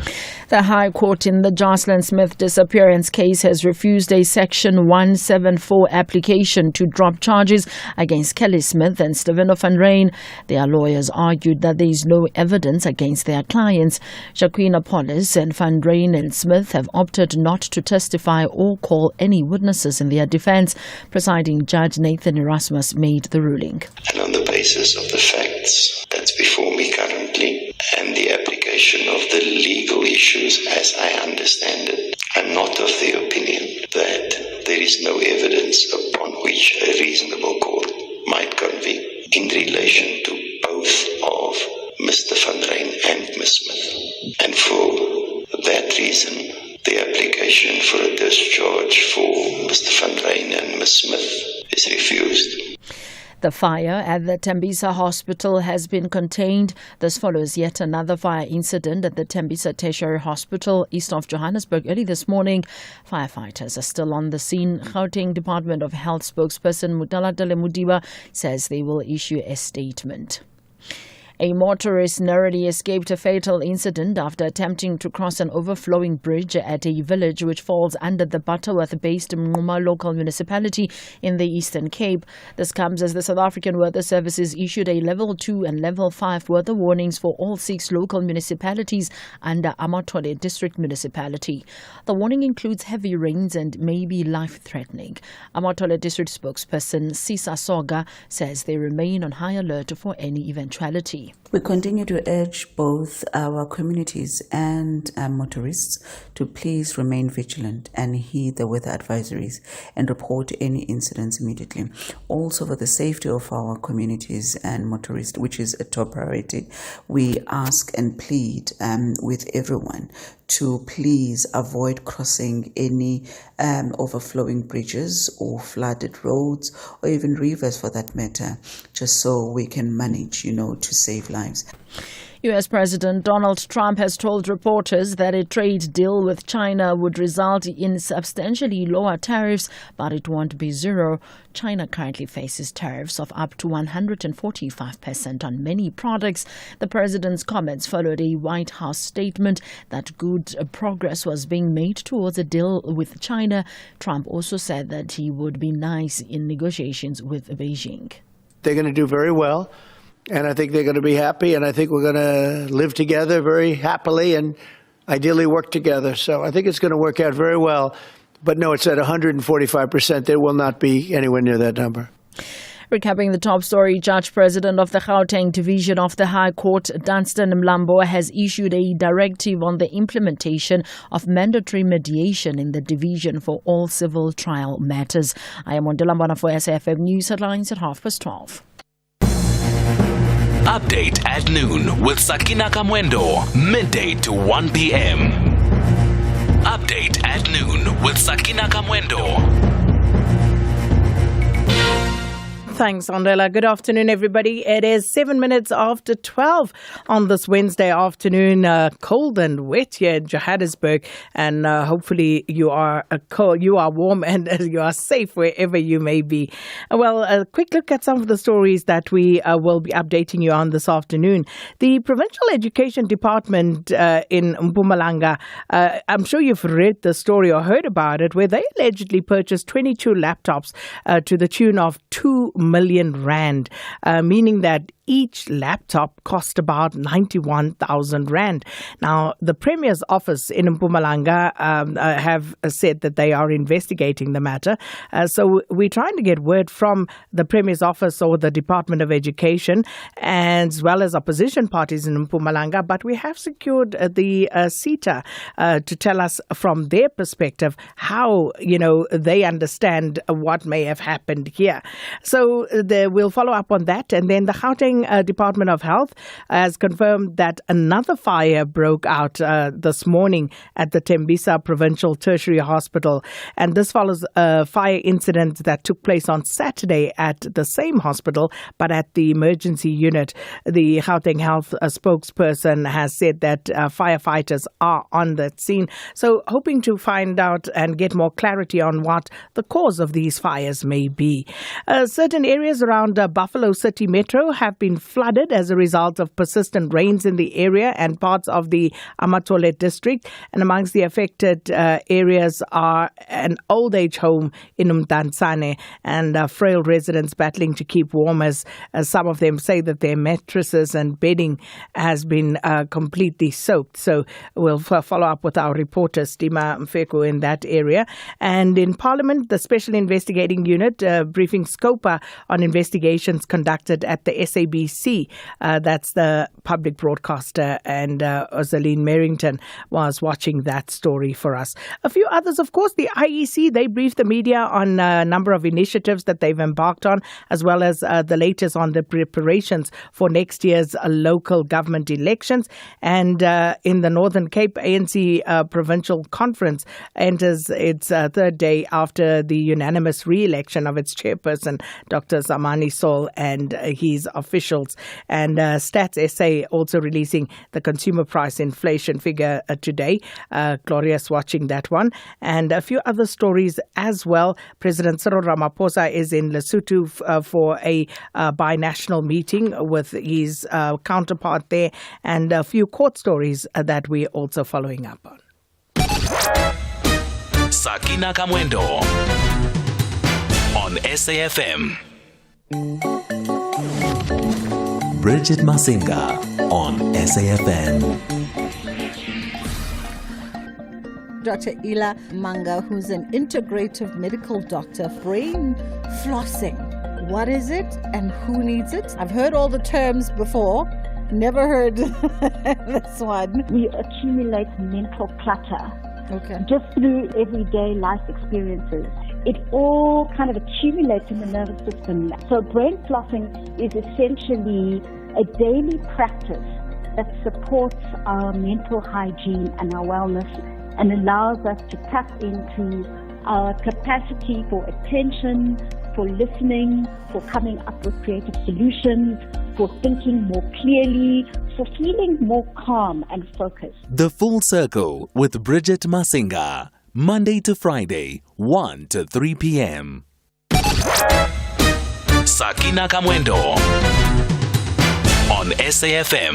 The High Court in the Jocelyn Smith disappearance case has refused a Section 174 application to drop charges against Kelly Smith and Stephen van Ryn. Their lawyers argued that there is no evidence against their clients. Jacqueline Apollos and van Ryn and Smith have opted not to testify or call any witnesses in their defense. Presiding Judge Nathan Erasmus made the ruling. And on the basis of the facts that's before me currently and the application of the legal issues as I understand it, I'm not of the opinion that there is no evidence upon which a reasonable court might convene in relation to both of Mr. van Ryn and Ms. Smith. And for that reason, the application for a discharge for Mr. van Ryn and Ms. Smith is refused. The fire at the Tembisa Hospital has been contained. This follows yet another fire incident at the Tembisa Tertiary Hospital east of Johannesburg early this morning. Firefighters are still on the scene. Gauteng Department of Health spokesperson Mutalatele Mudiba says they will issue a statement. A motorist narrowly escaped a fatal incident after attempting to cross an overflowing bridge at a village which falls under the Butterworth-based Mnguma local municipality in the Eastern Cape. This comes as the South African Weather Services issued a Level 2 and Level 5 weather warnings for all 6 local municipalities under Amatole District Municipality. The warning includes heavy rains and may be life-threatening. Amatole District spokesperson Sisa Soga says they remain on high alert for any eventuality. We continue to urge both our communities and motorists to please remain vigilant and heed the weather advisories and report any incidents immediately. Also, for the safety of our communities and motorists, which is a top priority, we ask and plead with everyone to please avoid crossing any overflowing bridges or flooded roads or even rivers for that matter, just so we can manage, to save lives. U.S. President Donald Trump has told reporters that a trade deal with China would result in substantially lower tariffs, but it won't be zero. China currently faces tariffs of up to 145% on many products. The president's comments followed a White House statement that good progress was being made towards a deal with China. Trump also said that he would be nice in negotiations with Beijing. They're going to do very well. And I think they're going to be happy, and I think we're going to live together very happily and ideally work together. So I think it's going to work out very well. But no, it's at 145%. There will not be anywhere near that number. Recapping the top story, Judge President of the Gauteng Division of the High Court, Dunstan Mlambo, has issued a directive on the implementation of mandatory mediation in the division for all civil trial matters. I am Ondilambana for SAFM News Headlines at 12:30. Update at noon with Sakina Kamwendo, midday to 1 p.m. Update at noon with Sakina Kamwendo. Thanks, Andela. Good afternoon, everybody. It is 7 minutes after 12 on this Wednesday afternoon. Cold and wet here in Johannesburg, and hopefully you are warm and you are safe wherever you may be. Well, a quick look at some of the stories that we will be updating you on this afternoon. The Provincial Education Department in Mpumalanga, I'm sure you've read the story or heard about it, where they allegedly purchased 22 laptops to the tune of 2 million rand, meaning that each laptop cost about 91,000 rand. Now, the Premier's office in Mpumalanga have said that they are investigating the matter. So we're trying to get word from the Premier's office or the Department of Education, as well as opposition parties in Mpumalanga. But we have secured the CETA to tell us from their perspective how, they understand what may have happened here. So we'll follow up on that. And then the Gauteng Department of Health has confirmed that another fire broke out this morning at the Tembisa Provincial Tertiary Hospital. And this follows a fire incident that took place on Saturday at the same hospital, but at the emergency unit. The Gauteng Health spokesperson has said that firefighters are on that scene. So hoping to find out and get more clarity on what the cause of these fires may be. Certain areas around Buffalo City Metro have been flooded as a result of persistent rains in the area and parts of the Amatole district. And amongst the affected areas are an old age home in Mdantsane and frail residents battling to keep warm as some of them say that their mattresses and bedding has been completely soaked. So we'll follow up with our reporter Stima Mfeko in that area. And in Parliament, the Special Investigating Unit briefing SCOPA on investigations conducted at the SABC. That's the public broadcaster, and Ozaline Merrington was watching that story for us. A few others, of course, the IEC, they briefed the media on a number of initiatives that they've embarked on, as well as the latest on the preparations for next year's local government elections. And in the Northern Cape, ANC Provincial Conference enters its third day after the unanimous re-election of its chairperson, Dr. Zamani Saul, and his official officials. And Stats SA also releasing the consumer price inflation figure today. Gloria's watching that one. And a few other stories as well. President Cyril Ramaphosa is in Lesotho for a binational meeting with his counterpart there, and a few court stories that we're also following up on. Sakina Kamwendo on SAFM. Bridget Masinga on SAFM. Dr. Ila Manga, who's an integrative medical doctor, brain flossing. What is it and who needs it? I've heard all the terms before, never heard this one. We accumulate mental clutter just through everyday life experiences. It all kind of accumulates in the nervous system. So brain flossing is essentially a daily practice that supports our mental hygiene and our wellness and allows us to tap into our capacity for attention, for listening, for coming up with creative solutions, for thinking more clearly, for feeling more calm and focused. The Full Circle with Bridget Masinga, Monday to Friday, 1 to 3 p.m. Sakina Kamwendo on SAFM.